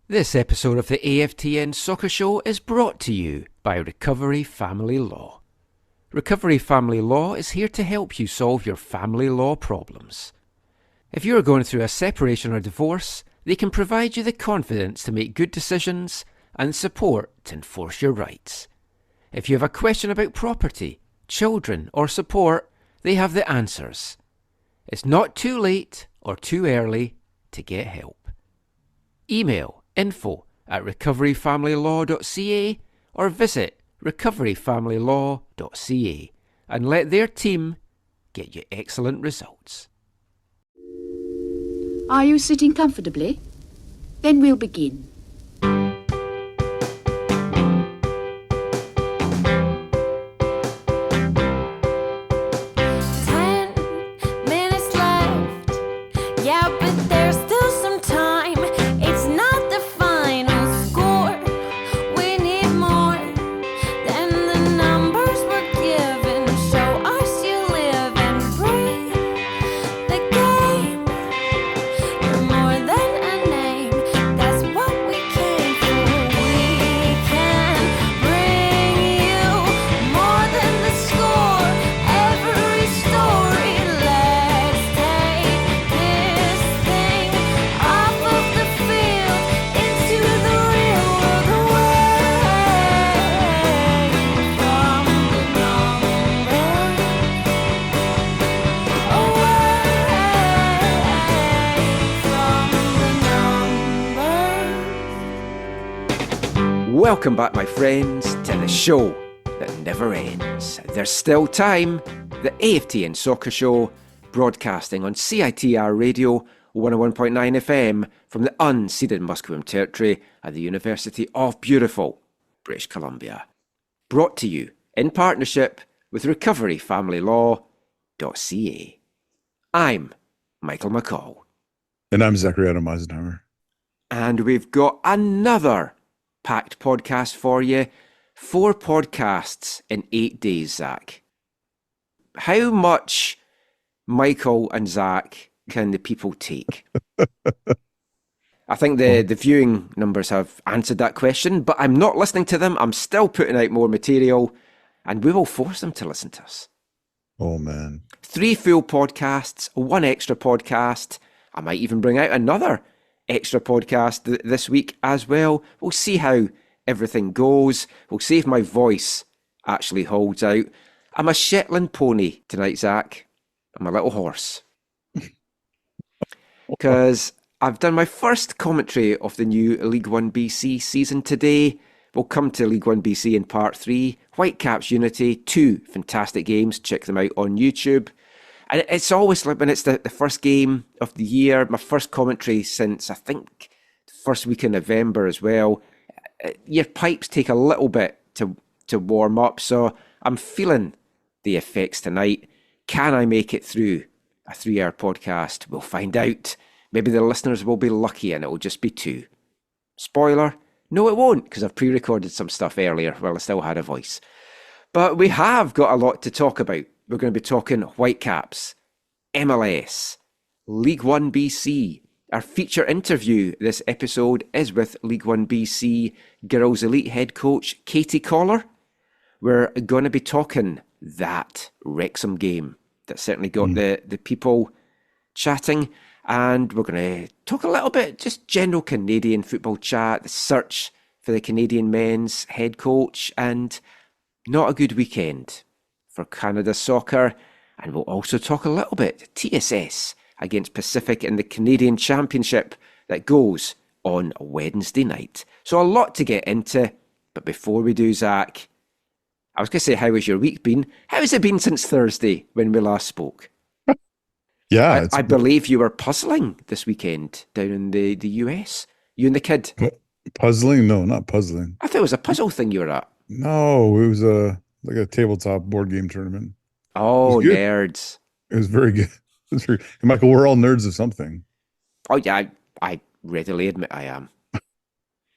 This episode of the AFTN Soccer Show is brought to you by Recovery Family Law. Recovery Family Law is here to help you solve your family law problems. If you are going through a separation or divorce, they can provide you the confidence to make good decisions and support to enforce your rights. If you have a question about property, children or support, they have the answers. It's not too late or too early to get help. Email info@recoveryfamilylaw.ca or visit recoveryfamilylaw.ca and let their team get you excellent results. Are you sitting comfortably? Then we'll begin. 10 minutes left. Yeah, but there's still some time. It's not the final score. We need more than the numbers we're given. Show us you live and breathe the game. You're more than a name. That's what we came for. We can bring you more than the score. Every story. Let's take this thing off of the field into the real world, away from the numbers, away from the numbers. Welcome back, my friends, to the show that never ends. There's still time. The AFTN Soccer Show, broadcasting on CITR Radio 101.9 FM from the unceded Musqueam Territory at the University of beautiful British Columbia. Brought to you in partnership with recoveryfamilylaw.ca. I'm Michael McCall. And I'm Zachary Adam Eisenhower. And we've got another packed podcast for you. 4 podcasts in 8 days, Zach. How much Michael and Zach can the people take? I think the viewing numbers have answered that question, but I'm not listening to them. I'm still putting out more material, and we will force them to listen to us. Oh, man. 3 full podcasts, 1 extra podcast. I might even bring out another extra podcast this week as well. We'll see how everything goes. We'll see if my voice actually holds out. I'm a Shetland pony tonight, Zach. I'm a little horse. Because I've done my first commentary of the new League1 BC season today. We'll come to League1 BC in part 3. Whitecaps Unity, 2 fantastic games. Check them out on YouTube. And it's always like when it's the first game of the year, my first commentary since, I think, the first week in November as well. Your pipes take a little bit to warm up, so I'm feeling the effects tonight. Can I make it through a 3-hour podcast? We'll find out. Maybe the listeners will be lucky and it will just be 2. Spoiler, no it won't, because I've pre-recorded some stuff earlier while I still had a voice. But we have got a lot to talk about. We're going to be talking Whitecaps, MLS, League1 BC. Our feature interview this episode is with League1 BC Girls Elite head coach Katie Collar. We're going to be talking that Wrexham game that certainly got the people chatting. And we're going to talk a little bit, just general Canadian football chat, the search for the Canadian men's head coach, and not a good weekend for Canada soccer. And we'll also talk a little bit TSS against Pacific in the Canadian Championship that goes on Wednesday night. So a lot to get into. But before we do, Zach, I was going to say, how has your week been? How has it been since Thursday when we last spoke? Yeah. I believe you were puzzling this weekend down in the US. You and the kid. Puzzling? No, not puzzling. I thought it was a puzzle thing you were at. No, it was like a tabletop board game tournament. Oh, It was good. nerds. It was very good. It was very, Michael, we're all nerds of something. Oh, yeah, I readily admit I am.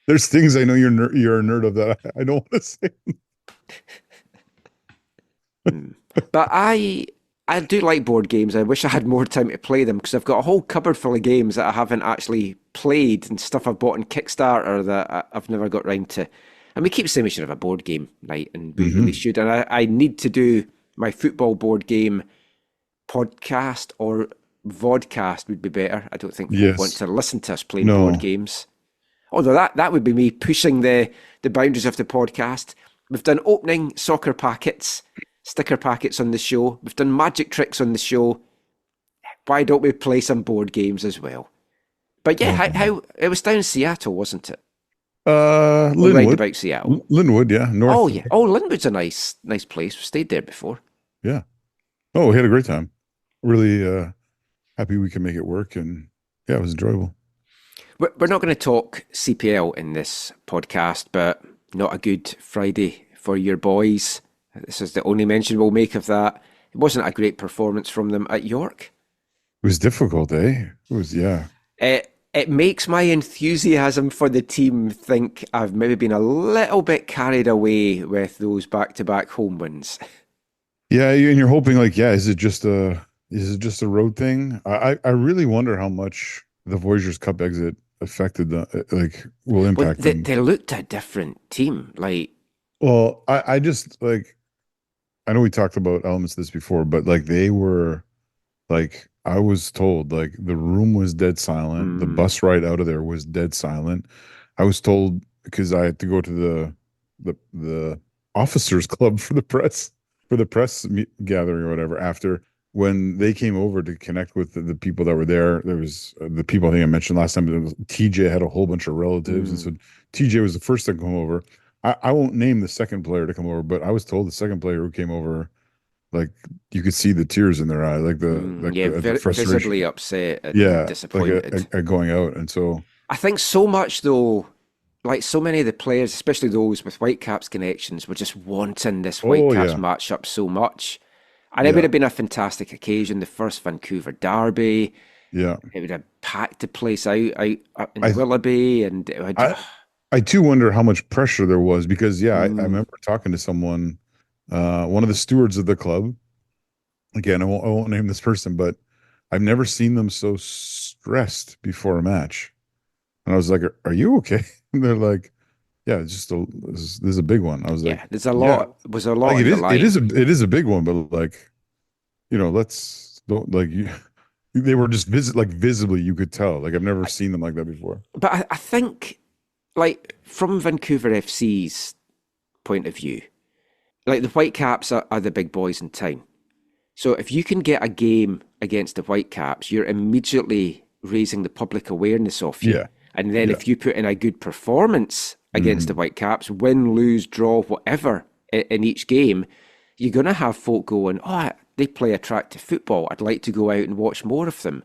There's things I know you're a nerd of that I don't want to say. But I I do like board games. I wish I had more time to play them because I've got a whole cupboard full of games that I haven't actually played and stuff I've bought on Kickstarter that I've never got round to. And we keep saying we should have a board game night, and we really should. And I need to do my football board game podcast, or vodcast would be better. I don't think people want to listen to us playing board games. Although that would be me pushing the boundaries of the podcast. We've done opening soccer packets, sticker packets on the show. We've done magic tricks on the show. Why don't we play some board games as well? But yeah, how it was down in Seattle, wasn't it? Linwood. Right about Seattle. Linwood, yeah. North. Oh yeah. Oh, Linwood's a nice place. We stayed there before. Yeah. Oh, we had a great time. Really happy we can make it work, and yeah, it was enjoyable. We're not going to talk CPL in this podcast, but not a good Friday for your boys. This is the only mention we'll make of that. It wasn't a great performance from them at York. It was difficult, eh? It was, yeah. It makes my enthusiasm for the team think I've maybe been a little bit carried away with those back-to-back home wins. Yeah, and you're hoping is it just a road thing? I really wonder how much the Voyageurs Cup exit affected will impact them. They looked a different team. Well, I just I know we talked about elements of this before, but they were I was told the room was dead silent. The bus ride out of there was dead silent. I was told because I had to go to the officers club for the press gathering or whatever after. When they came over to connect with the people that were there, there was the people I think I mentioned last time. TJ had a whole bunch of relatives, and so TJ was the first to come over. I won't name the second player to come over, but I was told the second player who came over, you could see the tears in their eye, the frustration. Visibly upset and disappointed at going out. And so I think so much though, so many of the players, especially those with Whitecaps connections, were just wanting this Whitecaps matchup so much. And it would have been a fantastic occasion, the first Vancouver derby. Yeah. It would have packed the place out in Willoughby. And I too wonder how much pressure there was because, I remember talking to someone, one of the stewards of the club. Again, I won't name this person, but I've never seen them so stressed before a match. And I was like, are you okay? And they're like, yeah, it's just this is a big one. I was like, there's a lot. Yeah. Was a lot. It is a big one, but they were just visibly you could tell. I've never seen them like that before. But I think from Vancouver FC's point of view, the Whitecaps are the big boys in town. So if you can get a game against the Whitecaps, you're immediately raising the public awareness of you. Yeah. And then if you put in a good performance against the Whitecaps, win, lose, draw, whatever, in each game, you're going to have folk going, they play attractive football. I'd like to go out and watch more of them.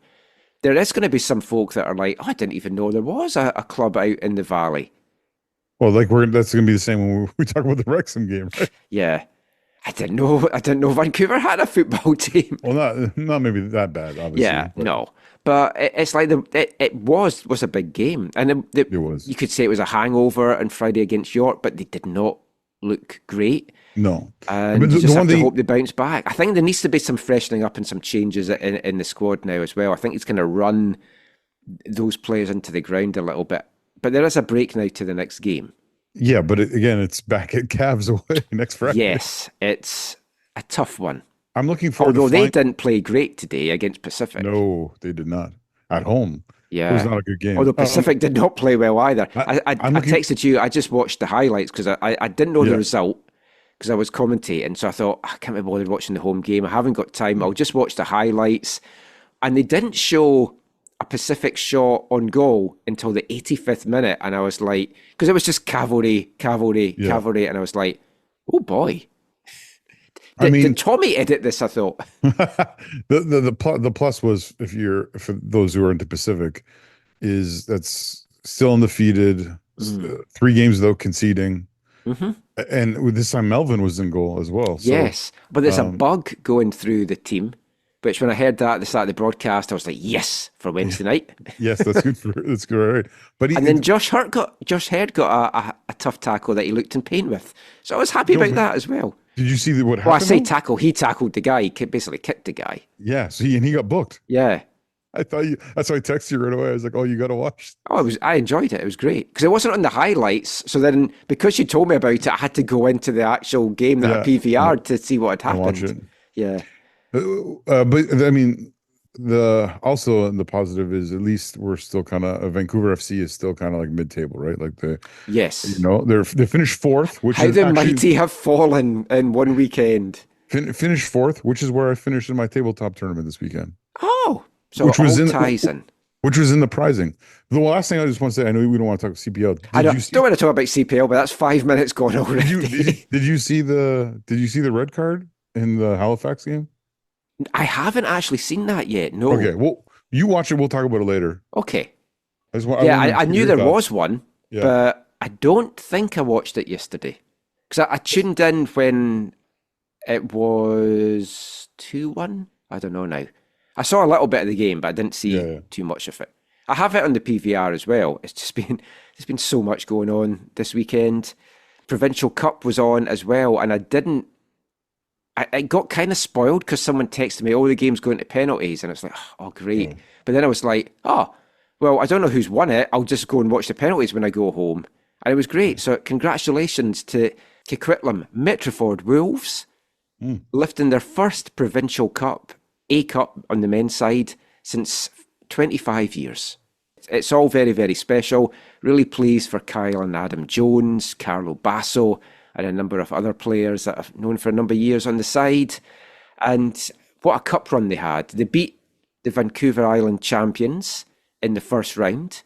There is going to be some folk that are like, I didn't even know there was a club out in the valley. Well, that's going to be the same when we talk about the Wrexham game, right? Yeah. I didn't know Vancouver had a football team. Well, not maybe that bad, obviously. Yeah, no. But it's it was a big game. And it was. You could say it was a hangover on Friday against York, but they did not look great. No. And you just have to hope they bounce back. I think there needs to be some freshening up and some changes in the squad now as well. I think it's going to run those players into the ground a little bit. But there is a break now to the next game. Yeah, but it's back at Cavs away next Friday. Yes, it's a tough one. I'm looking forward Although they didn't play great today against Pacific. No, they did not. At home. Yeah. It was not a good game. Although Pacific did not play well either. I texted you, I just watched the highlights because I didn't know the result because I was commentating. So I thought, I can't be bothered watching the home game. I haven't got time. I'll just watch the highlights. And they didn't show a Pacific shot on goal until the 85th minute. And I was like, because it was just cavalry. And I was like, oh boy. Did Tommy edit this? I thought the plus was for those who are into Pacific, is that's still undefeated. 3 games though conceding, and with this time Melvin was in goal as well. So, yes, but there's a bug going through the team. Which when I heard that at the start of the broadcast, I was like, yes, for Wednesday night. Yes, that's good. That's good. Right. But then Josh Hurd got a tough tackle that he looked in pain with. So I was happy about that as well. Did you see what happened? Well, I say though? tackle. He tackled the guy. He basically kicked the guy. Yeah. So he got booked. Yeah. I thought you. That's why I texted you right away. I was like, "Oh, you got to watch." Oh, I enjoyed it. It was great because it wasn't on the highlights. So then, because you told me about it, I had to go into the actual game that I PVR'd to see what had Watch happened. it. Yeah. But I mean, the positive is at least we're still kind of Vancouver FC is still kind of like mid-table, right? Like Yes. they finished fourth, which How is the actually mighty have fallen in one weekend. finished fourth, which is where I finished in my tabletop tournament this weekend. Oh, so which was all in ties in. Which was in the prizing. The last thing I just want to say, I know we don't want to talk CPL. I don't want to talk about CPL, but that's 5 minutes gone already. Did you see the red card in the Halifax game? I haven't actually seen that yet. No. Okay, well, you watch it. We'll talk about it later. Okay. I knew there was one, yeah. but I don't think I watched it yesterday because I tuned in when it was 2-1. I don't know now. I saw a little bit of the game, but I didn't see too much of it. I have it on the PVR as well. It's just been there's been so much going on this weekend. Provincial Cup was on as well, and I got kind of spoiled because someone texted me, "Oh, the game's going to penalties," and it's like, "Oh, great!" Yeah. But then I was like, "Oh, well, I don't know who's won it. I'll just go and watch the penalties when I go home," and it was great. So congratulations to Coquitlam, Metroford Wolves, lifting their first Provincial Cup, A Cup on the men's side since 25 years. It's all very, very special. Really pleased for Kyle and Adam Jones, Carlo Basso, and a number of other players that I've known for a number of years on the side. And what a cup run they had. They beat the Vancouver Island champions in the first round.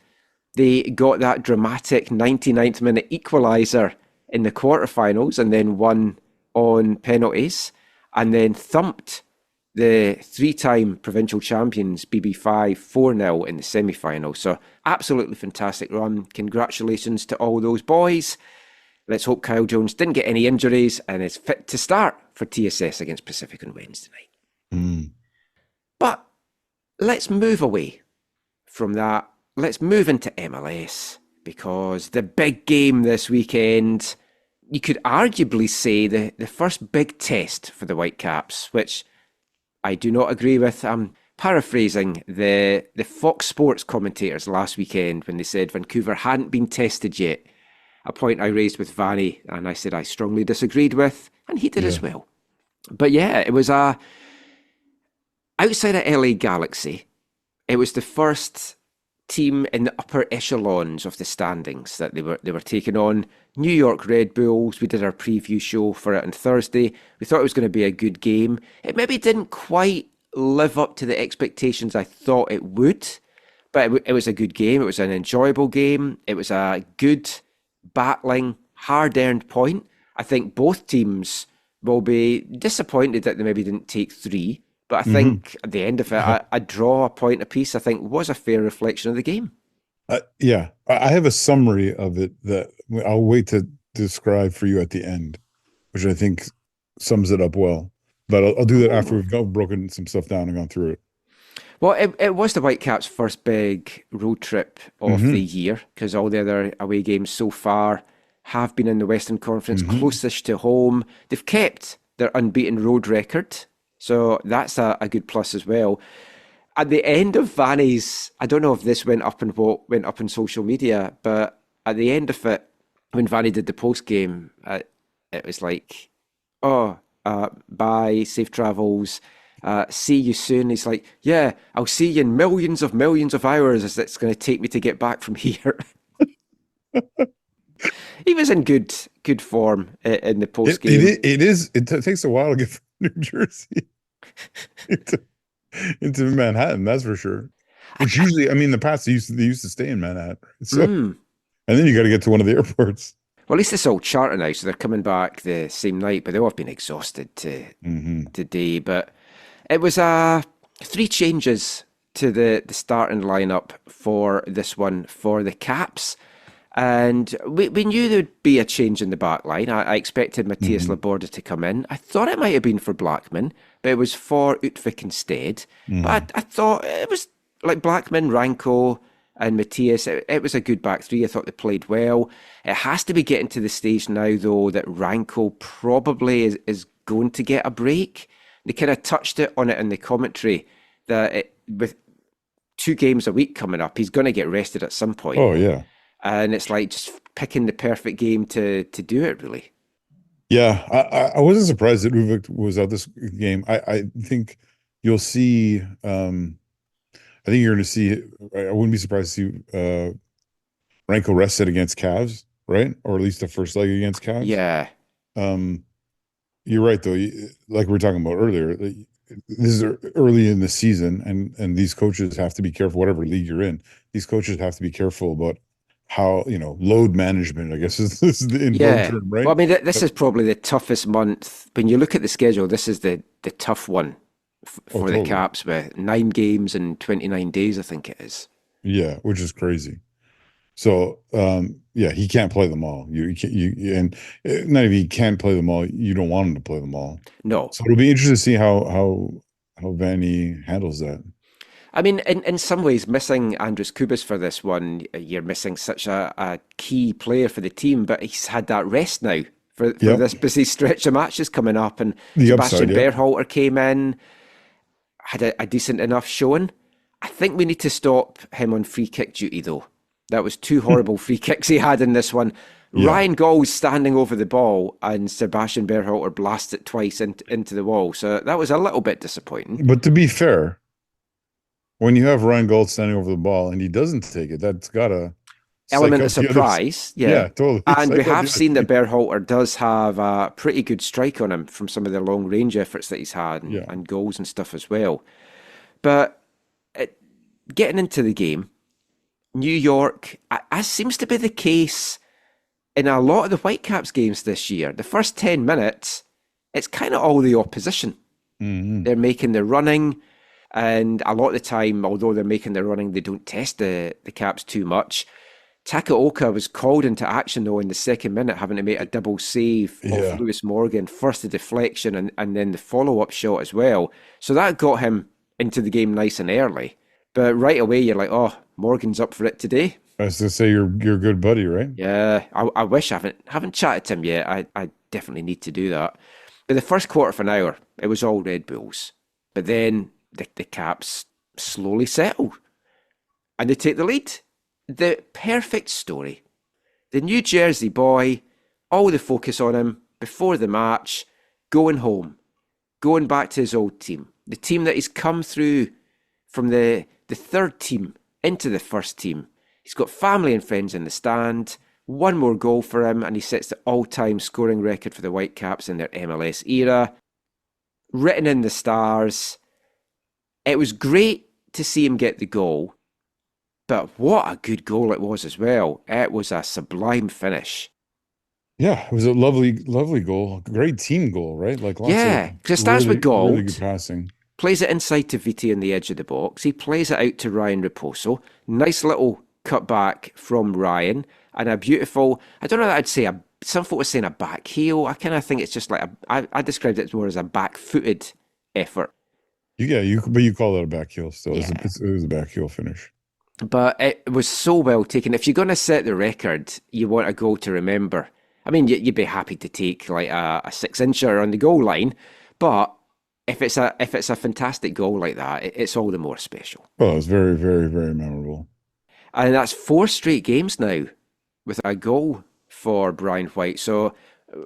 They got that dramatic 99th minute equaliser in the quarterfinals and then won on penalties and then thumped the three-time provincial champions BB5 4-0 in the semi-final. So absolutely fantastic run. Congratulations to all those boys. Let's hope Kyle Jones didn't get any injuries and is fit to start for TSS against Pacific on Wednesday night. But let's move away from that. Let's move into MLS because the big game this weekend, you could arguably say the first big test for the Whitecaps, which I do not agree with. I'm paraphrasing the Fox Sports commentators last weekend when they said Vancouver hadn't been tested yet. A point I raised with Vanni, and I said I strongly disagreed with, and he did as well. But yeah, it was outside of LA Galaxy, it was the first team in the upper echelons of the standings that they were taking on. New York Red Bulls. We did our preview show for it on Thursday. We thought it was going to be a good game. It maybe didn't quite live up to the expectations I thought it would, but it was a good game. It was an enjoyable game. It was a good battling, hard-earned point. I think both teams will be disappointed that they maybe didn't take 3, but I think at the end of it, a draw, a point apiece, I think was a fair reflection of the game. Yeah, I have a summary of it that I'll wait to describe for you at the end, which I think sums it up well. But I'll do that after we've broken some stuff down and gone through it. Well, it was the Whitecaps' first big road trip of the year because all the other away games so far have been in the Western Conference, closest to home. They've kept their unbeaten road record, so that's a good plus as well. At the end of Vanni's, I don't know if this went up on social media, but at the end of it, when Vanni did the post game, it was like, bye, safe travels. See you soon. He's like, yeah, I'll see you in millions of hours as it's going to take me to get back from here. He was in good form in the post game. It takes a while to get from New Jersey into Manhattan, that's for sure. Which usually, I mean, in the past they used to stay in Manhattan, right? So, and then you got to get to one of the airports. Well, at least it's all charter now, so they're coming back the same night, but they'll have been exhausted today. But it was 3 changes to the starting lineup for this one for the Caps. And we knew there would be a change in the back line. I expected Matthias Laborda to come in. I thought it might have been for Blackman, but it was for Utvik instead. But I thought it was like Blackman, Ranko, and Matthias. It was a good back three. I thought they played well. It has to be getting to the stage now, though, that Ranko probably is going to get a break. They kind of touched on it in the commentary that with 2 games a week coming up, he's going to get rested at some point. Oh, yeah. And it's like just picking the perfect game to do it, really. Yeah, I wasn't surprised that Uvik was out this game. I think you'll see. I think you're going to see. I wouldn't be surprised to see Ranko rested against Cavs, right? Or at least the first leg against Cavs. Yeah. You're right, though. Like we were talking about earlier, this is early in the season, and these coaches have to be careful. Whatever league you're in, these coaches have to be careful about how, load management, I guess, is the inverted term, right? Well, I mean, this is probably the toughest month. When you look at the schedule, this is the tough one for the Caps, with 9 games in 29 days, I think it is. Yeah, which is crazy. So, he can't play them all. And not if he can't play them all, you don't want him to play them all. No. So it'll be interesting to see how Vanni handles that. I mean, in some ways, missing Andres Kubas for this one, you're missing such a key player for the team, but he's had that rest now for this busy stretch of matches coming up. And Sebastian Berhalter came in, had a decent enough showing. I think we need to stop him on free kick duty, though. That was 2 horrible free kicks he had in this one. Yeah. Ryan Gall's standing over the ball and Sebastian Berhalter blasts it twice into the wall. So that was a little bit disappointing. But to be fair, when you have Ryan Gauld standing over the ball and he doesn't take it, that's got a element of surprise. Yeah, totally. And we have seen that Berhalter does have a pretty good strike on him from some of the long range efforts that he's had and goals and stuff as well. But getting into the game, New York, as seems to be the case in a lot of the Whitecaps games this year, the first 10 minutes, it's kind of all the opposition. Mm-hmm. They're making the running, and a lot of the time, although they're making the running, they don't test the Caps too much. Takaoka was called into action, though, in the second minute, having to make a double save of Lewis Morgan. First the deflection and then the follow-up shot as well. So that got him into the game nice and early. But right away, you're like, oh, Morgan's up for it today. I was to say you're a good buddy, right? Yeah, I wish I haven't chatted to him yet. I definitely need to do that. But the first quarter of an hour, it was all Red Bulls. But then the Caps slowly settle. And they take the lead. The perfect story. The New Jersey boy, all the focus on him before the match, going home, going back to his old team. The team that he's come through from the third team into the first team. He's got family and friends in the stand. One more goal for him, and he sets the all-time scoring record for the Whitecaps in their MLS era. Written in the stars. It was great to see him get the goal, but what a good goal it was as well. It was a sublime finish. Yeah, it was a lovely, lovely goal. Great team goal, right? Like lots because it starts with Gauld. Really good passing. Plays it inside to Viti on the edge of the box. He plays it out to Ryan Raposo. Nice little cut back from Ryan. And a beautiful, I don't know that I'd say, some folk were saying a back heel. I kind of think it's just like, I described it more as a back-footed effort. But you call it a back heel still. Yeah. It was a back heel finish. But it was so well taken. If you're going to set the record, you want a goal to remember. I mean, you'd be happy to take like a 6-incher on the goal line, but if it's a fantastic goal like that, it's all the more special. Well, it's very, very, very memorable. And that's 4 straight games now with a goal for Brian White. So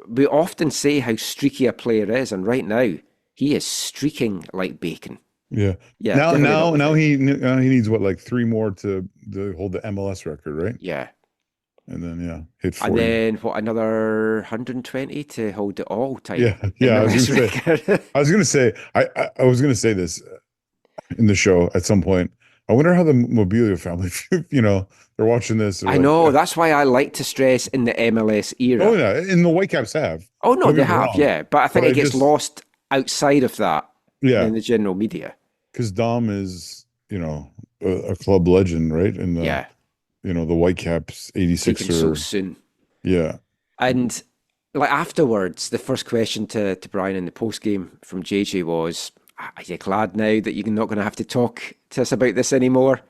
we often say how streaky a player is, and right now he is streaking like bacon. Yeah. Now he needs what, like 3 more to hold the MLS record, right? Yeah. And then hit 40. And then another 120 to hold it all time. Yeah. I was gonna say this in the show at some point. I wonder how the Mobilia family, they're watching this. I know. That's why I like to stress in the MLS era. Oh yeah, and the Whitecaps have. Oh no, they have. Yeah, but I think it gets lost outside of that. Yeah. In the general media. Because Dom is, a club legend, right? In the the Whitecaps 86er. So soon. Yeah. And like afterwards, the first question to Brian in the post game from JJ was, "Are you glad now that you're not going to have to talk to us about this anymore?"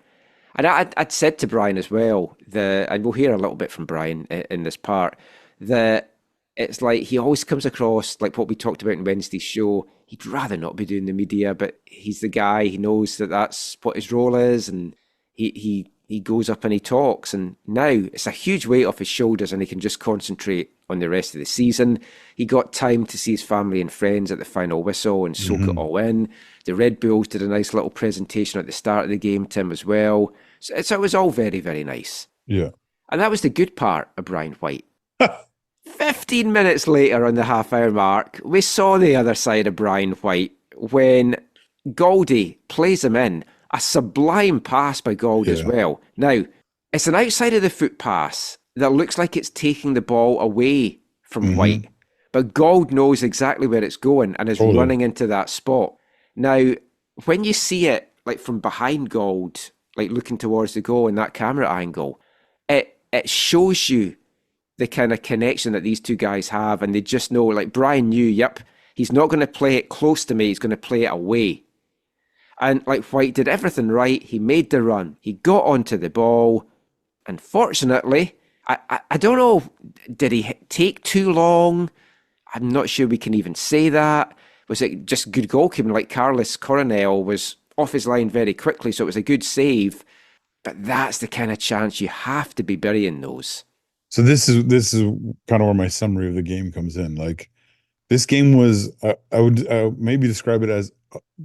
And I'd said to Brian as well, and we'll hear a little bit from Brian in this part, that it's like he always comes across like what we talked about in Wednesday's show. He'd rather not be doing the media, but he's the guy. He knows that that's what his role is, and he goes up and he talks. And now it's a huge weight off his shoulders, and he can just concentrate on the rest of the season. He got time to see his family and friends at the final whistle and soak it all in. The Red Bulls did a nice little presentation at the start of the game to him as well. So it was all very, very nice. Yeah. And that was the good part of Brian White. 15 minutes later on the half-hour mark, we saw the other side of Brian White when Goldie plays him in. A sublime pass by Gold as well. Now, it's an outside of the foot pass that looks like it's taking the ball away from White. But Gold knows exactly where it's going and is running into that spot. Now, when you see it like from behind Gold, like looking towards the goal in that camera angle, it shows you the kind of connection that these two guys have, and they just know, like Brian knew, yep, he's not going to play it close to me, he's going to play it away. And like White did everything right, he made the run, he got onto the ball. Unfortunately, I don't know, did he take too long? I'm not sure we can even say that. Was it just good goalkeeping? Like Carlos Coronel was off his line very quickly, so it was a good save. But that's the kind of chance you have to be burying those. So this is kind of where my summary of the game comes in. Like, this game was, I would maybe describe it as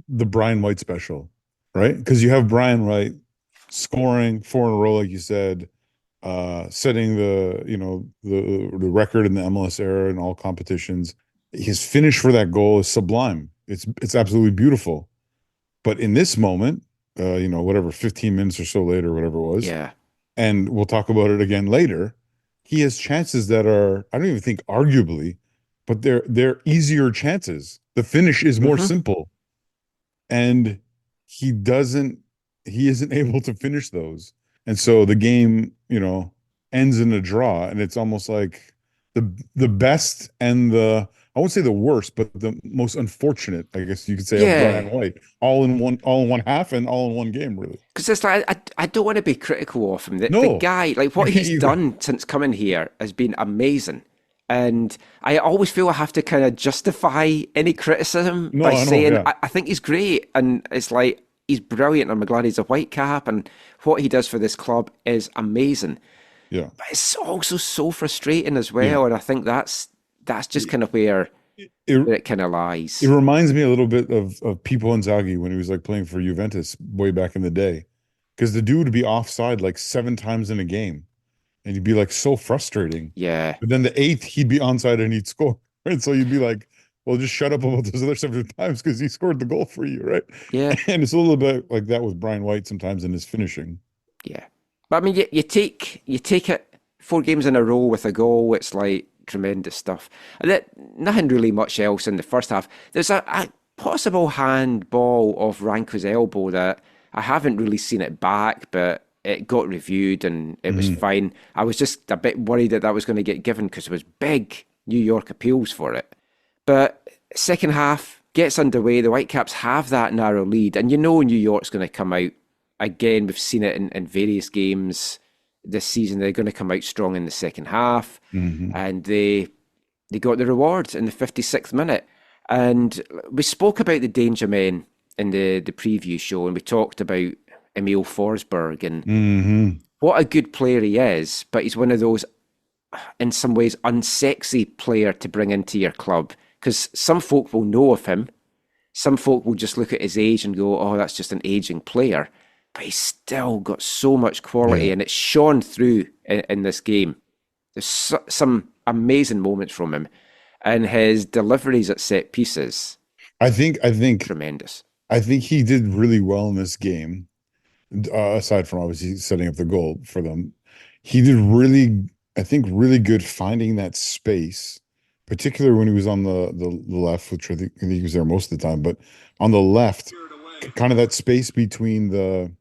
the Brian White special, right? Because you have Brian White scoring 4 in a row, like you said, setting the record in the MLS era in all competitions. His finish for that goal is sublime. It's absolutely beautiful. But in this moment, whatever, 15 minutes or so later, whatever it was, and we'll talk about it again later, he has chances that are, I don't even think arguably, but they're easier chances. The finish is more simple. And he isn't able to finish those. And so the game, ends in a draw. And it's almost like the best and I won't say the worst, but the most unfortunate, I guess you could say, of Brian White, all in one half and all in one game, really. Because it's like, I don't want to be critical of him. The guy, like what he's done since coming here has been amazing. And I always feel I have to kind of justify any criticism by saying, I think he's great. And it's like, he's brilliant. I'm glad he's a Whitecap. And what he does for this club is amazing. Yeah. But it's also so frustrating as well. Yeah. And I think that's just kind of where it kind of lies. It reminds me a little bit of Pippo Inzaghi when he was like playing for Juventus way back in the day. Because the dude would be offside like 7 times in a game. And he'd be like so frustrating. Yeah. But then the 8th, he'd be onside and he'd score. Right. So you'd be like, well, just shut up about those other 7 times because he scored the goal for you, right? Yeah. And it's a little bit like that with Brian White sometimes in his finishing. Yeah. But I mean, you take it 4 games in a row with a goal, it's like tremendous stuff. And nothing really much else in the first half. There's a possible handball of Ranko's elbow that I haven't really seen it back, but it got reviewed and it was fine. I was just a bit worried that was going to get given because there was big New York appeals for it. But second half gets underway. The Whitecaps have that narrow lead. And New York's going to come out. Again, we've seen it in various games this season. They're going to come out strong in the second half. And they got the reward in the 56th minute. And we spoke about the danger men in the preview show, and we talked about Emil Forsberg and what a good player he is, but he's one of those, in some ways, unsexy player to bring into your club, because some folk will know of him, some folk will just look at his age and go, oh, that's just an aging player, but he's still got so much quality, and it's shone through in this game. There's some amazing moments from him, and his deliveries at set pieces, I think tremendous. I think he did really well in this game. Aside from obviously setting up the goal for them, he did really good finding that space, particularly when he was on the left, which I think he was there most of the time, but on the left, kind of that space between the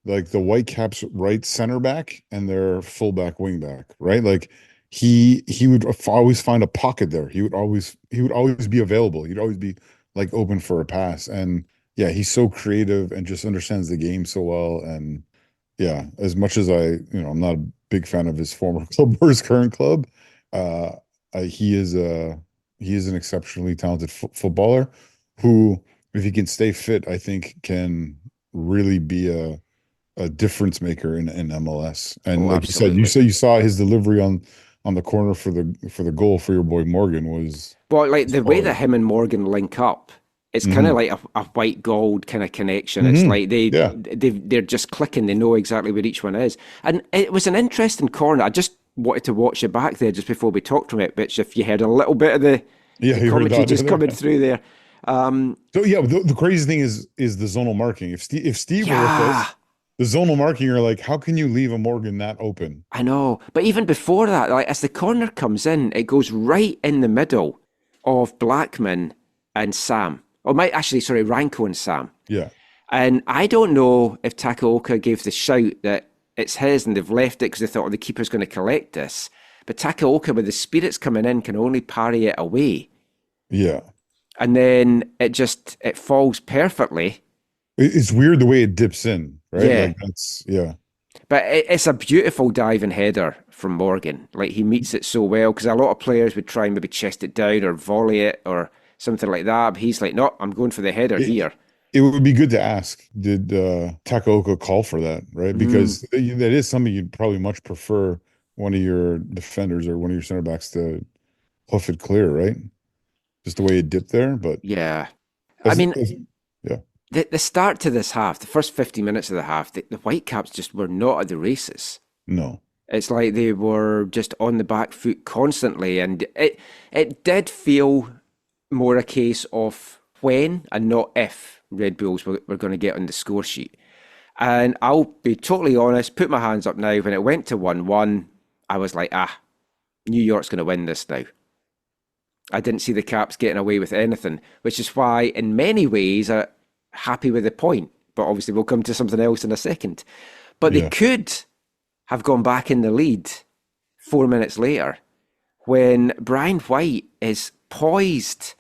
Whitecaps right center back and their fullback wing back, right? Like he would always find a pocket there. He would always be available. He'd always be like open for a pass. And yeah, he's so creative and just understands the game so well. And yeah, as much as I'm not a big fan of his former club or his current club, uh, he is an exceptionally talented footballer who, if he can stay fit, I think can really be a difference maker in MLS. And Oh, like absolutely. you saw his delivery on the corner for the goal for your boy Morgan Well, like was the way that quality. him and Morgan link up, it's kind of Hmm. like a white gold kind of connection. It's Hmm. like Yeah. they're just clicking. They know exactly where each one is. And it was an interesting corner. I just wanted to watch it back there just before we talked from it. Which, if you heard a little bit of Yeah, the you heard commentary that the just other. coming through there, So yeah, the crazy thing is the zonal marking. If Steve were with yeah, us, the zonal marking are like, how can you leave a Morgan that open? I know. But even before that, like as the corner comes in, it goes right in the middle of Blackman and Sam. Or might actually, sorry, Ranko and Sam. Yeah. And I don't know if Takaoka gave the shout that it's his and they've left it because they thought, oh, the keeper's going to collect this. But Takaoka, with the spirits coming in, can only parry it away. Yeah. And then it falls perfectly. It's weird the way it dips in, right? Yeah. Like that's yeah. But it's a beautiful diving header from Morgan. Like he meets it so well because a lot of players would try and maybe chest it down or volley it or something like that. But he's like, no, I'm going for the header It, here. it would be good to ask, did Takaoka call for that, right? Mm, Because that is something you'd probably much prefer one of your defenders or one of your center backs to hoof it clear, right? Just the way it dipped there. But yeah. I as, mean, as yeah, the start to this half, the first 50 minutes of the half, the Whitecaps just were not at the races. no. It's like they were just on the back foot constantly, and it did feel more a case of when and not if Red Bulls were going to get on the score sheet. And I'll be totally honest, put my hands up now. When it went to 1-1, I was like, New York's going to win this now. I didn't see the Caps getting away with anything, which is why, in many ways, I'm happy with the point. But obviously, we'll come to something else in a second. But they Yeah. could have gone back in the lead 4 minutes later when Brian White is poised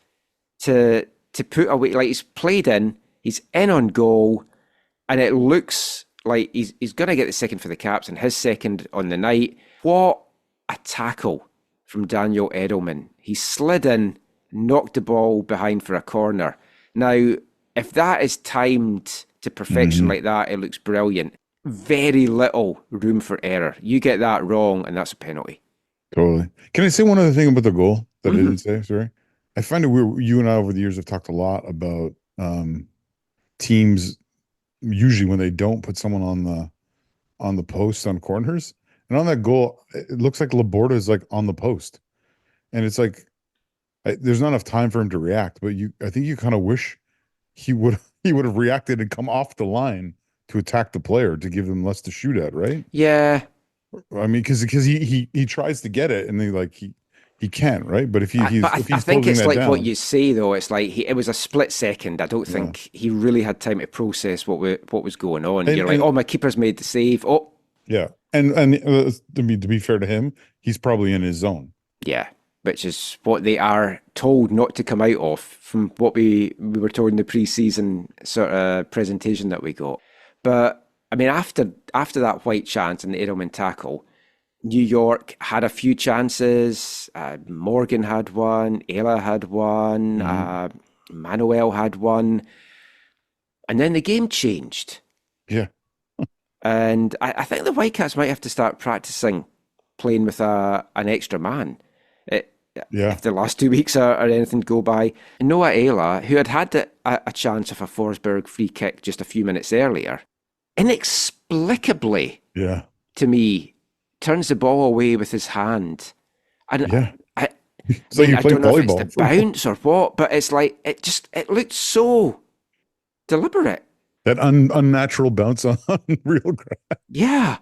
to put away, like he's played in, he's in on goal, and it looks like he's going to get the second for the Caps and his second on the night. What a tackle from Daniel Edelman. He slid in, knocked the ball behind for a corner. Now, if that is timed to perfection Mhm. like that, it looks brilliant. Very little room for error. You get that wrong, and that's a penalty. Totally. Can I say one other thing about the goal that I Hmm. didn't say? Sorry. I find it weird. You and I over the years have talked a lot about teams usually when they don't put someone on the post on corners. And on that goal, it looks like Laborda is like on the post. And it's like there's not enough time for him to react, but I think you kind of wish he would have reacted and come off the line to attack the player to give them less to shoot at, right? Yeah, I mean, because he tries to get it and he can't, right? But but if I he's think closing it's that like what down, you say though. It's like it was a split second. I don't yeah. think he really had time to process what was going on. And You're like, and oh, my keeper's made the save. Oh, yeah, to be fair to him, he's probably in his zone. yeah, which is what they are told not to come out of from what we were told in the pre-season sort of presentation that we got. But I mean, after that White chance and the Edelman tackle, New York had a few chances. Morgan had one, Ayla had one, Hmm. Manuel had one, and then the game changed. Yeah, And I think the Whitecaps might have to start practicing playing with an extra man. It, yeah. if the last 2 weeks are anything to go by. Noah Ayla, who had had a chance of a Forsberg free kick just a few minutes earlier, inexplicably, Yeah. to me, turns the ball away with his hand. And Yeah. I It's like mean, you're I playing don't know if it's the volleyball. bounce or what, but it's like, it looked so deliberate. That unnatural bounce on real grass. Yeah.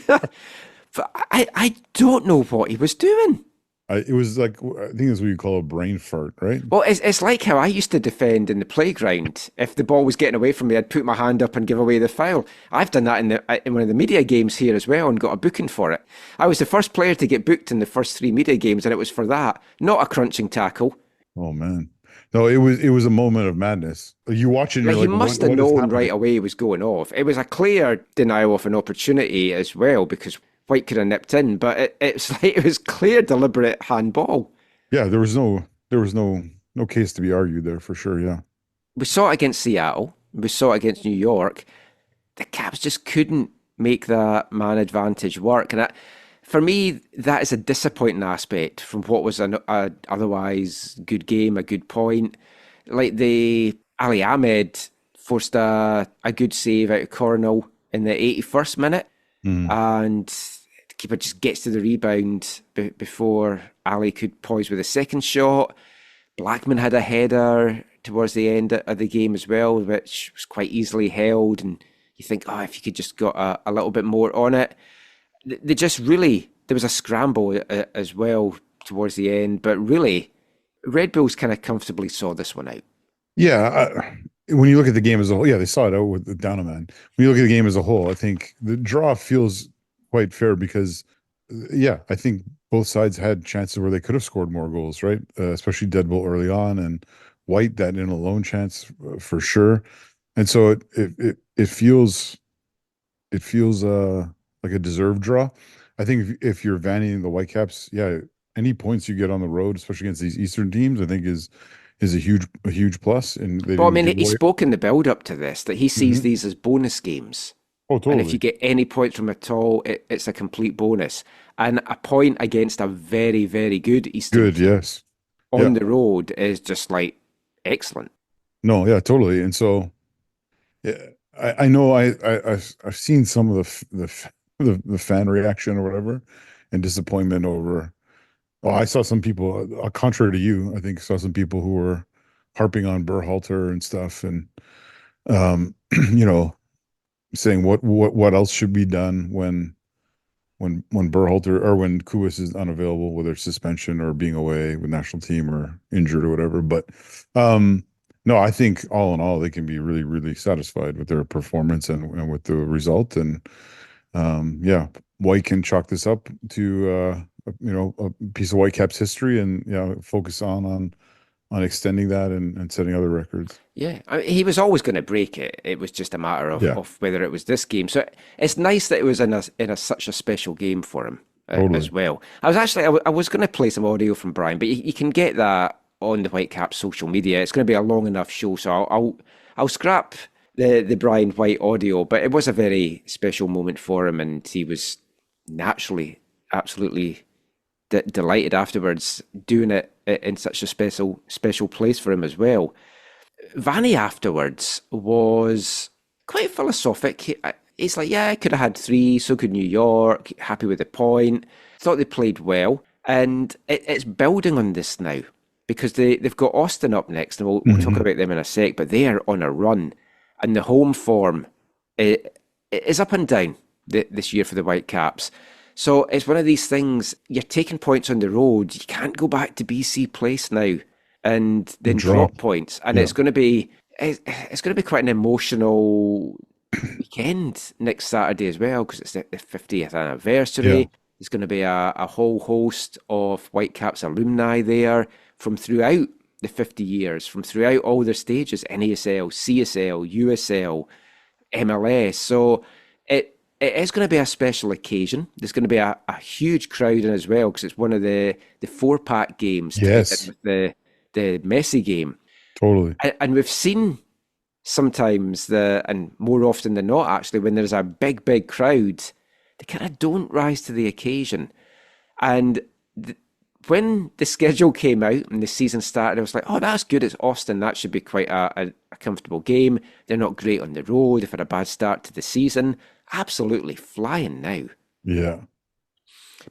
But I don't know what he was doing. It was like, I think that's what you call a brain fart, right? Well, it's like how I used to defend in the playground. If the ball was getting away from me, I'd put my hand up and give away the foul. I've done that in one of the media games here as well and got a booking for it. I was the first player to get booked in the first 3 media games, and it was for that, not a crunching tackle. Oh man. No, it was a moment of madness. You watch it and Like, you're he like, must have what is known happening? right away he was going off. It was a clear denial of an opportunity as well, because White could have nipped in, but it's like it was clear deliberate handball. Yeah, there was no case to be argued there for sure. Yeah. We saw it against Seattle. We saw it against New York. The Caps just couldn't make that man advantage work. And for me, that is a disappointing aspect from what was an otherwise good game, a good point. Like the Ali Ahmed forced a good save out of Coronel in the 81st minute, Mhm. and the keeper just gets to the rebound before Ali could poise with a second shot. Blackman had a header towards the end of the game as well, which was quite easily held. And you think, oh, if you could just got a little bit more on it. They just really, there was a scramble as well towards the end. But really, Red Bulls kind of comfortably saw this one out. Yeah, when you look at the game as a whole, yeah, they saw it out with the Donovan. When you look at the game as a whole, I think the draw feels quite fair because, yeah, I think both sides had chances where they could have scored more goals, right? Especially Deadbolt early on and White that in a lone chance for sure. And so it feels like a deserved draw. I think if you're Vanni and the Whitecaps, yeah, any points you get on the road, especially against these Eastern teams, I think is a huge plus, and they But I didn't mean, give he away. spoke in the build up to this that he sees Mhm. these as bonus games. Oh, And if you totally. get any points from it all, it's a complete bonus. And a point against a very, very good Eastern Good, team yes. on Yeah. the road is just like excellent. No, yeah, totally. And so, yeah, I know I've seen some of the fan reaction or whatever, and disappointment over. Oh, I saw some people, contrary to you, I think saw some people who were harping on Berhalter and stuff, and um, you know, saying what else should be done when Berhalter or when Kubas is unavailable, whether it's suspension or being away with national team or injured or whatever. But um, no, I think all in all, they can be really, really satisfied with their performance and with the result. And yeah, White can chalk this up to a piece of Whitecaps history, and focus on extending that and setting other records. Yeah, I mean, he was always going to break it. It was just a matter Yeah, of whether it was this game. So it's nice that it was in such a special game for him as totally. well. I was going to play some audio from Brian, but you can get that on the Whitecaps social media. It's going to be a long enough show, so I'll scrap the Brian White audio. But it was a very special moment for him, and he was naturally absolutely delighted afterwards, doing it in such a special place for him as well. Vanni afterwards was quite philosophic. He's like, yeah, I could have had three, so could New York, happy with the point. Thought they played well. And it's building on this now because they've got Austin up next, and we'll talk Mhm. about them in a sec, but they are on a run. And the home form it is up and down this year for the Whitecaps. So it's one of these things, you're taking points on the road. You can't go back to BC Place now and then Draw. drop points. And Yeah. it's going to be quite an emotional weekend next Saturday as well, because it's the 50th Yeah. anniversary. There's going to be a whole host of Whitecaps alumni there from throughout the 50 years, from throughout all their stages, NASL, CSL, USL, MLS. So it is going to be a special occasion. There's going to be a huge crowd in as well, because it's one of the four-pack games tied in Yes. with the Messi game. Totally. And we've seen sometimes and more often than not, actually, when there's a big crowd, they kind of don't rise to the occasion. And when the schedule came out and the season started, I was like, oh, that's good. It's Austin. That should be quite a comfortable game. They're not great on the road. They've had a bad start to the season. Absolutely flying now. Yeah.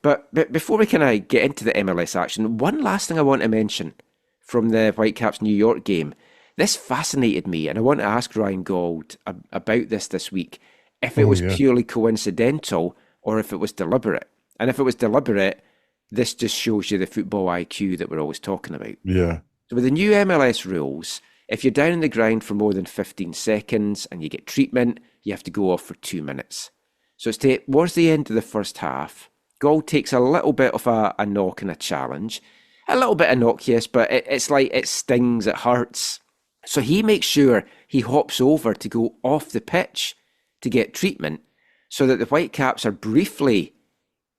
But before we kind of get into the MLS action, one last thing I want to mention from the Whitecaps New York game. This fascinated me, and I want to ask Ryan Gold about this week, if it Oh was yeah. purely coincidental or if it was deliberate. And if it was deliberate, this just shows you the football IQ that we're always talking about. Yeah. So with the new MLS rules, if you're down in the ground for more than 15 seconds and you get treatment, you have to go off for 2 minutes. So it's towards the end of the first half. Gold takes a little bit of a knock and a challenge, a little bit innocuous, but it's like it stings, it hurts. So he makes sure he hops over to go off the pitch to get treatment so that the Whitecaps are briefly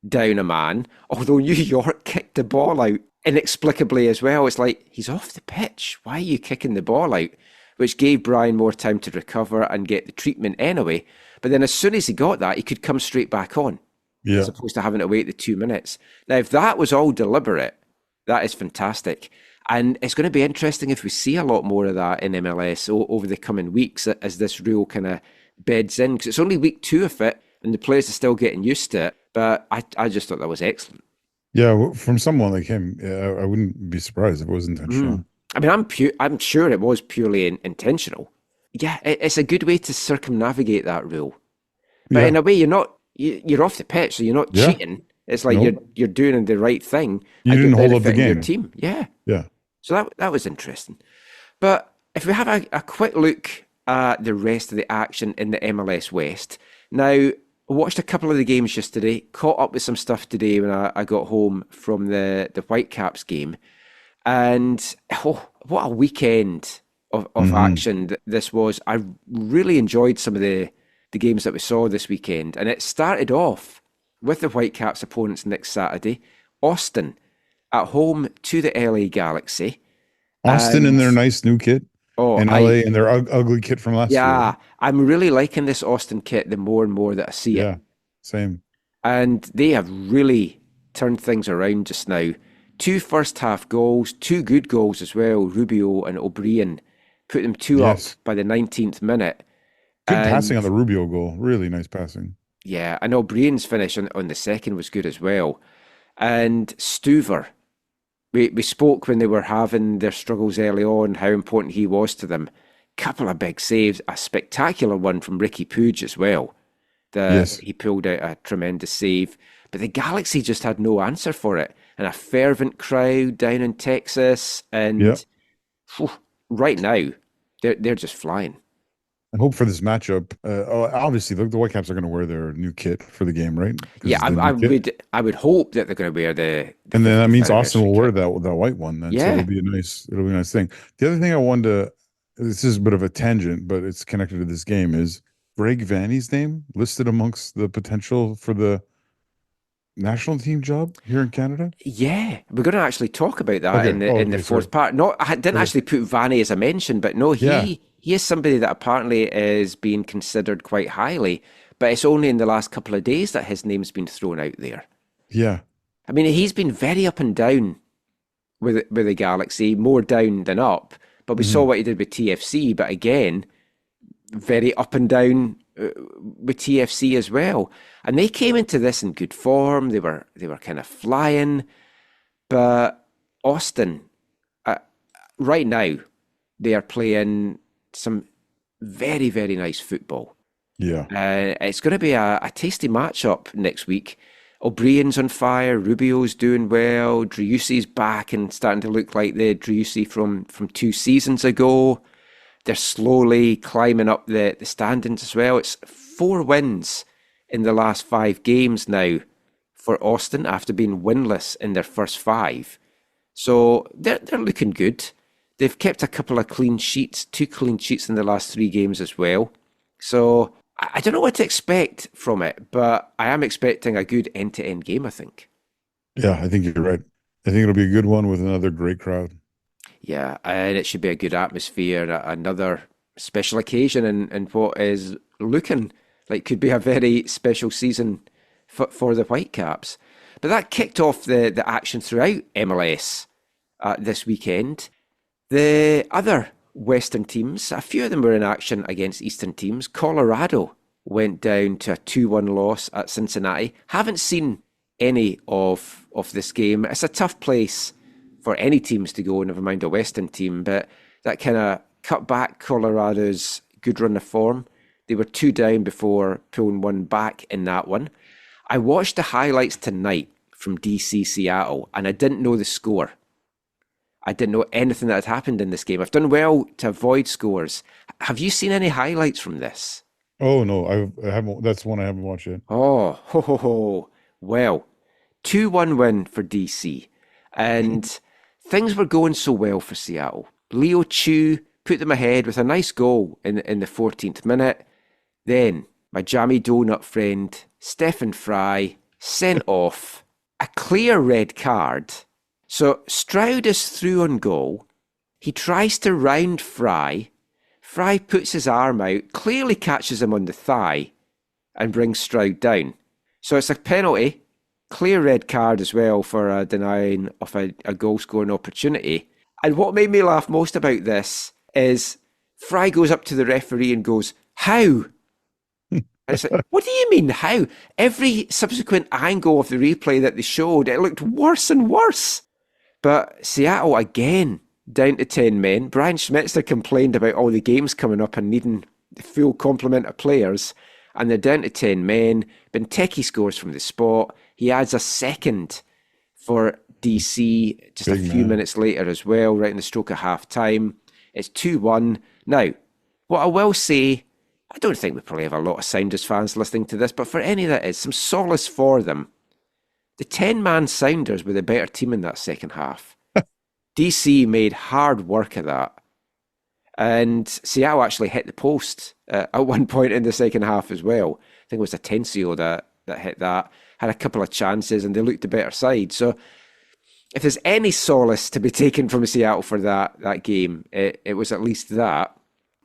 down a man, although New York kicked the ball out inexplicably as well. It's like, he's off the pitch. Why are you kicking the ball out? Which gave Brian more time to recover and get the treatment anyway. But then as soon as he got that, he could come straight back on, as opposed to having to wait the 2 minutes. Now, if that was all deliberate, that is fantastic. And it's going to be interesting if we see a lot more of that in MLS over the coming weeks as this rule kind of beds in. Because it's only week 2 of it, and the players are still getting used to it. But I just thought that was excellent. Yeah, from someone like him, I wouldn't be surprised if it was intentional. I mean, I'm sure it was purely intentional. Yeah, it's a good way to circumnavigate that rule. But in a way, you're off the pitch, so you're not cheating. It's like you're doing the right thing. You didn't hold up the game. Your team. Yeah. Yeah. So that was interesting. But if we have a quick look at the rest of the action in the MLS West. Now, I watched a couple of the games yesterday, caught up with some stuff today when I got home from the Whitecaps game. And what a weekend of action this was. I really enjoyed some of the games that we saw this weekend. And it started off with the Whitecaps opponents next Saturday. Austin at home to the LA Galaxy. Austin in their nice new kit. And LA in their ugly kit from last year. Yeah, I'm really liking this Austin kit the more and more that I see it. Yeah, same. And they have really turned things around just now. 2 first half goals, 2 good goals as well. Rubio and O'Brien put them 2 up by the 19th minute. Good passing on the Rubio goal. Really nice passing. Yeah, and O'Brien's finish on the second was good as well. And Stuver, we spoke when they were having their struggles early on, how important he was to them. Couple of big saves, a spectacular one from Ricky Puig as well. He pulled out a tremendous save. But the Galaxy just had no answer for it. And a fervent crowd down in Texas. And right now, they're just flying. I hope for this matchup. Obviously, the Whitecaps are going to wear their new kit for the game, right? Yeah, I would hope that they're going to wear the and then that means Austin will wear that white one. Then, so it'll be a nice thing. The other thing I wanted to, this is a bit of a tangent, but it's connected to this game, is Greg Vanni's name listed amongst the potential for the national team job here in Canada? Yeah, we're going to actually talk about that in the fourth part. No, I didn't actually put Vanni as a mention, but no, he is somebody that apparently is being considered quite highly, but it's only in the last couple of days that his name's been thrown out there. Yeah. I mean, he's been very up and down with the Galaxy, more down than up, but we saw what he did with TFC, but again, very up and down with TFC as well. And they came into this in good form. They were kind of flying, but Austin, right now, they are playing some very, very nice football. Yeah. It's going to be a tasty matchup next week. O'Brien's on fire, Rubio's doing well, Driussi's back and starting to look like the Driussi from 2 seasons ago. They're slowly climbing up the standings as well. It's 4 wins in the last 5 games now for Austin after being winless in their first 5. So they're looking good. They've kept a couple of clean sheets, 2 clean sheets in the last 3 games as well. So I don't know what to expect from it, but I am expecting a good end-to-end game, I think. Yeah, I think you're right. I think it'll be a good one with another great crowd. Yeah, and it should be a good atmosphere, another special occasion, and what is looking like could be a very special season for the Whitecaps. But that kicked off the action throughout MLS this weekend. The other Western teams, a few of them were in action against Eastern teams. Colorado went down to a 2-1 loss at Cincinnati. Haven't seen any of this game. It's a tough place for any teams to go, never mind a Western team, but that kind of cut back Colorado's good run of form. They were 2 down before pulling 1 back in that one. I watched the highlights tonight from DC Seattle, and I didn't know the score. I didn't know anything that had happened in this game. I've done well to avoid scores. Have you seen any highlights from this? Oh, no, I haven't. That's one I haven't watched yet. Oh, Well, 2-1 win for DC. And things were going so well for Seattle. Leo Chu put them ahead with a nice goal in the 14th minute. Then my jammy donut friend, Stephen Fry, sent off a clear red card. So Stroud is through on goal. He tries to round Fry. Fry puts his arm out, clearly catches him on the thigh and brings Stroud down. So it's a penalty, clear red card as well for denying of a goal-scoring opportunity. And what made me laugh most about this is Fry goes up to the referee and goes, "How?" And it's like, what do you mean, how? Every subsequent angle of the replay that they showed, it looked worse and worse. But Seattle, again, down to 10 men. Brian Schmetzer complained about all the games coming up and needing the full complement of players. And they're down to 10 men. Benteke scores from the spot. He adds a second for DC just a few minutes later as well, right in the stroke of half-time. It's 2-1. Now, what I will say, I don't think we probably have a lot of Sounders fans listening to this, but for any that is, some solace for them. The 10-man Sounders were the better team in that second half. DC made hard work of that. And Seattle actually hit the post at one point in the second half as well. I think it was Atencio that hit that. Had a couple of chances and they looked the better side. So if there's any solace to be taken from Seattle for that game, it was at least that.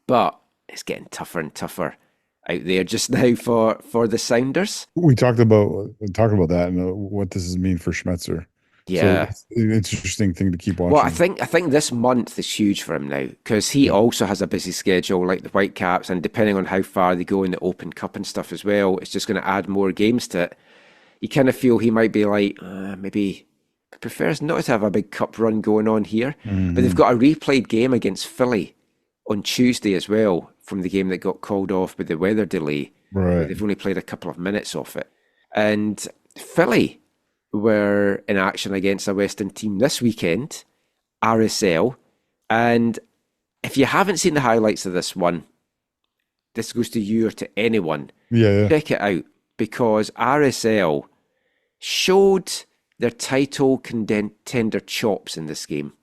But it's getting tougher and tougher out there just now for the Sounders. We talked about that and what this mean for Schmetzer. Yeah, so it's an interesting thing to keep watching. Well, I think this month is huge for him now because he also has a busy schedule like the Whitecaps, and depending on how far they go in the Open Cup and stuff as well, it's just going to add more games to it. You kind of feel he might be like, maybe prefers not to have a big cup run going on here, but they've got a replayed game against Philly on Tuesday as well from the game that got called off with the weather delay. Right. They've only played a couple of minutes of it. And Philly were in action against a Western team this weekend, RSL. And if you haven't seen the highlights of this one, this goes to you or to anyone. Yeah. Check it out because RSL showed their title contender chops in this game.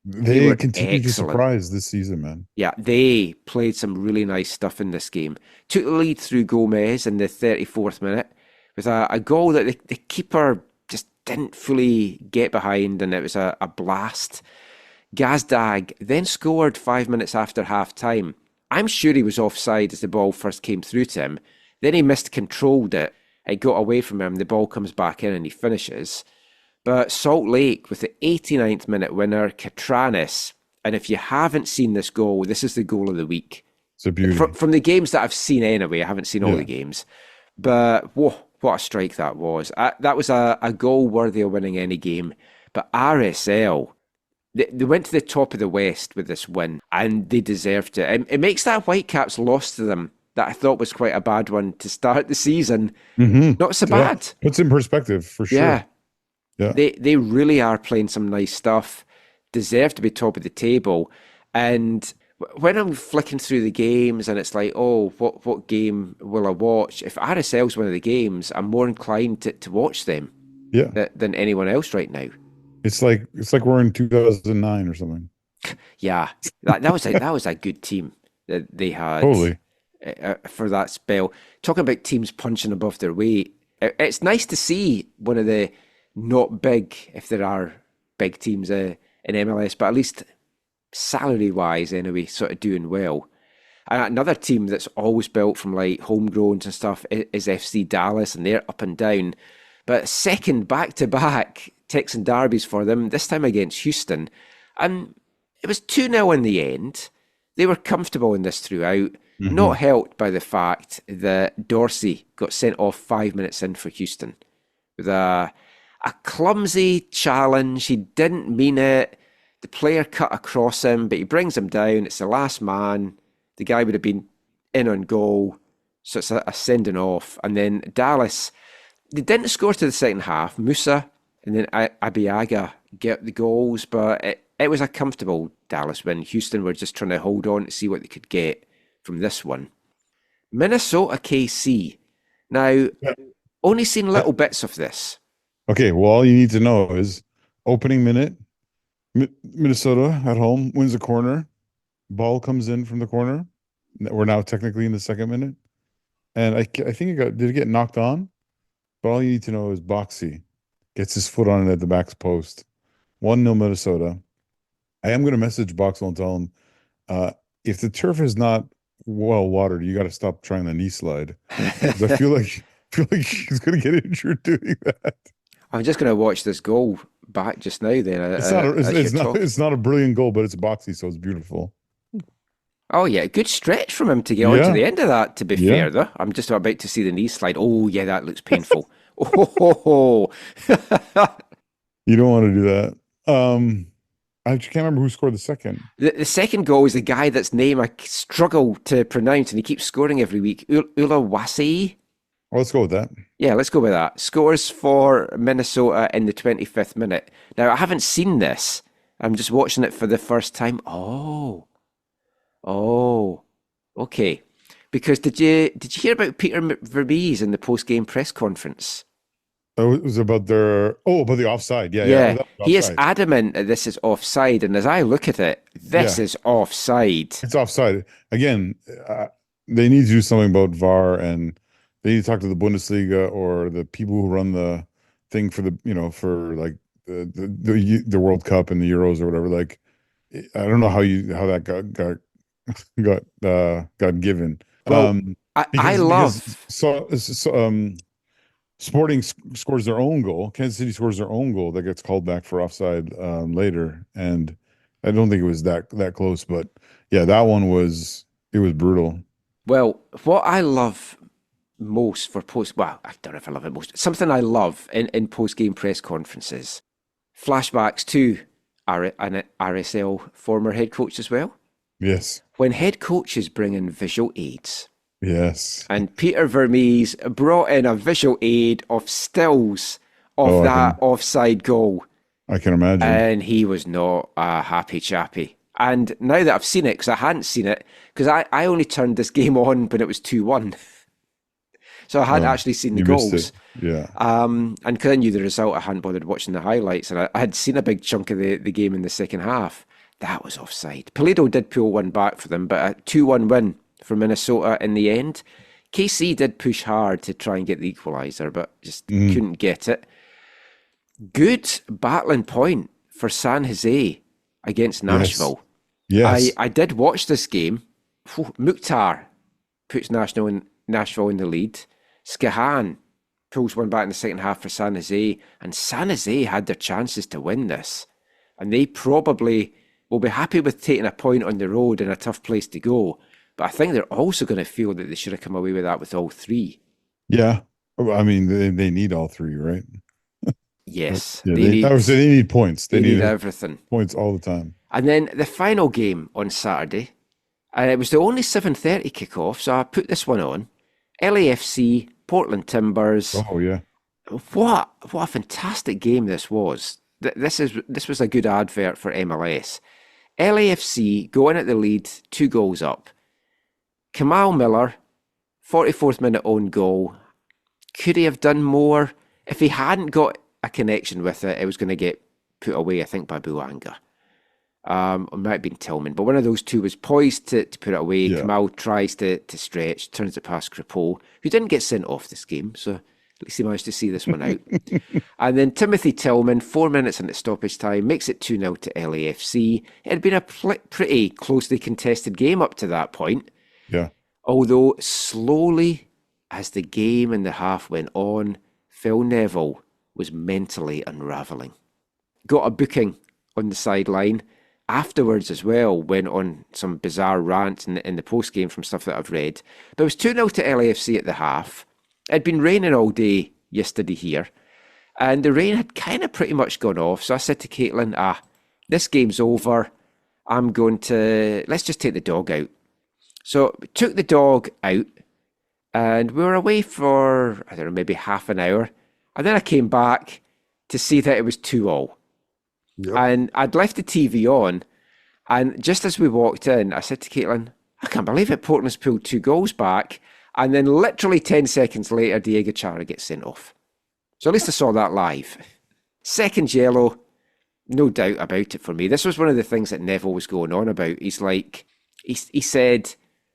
They continue to surprise this season, man. Yeah, they played some really nice stuff in this game. Took the lead through Gomez in the 34th minute with a goal that the keeper just didn't fully get behind, and it was a blast. Gazdag then scored 5 minutes after half-time. I'm sure he was offside as the ball first came through to him. Then he miscontrolled it. It got away from him. The ball comes back in and he finishes. But Salt Lake with the 89th minute winner, Katranis. And if you haven't seen this goal, this is the goal of the week. It's a beauty. From the games that I've seen anyway, I haven't seen all the games. But whoa, what a strike that was. That was a goal worthy of winning any game. But RSL, they went to the top of the West with this win, and they deserved it. It makes that Whitecaps loss to them that I thought was quite a bad one to start the season not so bad. Puts in perspective, for sure. Yeah. Yeah. They really are playing some nice stuff, deserve to be top of the table. And when I'm flicking through the games and it's like, oh, what game will I watch? If RSL's one of the games, I'm more inclined to watch them than anyone else right now. It's like we're in 2009 or something. Yeah, that was a good team that they had. Totally. For that spell. Talking about teams punching above their weight, it's nice to see one of the not big, if there are big teams in MLS, but at least salary-wise anyway, sort of doing well. And another team that's always built from like homegrowns and stuff is FC Dallas, and they're up and down. But second back-to-back Texan derbies for them, this time against Houston. And it was 2-0 in the end. They were comfortable in this throughout, not helped by the fact that Dorsey got sent off 5 minutes in for Houston with a clumsy challenge. He didn't mean it. The player cut across him, but he brings him down. It's the last man. The guy would have been in on goal. So it's a sending off. And then Dallas, they didn't score to the second half. Musa and then Abiaga get the goals, but it was a comfortable Dallas win. Houston were just trying to hold on to see what they could get from this one. Minnesota KC. Now, only seen little bits of this. Okay, well, all you need to know is opening minute, Minnesota at home wins a corner. Ball comes in from the corner. We're now technically in the second minute. And I think did it get knocked on? But all you need to know is Boxy gets his foot on it at the back post. 1-0 Minnesota. I am going to message Boxel and tell him, if the turf is not well watered, you got to stop trying the knee slide. 'Cause I feel like he's going to get injured doing that. I'm just going to watch this goal back just now. Then It's not a brilliant goal, but it's Boxy, so it's beautiful. Oh yeah, good stretch from him to get onto the end of that. To be fair, though, I'm just about to see the knee slide. Oh yeah, that looks painful. Oh. You don't want to do that. I can't remember who scored the second. The second goal is the guy that's name I struggle to pronounce, and he keeps scoring every week. Ulawasi. Oh, let's go with that. Yeah, let's go with that. Scores for Minnesota in the 25th minute. Now, I haven't seen this. I'm just watching it for the first time. Oh, okay. Because did you hear about Peter Vermees in the post-game press conference? Oh, it was about the offside. Yeah. He is adamant that this is offside, and as I look at it, this is offside. It's offside. Again, they need to do something about VAR, and they need to talk to the Bundesliga or the people who run the thing for for like the World Cup and the Euros or whatever. Like, I don't know how that got given. Well, I love Sporting scores their own goal. Kansas City scores their own goal that gets called back for offside later, and I don't think it was that close. But yeah, that one was brutal. Well, what I love most for I don't know if I love it most. Something I love in post-game press conferences, flashbacks to an RSL former head coach as well. Yes. When head coaches bring in visual aids. Yes. And Peter Vermees brought in a visual aid of stills of that offside goal. I can imagine. And he was not a happy chappy. And now that I've seen it, because I hadn't seen it, because I only turned this game on when it was 2-1. So I hadn't actually seen the goals. Yeah. And because I knew the result, I hadn't bothered watching the highlights. And I had seen a big chunk of the game in the second half. That was offside. Pulido did pull one back for them, but a 2-1 win for Minnesota in the end. KC did push hard to try and get the equaliser, but just couldn't get it. Good battling point for San Jose against Nashville. Yes. I did watch this game. Mukhtar puts Nashville in the lead. Skahan pulls one back in the second half for San Jose, and San Jose had their chances to win this. And they probably will be happy with taking a point on the road in a tough place to go. But I think they're also going to feel that they should have come away with that with all three. Yeah. I mean, they need all three, right? Yes. Yeah, they need points. They need everything. Points all the time. And then the final game on Saturday, and it was the only 7:30 kickoff, so I put this one on. LAFC, Portland Timbers. Oh, yeah. What a fantastic game this was. This was a good advert for MLS. LAFC going at the lead, 2 goals up. Kamal Miller, 44th minute own goal. Could he have done more? If he hadn't got a connection with it, it was going to get put away, I think, by Bouanga. It might have been Tillman, but one of those two was poised to put it away. Yeah. Kamal tries to stretch, turns it past Kripo, who didn't get sent off this game, so at least he managed to see this one out. And then Timothy Tillman, 4 minutes into stoppage time, makes it 2-0 to LAFC. It had been a pretty closely contested game up to that point. Yeah. Although slowly, as the game and the half went on, Phil Neville was mentally unravelling. Got a booking on the sideline. Afterwards as well, went on some bizarre rants in the post-game from stuff that I've read. But it was 2-0 to LAFC at the half. It had been raining all day yesterday here. And the rain had kind of pretty much gone off. So I said to Caitlin, this game's over. Let's just take the dog out. So we took the dog out and we were away for, I don't know, maybe half an hour. And then I came back to see that it was 2-2. Yep. And I'd left the TV on. And just as we walked in, I said to Caitlin, I can't believe it. Portland's pulled 2 goals back. And then literally 10 seconds later, Diego Chara gets sent off. So at least I saw that live. Second yellow, No doubt about it for me. This was one of the things that Neville was going on about. He's like, he said,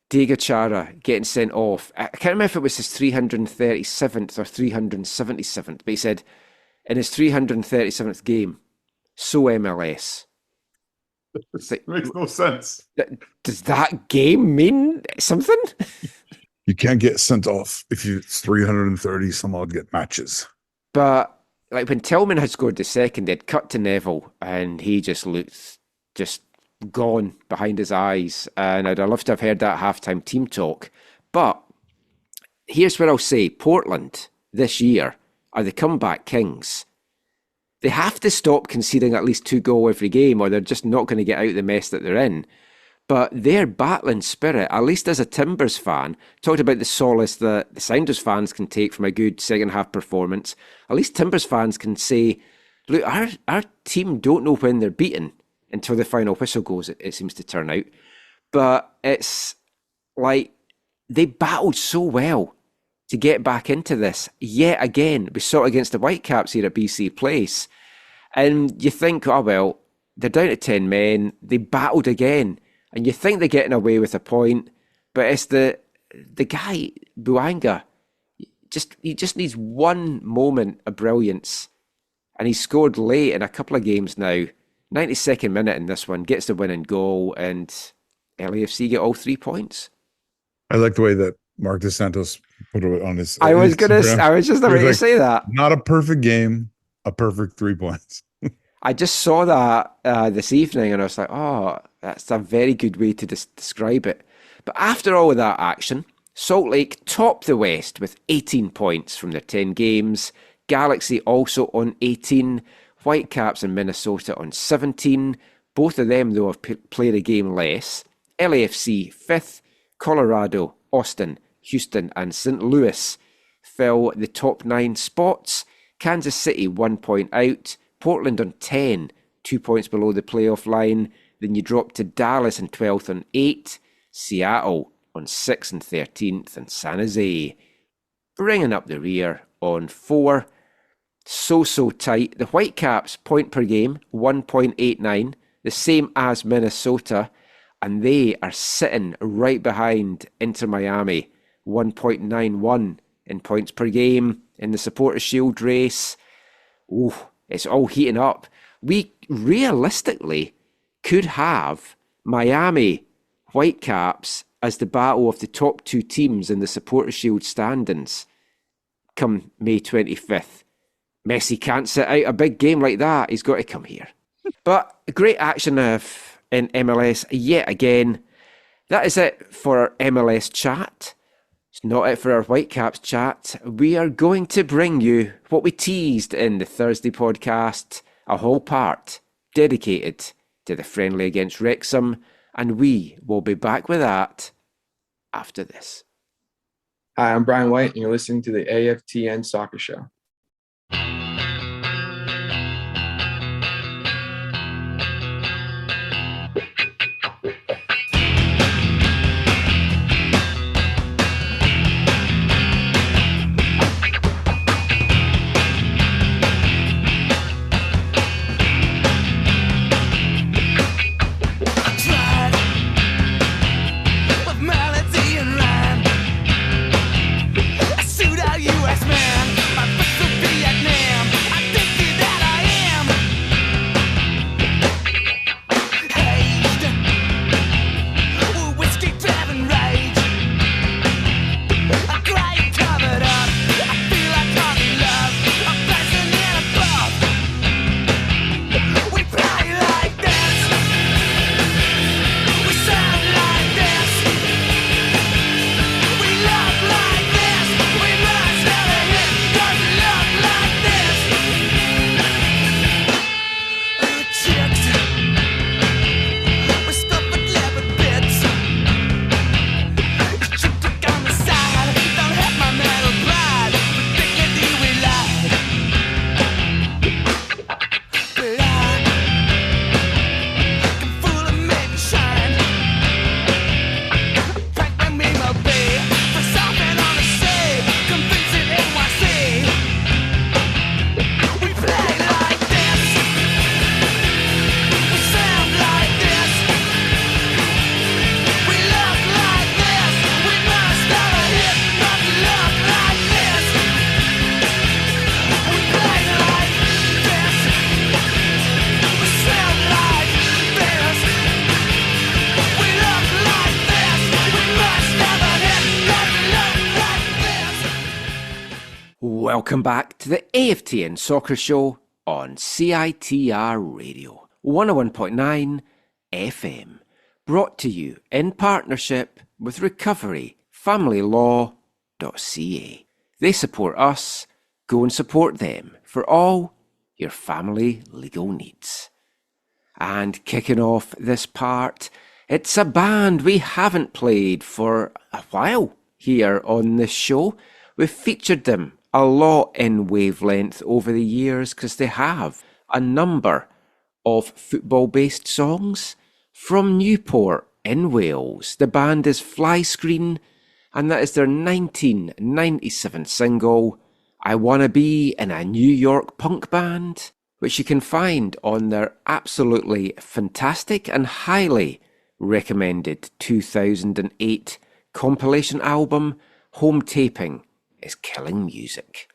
Diego Chara getting sent off. I can't remember if it was his 337th or 377th, but he said in his 337th game, so MLS. Like, makes no sense. Does that game mean something? You can't get sent off if it's 330 some odd get matches. But like when Tillman had scored the second, they'd cut to Neville and he just looked just gone behind his eyes. And I'd love to have heard that halftime team talk. But here's what I'll say. Portland this year are the comeback kings. They have to stop conceding at least 2 goals every game or they're just not going to get out of the mess that they're in. But their battling spirit, at least as a Timbers fan, talked about the solace that the Sounders fans can take from a good second half performance. At least Timbers fans can say, look, our team don't know when they're beaten until the final whistle goes, it seems to turn out. But it's like they battled so well to get back into this. Yet again, we saw it against the Whitecaps here at BC Place. And you think, oh, well, they're down to 10 men. They battled again. And you think they're getting away with a point. But it's the guy, Buanga, he just needs one moment of brilliance. And he's scored late in a couple of games now. 92nd minute in this one, gets the winning goal, and LAFC get all 3 points. I like the way that Mark DeSantos put it on his. I was just about to say that. Not a perfect game, a perfect 3 points. I just saw that this evening, and I was like, oh, that's a very good way to describe it. But after all of that action, Salt Lake topped the West with 18 points from their 10 games. Galaxy also on 18. Whitecaps and Minnesota on 17. Both of them, though, have played a game less. LAFC 5th. Colorado, Austin, Houston and St. Louis fill the top 9 spots. Kansas City 1 point out. Portland on 10, 2 points below the playoff line. Then you drop to Dallas in 12th on 8. Seattle on 6th and 13th. And San Jose bringing up the rear on 4. So tight. The Whitecaps point per game, 1.89, the same as Minnesota, and they are sitting right behind Inter Miami, 1.91 in points per game in the Supporters' Shield race. Ooh, it's all heating up. We realistically could have Miami Whitecaps as the battle of the top 2 teams in the Supporters' Shield standings come May 25th. Messi can't sit out a big game like that. He's got to come here. But great action in MLS yet again. That is it for our MLS chat. It's not it for our Whitecaps chat. We are going to bring you what we teased in the Thursday podcast, a whole part dedicated to the friendly against Wrexham, and we will be back with that after this. Hi, I'm Brian White, and you're listening to the AFTN Soccer Show. Melody and rhyme, I suit out US man. My Welcome back to the AFTN Soccer Show on CITR Radio 101.9 FM, brought to you in partnership with recoveryfamilylaw.ca. They support us, go and support them for all your family legal needs. And kicking off this part, it's a band we haven't played for a while here on this show. We've featured them a lot in Wavelength over the years because they have a number of football-based songs. From Newport in Wales, the band is Fly Screen, and that is their 1997 single, I Wanna Be in a New York Punk Band, which you can find on their absolutely fantastic and highly recommended 2008 compilation album, Home Taping is Killing Music.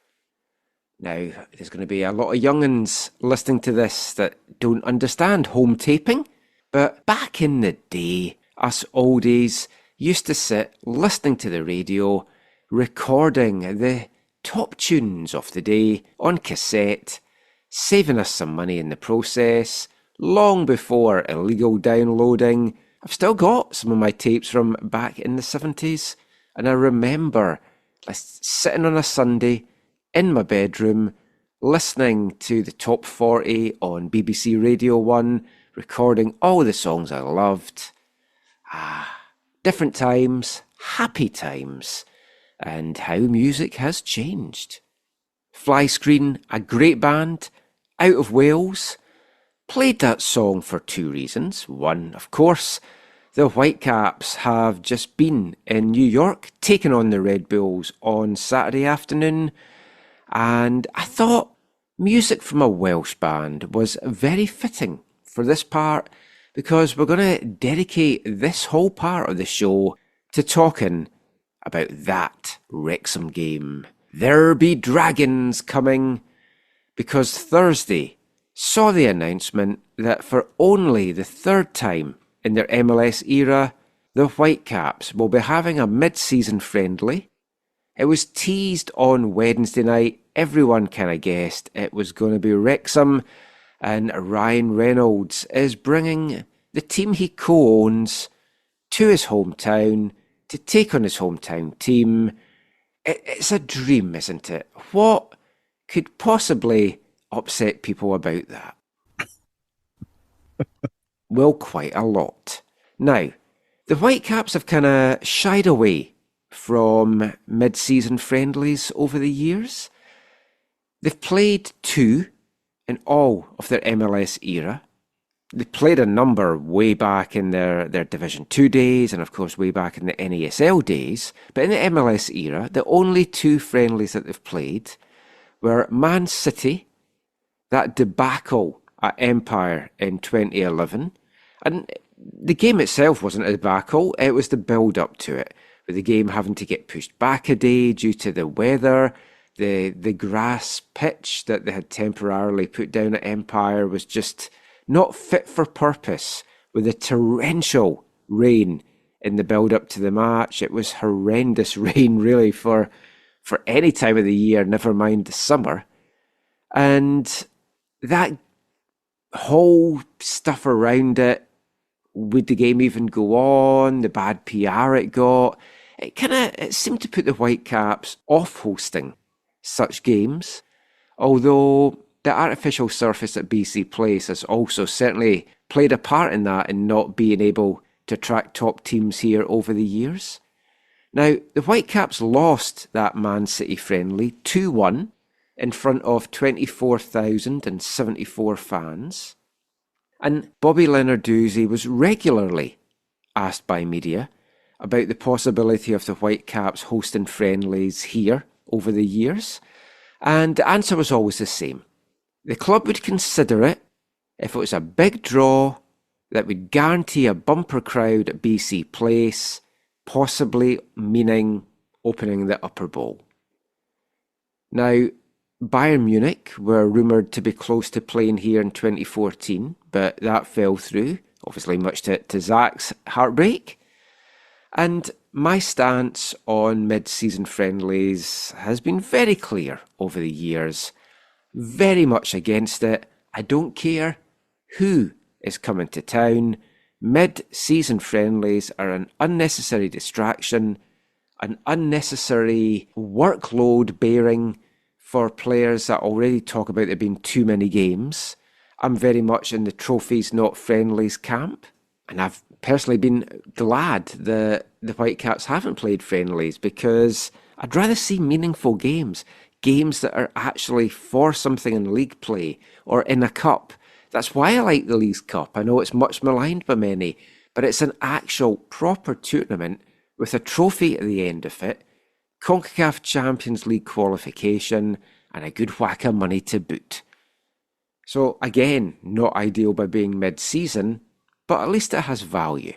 Now, there's going to be a lot of young'uns listening to this that don't understand home taping, but back in the day, us oldies used to sit listening to the radio, recording the top tunes of the day on cassette, saving us some money in the process, long before illegal downloading. I've still got some of my tapes from back in the 70s, and I remember sitting on a Sunday in my bedroom, listening to the top 40 on BBC Radio 1, recording all the songs I loved. Different times, happy times, and how music has changed. Fly Screen, a great band, out of Wales, played that song for two reasons. One, of course, the Whitecaps have just been in New York, taking on the Red Bulls on Saturday afternoon, and I thought music from a Welsh band was very fitting for this part, because we're going to dedicate this whole part of the show to talking about that Wrexham game. There be dragons coming, because Thursday saw the announcement that for only the third time in their MLS era, the Whitecaps will be having a mid-season friendly. It was teased on Wednesday night. Everyone kind of guessed it was going to be Wrexham, and Ryan Reynolds is bringing the team he co-owns to his hometown to take on his hometown team. It's a dream, isn't it? What could possibly upset people about that? Well, quite a lot. Now, the Whitecaps have kind of shied away from mid-season friendlies over the years. They've played two in all of their MLS era. They played a number way back in their Division 2 days, and of course way back in the NASL days. But in the MLS era, the only two friendlies that they've played were Man City, that debacle at Empire in 2011. And the game itself wasn't a debacle, it was the build-up to it, with the game having to get pushed back a day due to the weather. The grass pitch that they had temporarily put down at Empire was just not fit for purpose, with the torrential rain in the build-up to the match. It was horrendous rain, really, for any time of the year, never mind the summer. And that whole stuff around it, would the game even go on, the bad PR it got, it seemed to put the Whitecaps off hosting such games, although the artificial surface at BC Place has also certainly played a part in that, in not being able to attract top teams here over the years. Now, the Whitecaps lost that Man City friendly 2-1 in front of 24,074 fans. And Bobby Lenarduzzi was regularly asked by media about the possibility of the Whitecaps hosting friendlies here over the years, and the answer was always the same. The club would consider it if it was a big draw that would guarantee a bumper crowd at BC Place, possibly meaning opening the upper bowl. Now, Bayern Munich were rumoured to be close to playing here in 2014, but that fell through, obviously much to Zach's heartbreak. And my stance on mid-season friendlies has been very clear over the years. Very much against it. I don't care who is coming to town. Mid-season friendlies are an unnecessary distraction, an unnecessary workload bearing for players that already talk about there being too many games. I'm very much in the trophies not friendlies camp, and I've personally been glad that the Whitecaps haven't played friendlies, because I'd rather see meaningful games that are actually for something in league play or in a cup. That's why I like the Leagues Cup. I know it's much maligned by many, but it's an actual proper tournament with a trophy at the end of it, CONCACAF Champions League qualification, and a good whack of money to boot. So again, not ideal by being mid-season, but at least it has value.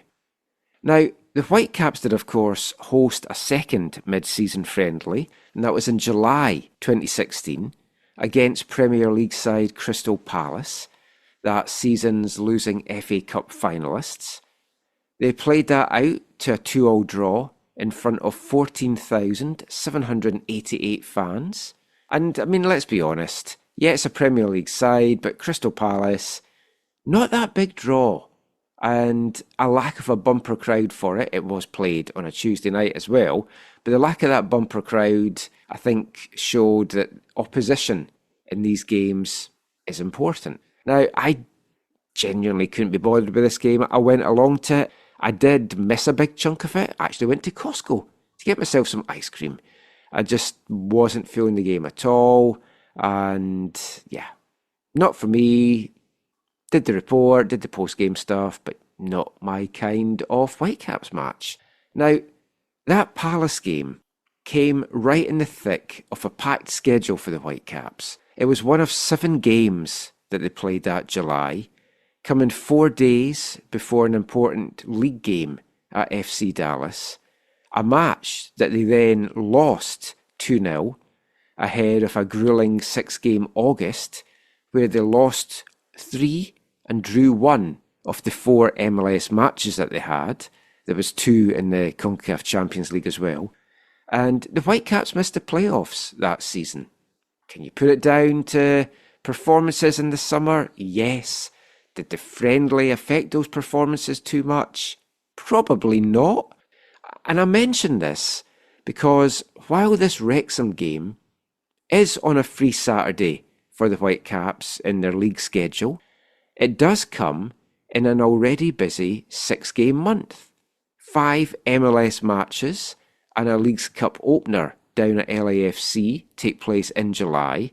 Now, the Whitecaps did, of course, host a second mid-season friendly, and that was in July 2016 against Premier League side Crystal Palace, that season's losing FA Cup finalists. They played that out to a 2-2 draw in front of 14,788 fans. And, I mean, let's be honest, yeah, it's a Premier League side, but Crystal Palace, not that big draw. And a lack of a bumper crowd for it. It was played on a Tuesday night as well. But the lack of that bumper crowd, I think, showed that opposition in these games is important. Now, I genuinely couldn't be bothered with this game. I went along to it. I did miss a big chunk of it. I actually went to Costco to get myself some ice cream. I just wasn't feeling the game at all. And yeah, not for me. Did the report, did the post-game stuff, but not my kind of Whitecaps match. Now, that Palace game came right in the thick of a packed schedule for the Whitecaps. It was one of 7 games that they played that July, coming 4 days before an important league game at FC Dallas, a match that they then lost 2-0 ahead of a gruelling 6-game August, where they lost 3 and drew 1 of the 4 MLS matches that they had. There was 2 in the CONCACAF Champions League as well. And the Whitecaps missed the playoffs that season. Can you put it down to performances in the summer? Yes. Did the friendly affect those performances too much? Probably not. And I mention this because while this Wrexham game is on a free Saturday for the Whitecaps in their league schedule, it does come in an already busy 6-game month. 5 MLS matches and a Leagues Cup opener down at LAFC take place in July,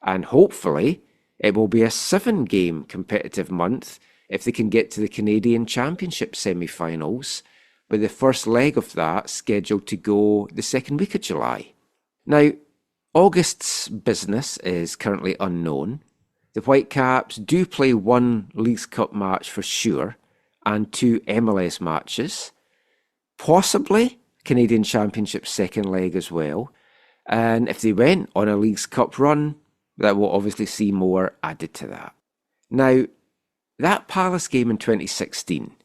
and hopefully it will be a 7-game competitive month if they can get to the Canadian Championship semi-finals, with the first leg of that scheduled to go the second week of July. Now, August's business is currently unknown. The Whitecaps do play 1 Leagues Cup match for sure, and 2 MLS matches, possibly Canadian Championship second leg as well. And if they went on a Leagues Cup run, that will obviously see more added to that. Now, that Palace game in 2016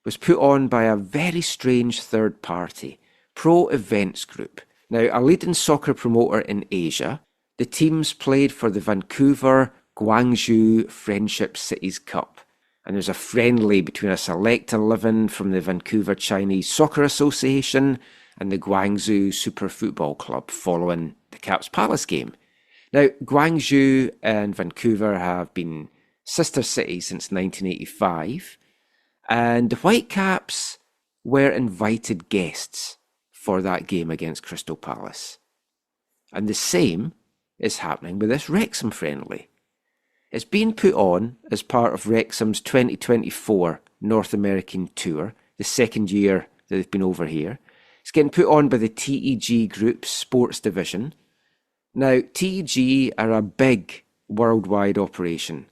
was put on by a very strange third party, Pro Events Group. Now, a leading soccer promoter in Asia. The teams played for the Vancouver Guangzhou Friendship Cities Cup, and there's a friendly between a select 11 from the Vancouver Chinese Soccer Association and the Guangzhou Super Football Club following the Caps Palace game. Now, Guangzhou and Vancouver have been sister cities since 1985, and the Whitecaps were invited guests for that game against Crystal Palace. And the same is happening with this Wrexham friendly. It's being put on as part of Wrexham's 2024 North American tour, the second year that they've been over here. It's getting put on by the TEG Group's sports division. Now, TEG are a big worldwide operation.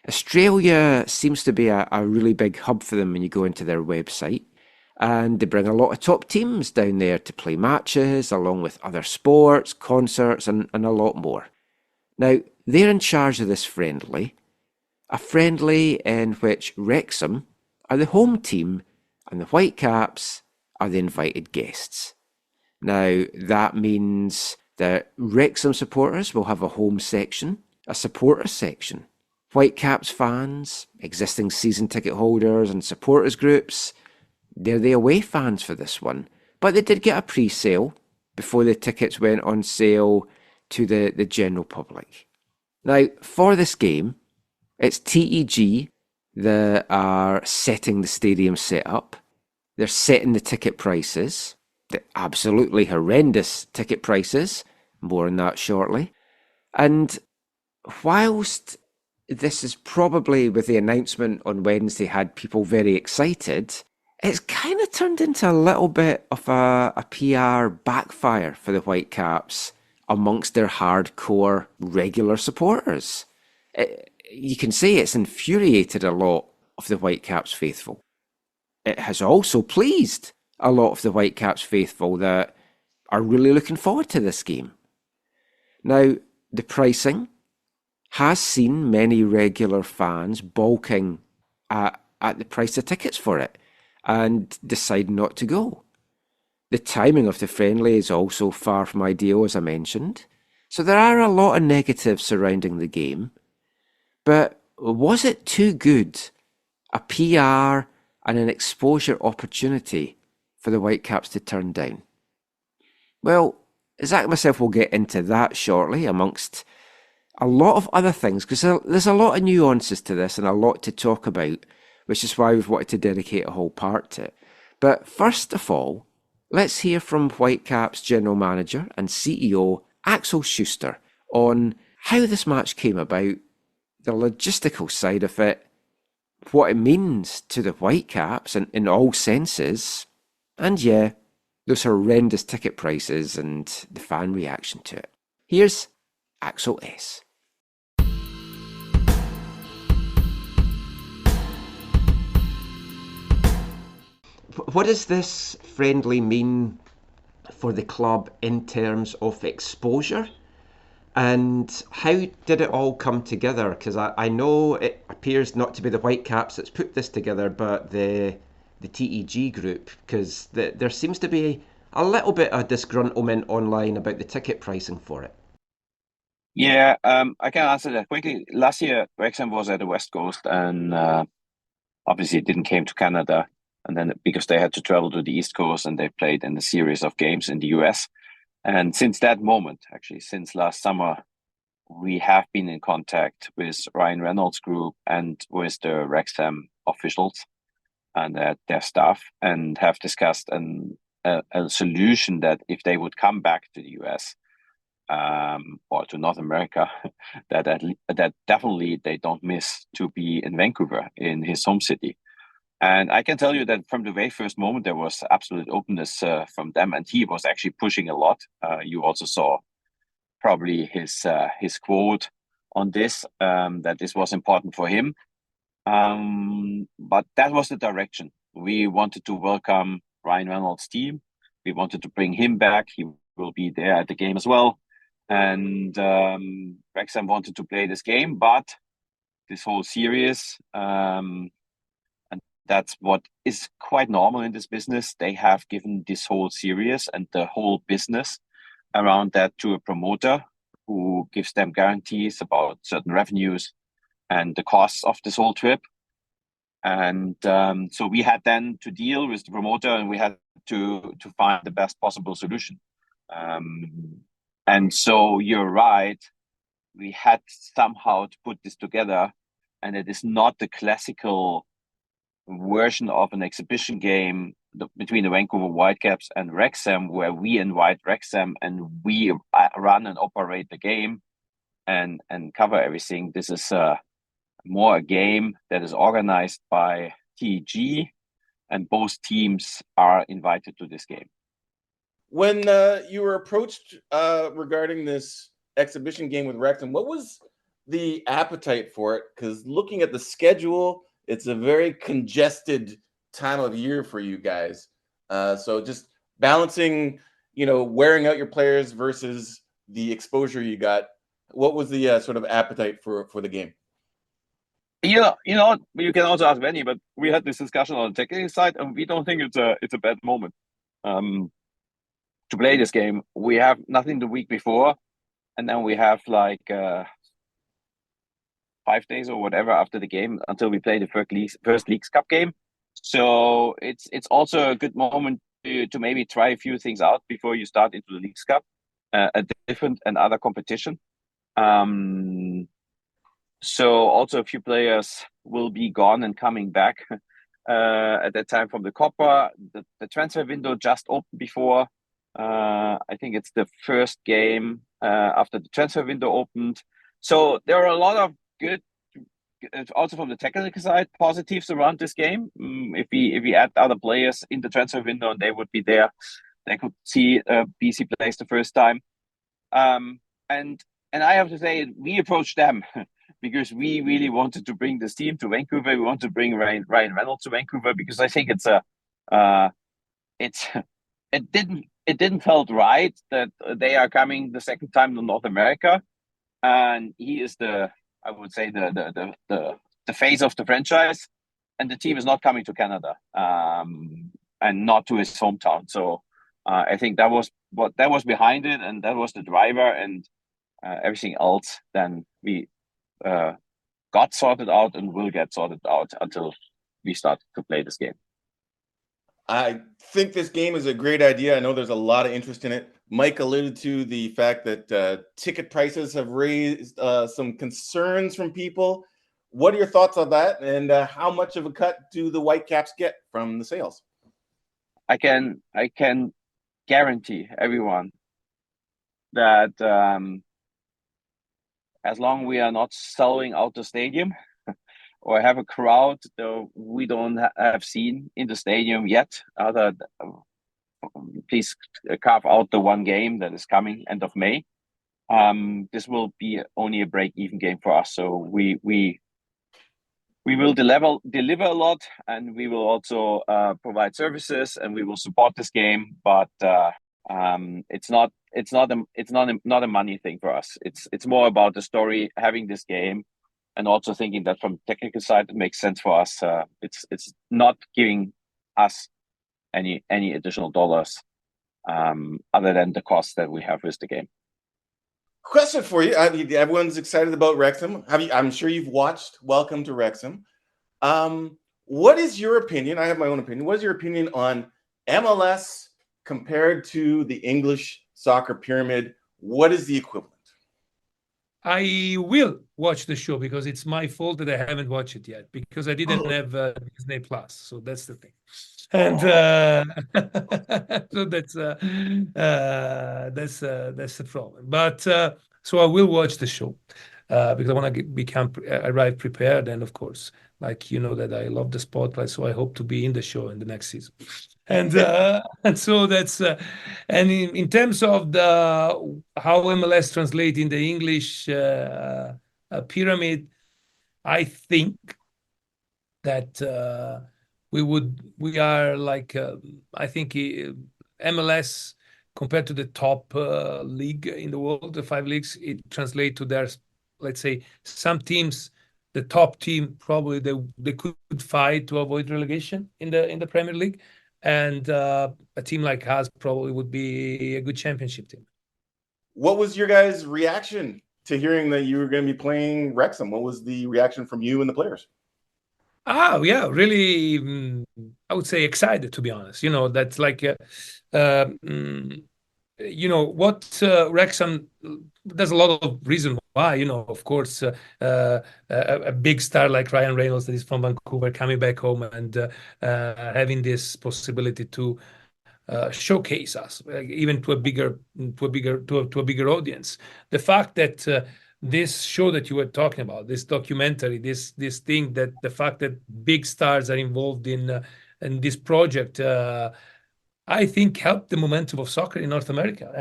Australia seems to be a really big hub for them when you go into their website. And they bring a lot of top teams down there to play matches, along with other sports, concerts, and a lot more. Now, they're in charge of this friendly, a friendly in which Wrexham are the home team and the Whitecaps are the invited guests. Now, that means that Wrexham supporters will have a home section, a supporters section. Whitecaps fans, existing season ticket holders and supporters groups, they're the away fans for this one. But they did get a pre-sale before the tickets went on sale to the general public. Now, for this game, it's TEG that are setting the stadium setup. They're setting the ticket prices, the absolutely horrendous ticket prices. More on that shortly. And whilst this is probably, with the announcement on Wednesday, had people very excited, it's kind of turned into a little bit of a PR backfire for the Whitecaps amongst their hardcore regular supporters. You can say it's infuriated a lot of the Whitecaps faithful. It has also pleased a lot of the Whitecaps faithful that are really looking forward to this game. Now, the pricing has seen many regular fans balking at the price of tickets for it and decide not to go. The timing of the friendly is also far from ideal, as I mentioned, so there are a lot of negatives surrounding the game. But was it too good a PR and an exposure opportunity for the Whitecaps to turn down? Well, Zach and myself will get into that shortly, amongst a lot of other things, because there's a lot of nuances to this and a lot to talk about, which is why we've wanted to dedicate a whole part to it. But first of all, let's hear from Whitecaps General Manager and CEO Axel Schuster on how this match came about, the logistical side of it, what it means to the Whitecaps in all senses, and yeah, those horrendous ticket prices and the fan reaction to it. Here's Axel S. What does this friendly mean for the club in terms of exposure? And how did it all come together? Because I know it appears not to be the Whitecaps that's put this together, but the TEG group, because there seems to be a little bit of disgruntlement online about the ticket pricing for it. Yeah, I can answer that quickly. Last year, Wrexham was at the West Coast, and obviously it didn't came to Canada. And then because they had to travel to the East Coast, and they played in a series of games in the US. And since that moment, actually, since last summer, we have been in contact with Ryan Reynolds' group and with the Wrexham officials and their staff, and have discussed a solution that if they would come back to the US or to North America, that definitely they don't miss to be in Vancouver, in his home city. And I can tell you that from the very first moment, there was absolute openness from them, and he was actually pushing a lot. You also saw probably his quote on this, that this was important for him. But that was the direction. We wanted to welcome Ryan Reynolds' team. We wanted to bring him back. He will be there at the game as well. And Wrexham wanted to play this game, but this whole series, and that's what is quite normal in this business. They have given this whole series and the whole business around that to a promoter who gives them guarantees about certain revenues and the costs of this whole trip. And so we had then to deal with the promoter, and we had to find the best possible solution. And so you're right, we had somehow to put this together, and it is not the classical version of an exhibition game between the Vancouver Whitecaps and Wrexham, where we invite Wrexham and we run and operate the game and cover everything. This is more a game that is organized by TEG, and both teams are invited to this game. When you were approached regarding this exhibition game with Wrexham, what was the appetite for it? Because looking at the schedule, it's a very congested time of year for you guys. So just balancing, wearing out your players versus the exposure you got. What was the sort of appetite for the game? Yeah, you can also ask Vanni, but we had this discussion on the technical side, and we don't think it's a bad moment. to play this game. We have nothing the week before, and then we have like 5 days or whatever after the game until we play the first Leagues Cup game. So it's also a good moment to maybe try a few things out before you start into the Leagues Cup, a different and other competition. So also a few players will be gone and coming back at that time from the Copa. The transfer window just opened before. I think it's the first game after the transfer window opened. So there are a lot of good, also from the technical side, positives around this game. If we add other players in the transfer window and they would be there, they could see BC plays the first time. And I have to say, we approached them because we really wanted to bring this team to Vancouver. We want to bring Ryan Reynolds to Vancouver because I think it didn't felt right that they are coming the second time to North America, and he is the face of the franchise, and the team is not coming to Canada, and not to his hometown. So I think that was behind it, and that was the driver, and everything else then we got sorted out and will get sorted out until we start to play this game. I think this game is a great idea. I know there's a lot of interest in it. Mike alluded to the fact that ticket prices have raised some concerns from people. What are your thoughts on that? And how much of a cut do the Whitecaps get from the sales? I can guarantee everyone that as long as we are not selling out the stadium or have a crowd that we don't have seen in the stadium yet, please carve out the one game that is coming end of May. This will be only a break-even game for us. So we will deliver a lot, and we will also provide services, and we will support this game. But it's not a money thing for us. It's more about the story, having this game, and also thinking that from technical side it makes sense for us. It's not giving us any additional dollars other than the cost that we have with the game. Question for you. Everyone's excited about Wrexham. I'm sure you've watched Welcome to Wrexham. What is your opinion? I have my own opinion. What is your opinion on MLS compared to the English soccer pyramid? What is the equivalent? I will watch the show because it's my fault that I haven't watched it yet because I didn't have Disney Plus. So that's the thing. And so that's the problem. But so I will watch the show because I want to arrive prepared. And of course, like you know that I love the spotlight, so I hope to be in the show in the next season. And so that's and in terms of how MLS translate in the English pyramid, I think that we are like I think MLS compared to the top league in the world, the 5 leagues, it translates to their, let's say, some teams. The top team probably they could fight to avoid relegation in the Premier League, and a team like us probably would be a good championship team. What was your guys' reaction to hearing that you were going to be playing Wrexham? What was the reaction from you and the players? Yeah, really, I would say excited, to be honest. You know, that's like, you know, what Wrexham, there's a lot of reason why, you know, of course, a big star like Ryan Reynolds that is from Vancouver coming back home and having this possibility to showcase us even to a bigger audience. The fact that this show that you were talking about, this documentary, this thing, that the fact that big stars are involved in this project, I think helped the momentum of soccer in North America,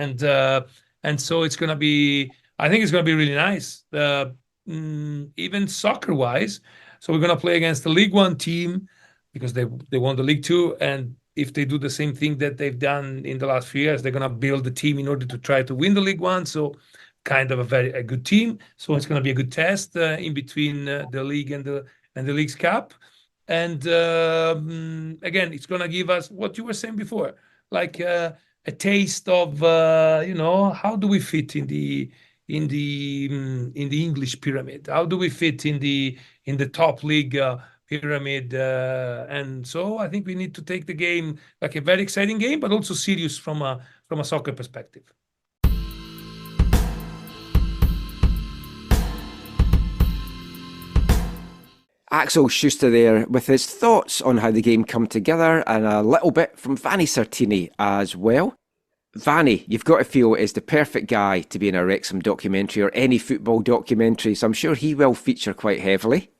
and so it's gonna be. I think it's gonna be really nice, even soccer-wise. So we're gonna play against the League 1 team because they won the League 2, and if they do the same thing that they've done in the last few years, they're gonna build the team in order to try to win the League 1. So kind of a good team. So it's gonna be a good test in between the league and the Leagues Cup. And again, it's gonna give us what you were saying before, like a taste of how do we fit in the English pyramid? How do we fit in the top league pyramid? And so I think we need to take the game like a very exciting game, but also serious from a soccer perspective. Axel Schuster there with his thoughts on how the game come together, and a little bit from Vanni Sartini as well. Vanni, you've got to feel is the perfect guy to be in a Wrexham documentary or any football documentary, so I'm sure he will feature quite heavily.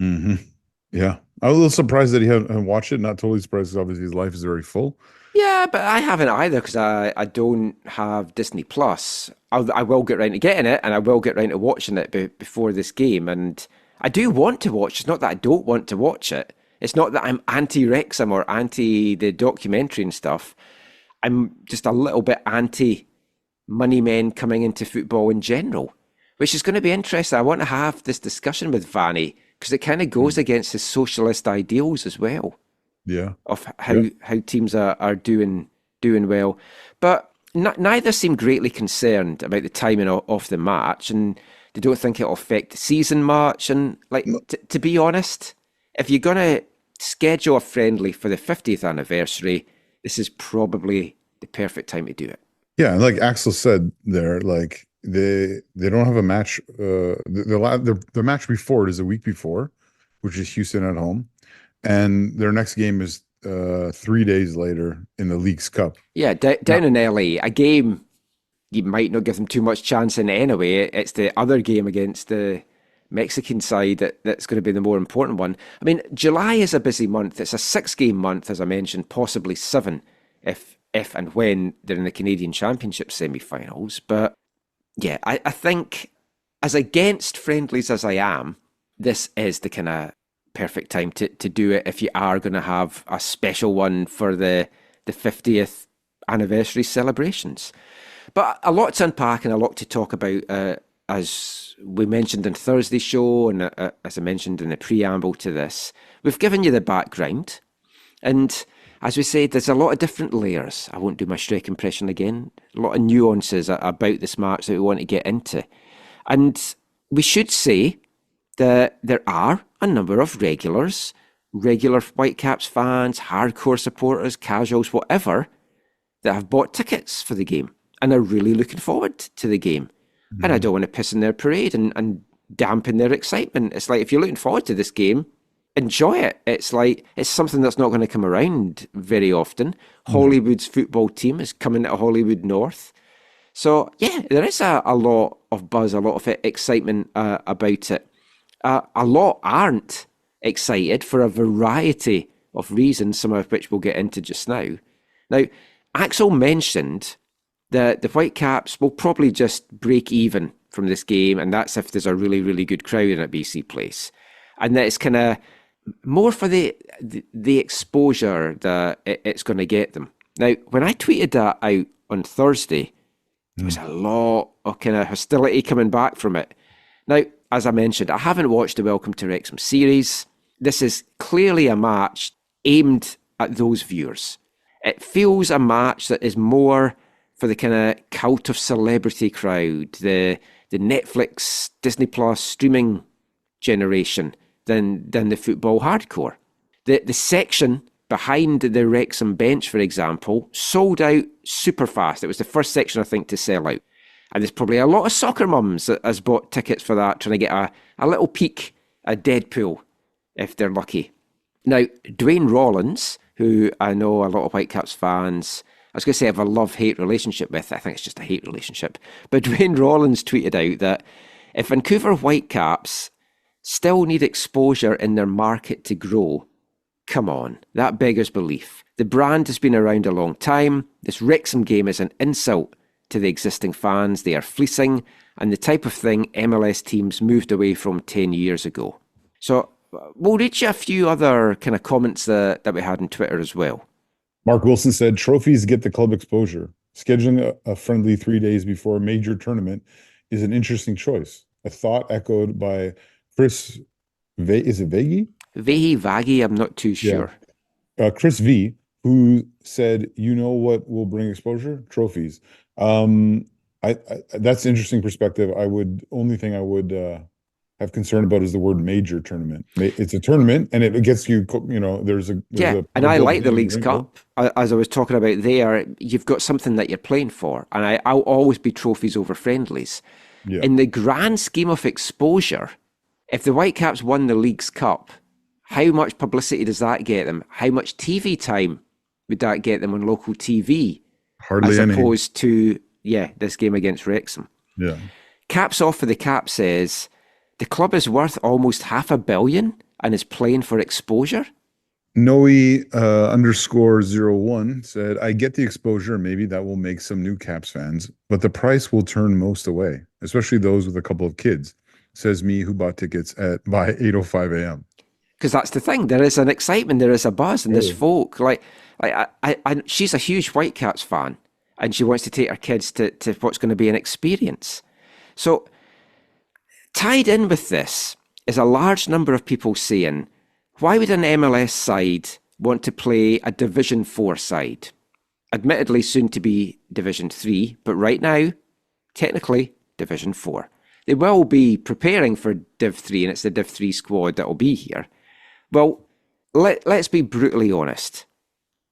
Mm-hmm. Yeah. I was a little surprised that he hadn't watched it. Not totally surprised because obviously his life is very full. Yeah, but I haven't either because I don't have Disney Plus. I will get round to getting it, and I will get round to watching it before this game, and I do want to watch. It's not that I don't want to watch it. It's not that I'm anti-Wrexham or anti the documentary and stuff. I'm just a little bit anti-money men coming into football in general, which is going to be interesting. I want to have this discussion with Vanni because it kind of goes against his socialist ideals as well. Yeah. Of how teams are doing well. But neither seem greatly concerned about the timing of the match, and they don't think it'll affect the season much. And to be honest, if you're going to schedule a friendly for the 50th anniversary, this is probably the perfect time to do it. Yeah, and like Axel said there, like they don't have a match. The match before it is a week before, which is Houston at home, and their next game is 3 days later in the League's Cup. Yeah, down in LA, a game you might not give them too much chance in anyway. It's the other game against the Mexican side that's going to be the more important one. I mean, July is a busy month. It's a 6-game month, as I mentioned, possibly 7 if and when they're in the Canadian Championship semi-finals. But yeah, I think as against friendlies as I am, this is the kind of perfect time to do it if you are going to have a special one for the 50th anniversary celebrations. But a lot to unpack and a lot to talk about, as we mentioned in Thursday's show and as I mentioned in the preamble to this. We've given you the background, and as we said, there's a lot of different layers. I won't do my Shrek impression again. A lot of nuances about this match that we want to get into. And we should say that there are a number of regular Whitecaps fans, hardcore supporters, casuals, whatever, that have bought tickets for the game and are really looking forward to the game. Mm-hmm. And I don't want to piss in their parade and dampen their excitement. It's like, if you're looking forward to this game, enjoy it. It's like, it's something that's not going to come around very often. Mm-hmm. Hollywood's football team is coming to Hollywood North. So yeah, there is a lot of buzz, a lot of excitement about it. A lot aren't excited for a variety of reasons, some of which we'll get into just now. Now, Axel mentioned that the Whitecaps will probably just break even from this game, and that's if there's a really, really good crowd in at BC Place. And that it's kind of more for the exposure that it's going to get them. Now, when I tweeted that out on Thursday, there was a lot of kind of hostility coming back from it. Now, as I mentioned, I haven't watched the Welcome to Wrexham series. This is clearly a match aimed at those viewers. It feels a match that is more for the kind of cult of celebrity crowd, the Netflix, Disney Plus streaming generation than the football hardcore. The section behind the Wrexham bench, for example, sold out super fast. It was the first section, I think, to sell out. And there's probably a lot of soccer mums that has bought tickets for that, trying to get a little peek at Deadpool, if they're lucky. Now, Dwayne Rollins, who I know a lot of Whitecaps fans, I was going to say I have a love-hate relationship with. I think it's just a hate relationship. But Dwayne Rollins tweeted out that if Vancouver Whitecaps still need exposure in their market to grow, come on, that beggars belief. The brand has been around a long time. This Wrexham game is an insult to the existing fans they are fleecing, and the type of thing MLS teams moved away from 10 years ago. So we'll read you a few other kind of comments that we had on Twitter as well. Mark Wilson said, trophies get the club exposure. Scheduling a friendly 3 days before a major tournament is an interesting choice. A thought echoed by Chris, is it Vagey? Vagey, I'm not too sure. Chris V who said, "You know what will bring exposure? Trophies." I that's an interesting perspective. Only thing I would have concern about is the word major tournament. It's a tournament, and it gets you. You know, there's Yeah, a and I like the thing, League's right? Cup. As I was talking about there, you've got something that you're playing for, and I'll always be trophies over friendlies. Yeah, In the grand scheme of exposure, if the Whitecaps won the League's Cup, how much publicity does that get them? How much TV time would that get them on local TV? hardly As any. opposed to, this game against Wrexham. Yeah. Caps Off for the Cap says, the club is worth almost $500 million and is playing for exposure. Noe _01 said, I get the exposure. Maybe that will make some new Caps fans, but the price will turn most away, especially those with a couple of kids. Says me who bought tickets by 8:05 a.m. Because that's the thing. There is an excitement, there is a buzz, and there's folk. She's a huge Whitecaps fan, and she wants to take her kids to what's going to be an experience. So, tied in with this is a large number of people saying, why would an MLS side want to play a Division 4 side? Admittedly, soon to be Division 3, but right now, technically, Division 4. They will be preparing for Div 3, and it's the Div 3 squad that will be here. Well, let's be brutally honest.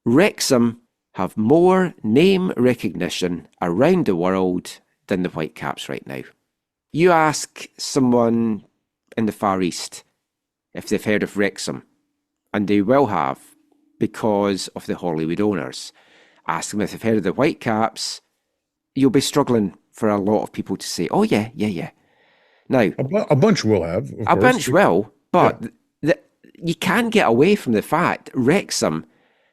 Wrexham have more name recognition around the world than the Whitecaps right now. You ask someone in the Far East if they've heard of Wrexham, and they will have because of the Hollywood owners. Ask them if they've heard of the Whitecaps, you'll be struggling for a lot of people to say, oh yeah. Now, A bunch will have. Of a course. bunch will, but you can't get away from the fact Wrexham,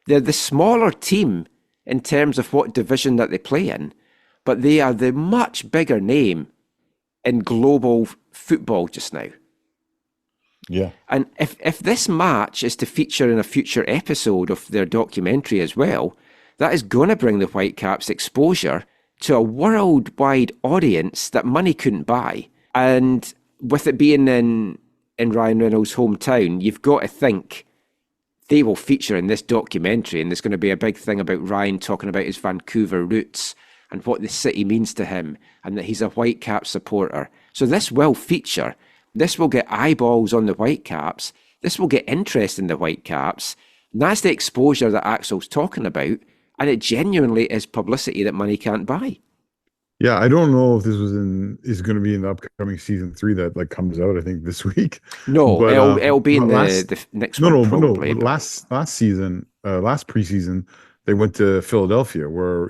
they're the smaller team in terms of what division that they play in, but they are the much bigger name in global football just now. Yeah. And if this match is to feature in a future episode of their documentary as well, that is going to bring the Whitecaps exposure to a worldwide audience that money couldn't buy. And with it being in Ryan Reynolds' hometown, you've got to think they will feature in this documentary, and there's going to be a big thing about Ryan talking about his Vancouver roots and what the city means to him, and that he's a Whitecaps supporter. So this will feature. This will get eyeballs on the Whitecaps. This will get interest in the Whitecaps. And that's the exposure that Axel's talking about, and it genuinely is publicity that money can't buy. Yeah, I don't know if this is going to be in the upcoming season 3 that comes out, I think, this week. No, But, it'll be in last- the next one. Probably. But last season, last preseason, they went to Philadelphia, where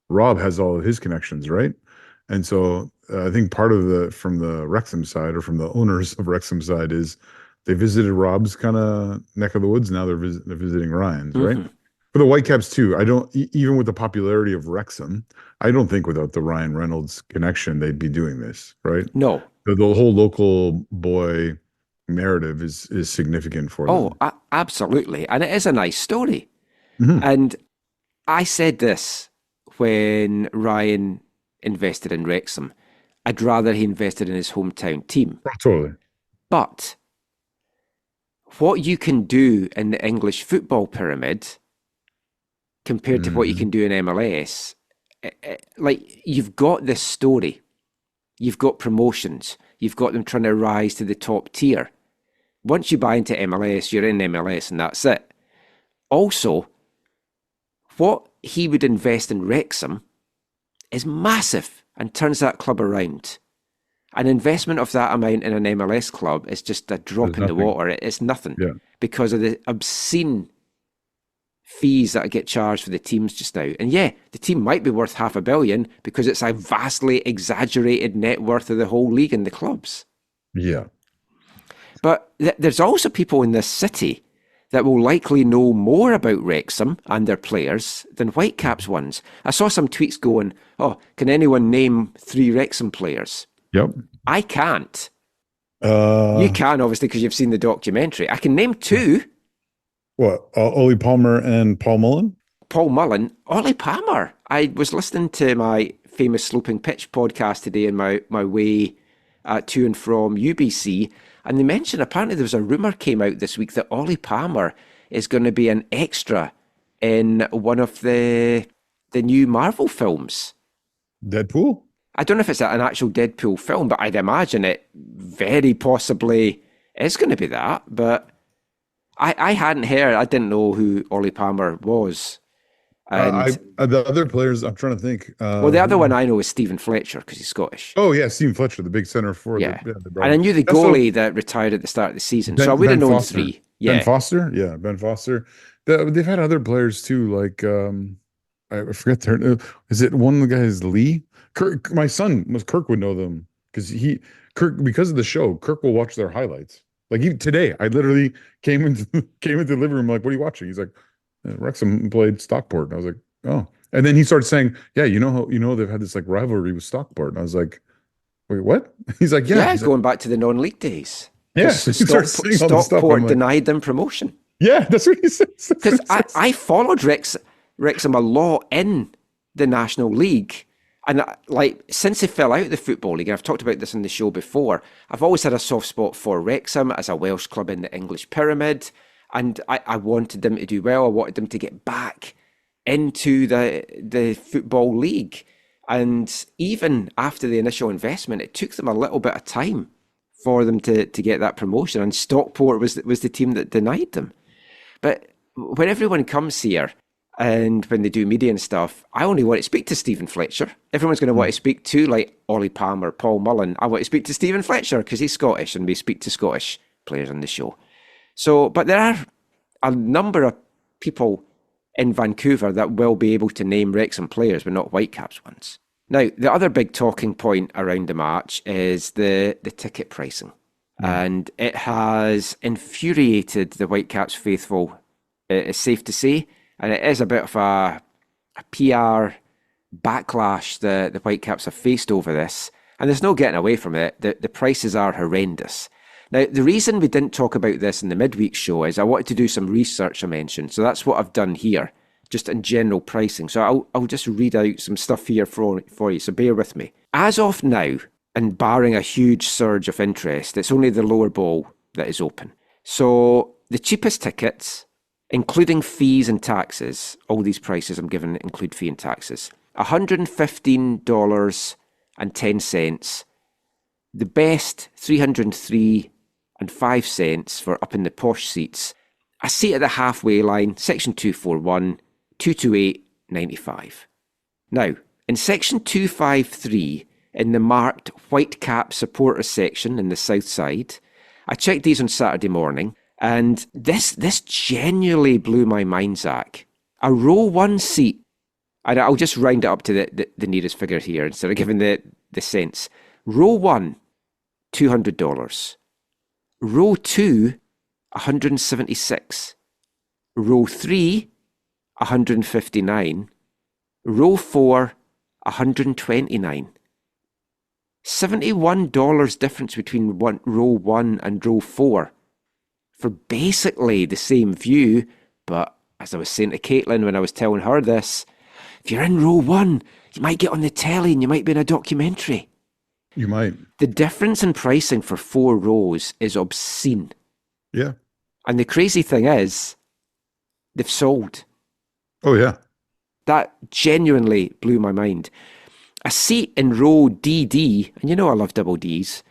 Rob has all of his connections, right? And so I think part of from the Wrexham side, or from the owners of Wrexham side, is they visited Rob's kind of neck of the woods. Now they're visiting Ryan's, right? For the Whitecaps too, I don't, even with the popularity of Wrexham, I don't think without the Ryan Reynolds connection, they'd be doing this, right? No. The whole local boy narrative is significant for them. Absolutely. And it is a nice story. Mhm. And I said this when Ryan invested in Wrexham. I'd rather he invested in his hometown team. Oh, totally. But what you can do in the English football pyramid compared to what you can do in MLS, like, you've got this story. You've got promotions. You've got them trying to rise to the top tier. Once you buy into MLS, you're in MLS, and that's it. Also, what he would invest in Wrexham is massive and turns that club around. An investment of that amount in an MLS club is just a drop in the water. It's nothing because of the obscene fees that get charged for the teams just now. And yeah, the team might be worth $500 million because it's a vastly exaggerated net worth of the whole league and the clubs. Yeah. But there's also people in this city that will likely know more about Wrexham and their players than Whitecaps ones. I saw some tweets going, oh, can anyone name 3 Wrexham players? Yep. I can't. You can, obviously, because you've seen the documentary. I can name 2. What? Ollie Palmer and Paul Mullen? Paul Mullen. Ollie Palmer. I was listening to my famous Sloping Pitch podcast today on my way to and from UBC, and they mentioned apparently there was a rumour came out this week that Ollie Palmer is going to be an extra in one of the new Marvel films. Deadpool? I don't know if it's an actual Deadpool film, but I'd imagine it very possibly is going to be that. But I hadn't heard. I didn't know who Ollie Palmer was. And The other players, I'm trying to think. well, the other one I know is Stephen Fletcher because he's Scottish. Oh yeah, Stephen Fletcher, the big center for Yeah. the And I knew the goalie that retired at the start of the season, so I would have known Foster. three. Yeah. Ben Foster, yeah, Ben Foster. They've had other players too, like I forget their. Is it one of the guys Lee? Kirk, my son Kirk would know them because because of the show. Kirk will watch their highlights. Like even today, I literally came into the living room like, "What are you watching?" He's like, "Wrexham played Stockport." And I was like, "Oh," and then he started saying, "Yeah, they've had this like rivalry with Stockport," and I was like, "Wait, what?" He's like, "Yeah, He's going back to the non-league days." Yeah, Stockport denied them promotion. Yeah, that's what he says. Because I followed Wrexham a lot in the National League. And since they fell out of the Football League, and I've talked about this on the show before, I've always had a soft spot for Wrexham as a Welsh club in the English pyramid. And I wanted them to do well. I wanted them to get back into the Football League. And even after the initial investment, it took them a little bit of time for them to get that promotion. And Stockport was the team that denied them. But when everyone comes here and when they do media and stuff, I only want to speak to Stephen Fletcher. Everyone's going to want to speak to like Ollie Palmer, Paul Mullen. I want to speak to Stephen Fletcher because he's Scottish and we speak to Scottish players on the show. So, but there are a number of people in Vancouver that will be able to name Wrexham players, but not Whitecaps ones. Now, the other big talking point around the match is the ticket pricing. And it has infuriated the Whitecaps faithful, it's safe to say. And it is a bit of a PR backlash the Whitecaps have faced over this. And there's no getting away from it. The prices are horrendous. Now, the reason we didn't talk about this in the midweek show is I wanted to do some research I mentioned. So that's what I've done here, just in general pricing. So I'll just read out some stuff here for you. So bear with me. As of now, and barring a huge surge of interest, it's only the lower bowl that is open. So the cheapest tickets, including fees and taxes, all these prices I'm giving include fee and taxes, $115.10. The best, $303.05 for up in the posh seats. A seat at the halfway line, section 241, $228.95. Now, in section 253, in the marked Whitecap supporters section in the south side, I checked these on Saturday morning, and this genuinely blew my mind, Zach. A row one seat, and I'll just round it up to the nearest figure here instead of giving the cents. Row one, $200. Row two, $176. Row three, $159. Row four, $129. $71 difference between row one and row four for basically the same view. But as I was saying to Caitlin when I was telling her this, if you're in row one, you might get on the telly and you might be in a documentary. You might. The difference in pricing for 4 rows is obscene. Yeah. And the crazy thing is, they've sold. Oh, yeah. That genuinely blew my mind. A seat in row DD, and you know I love double Ds,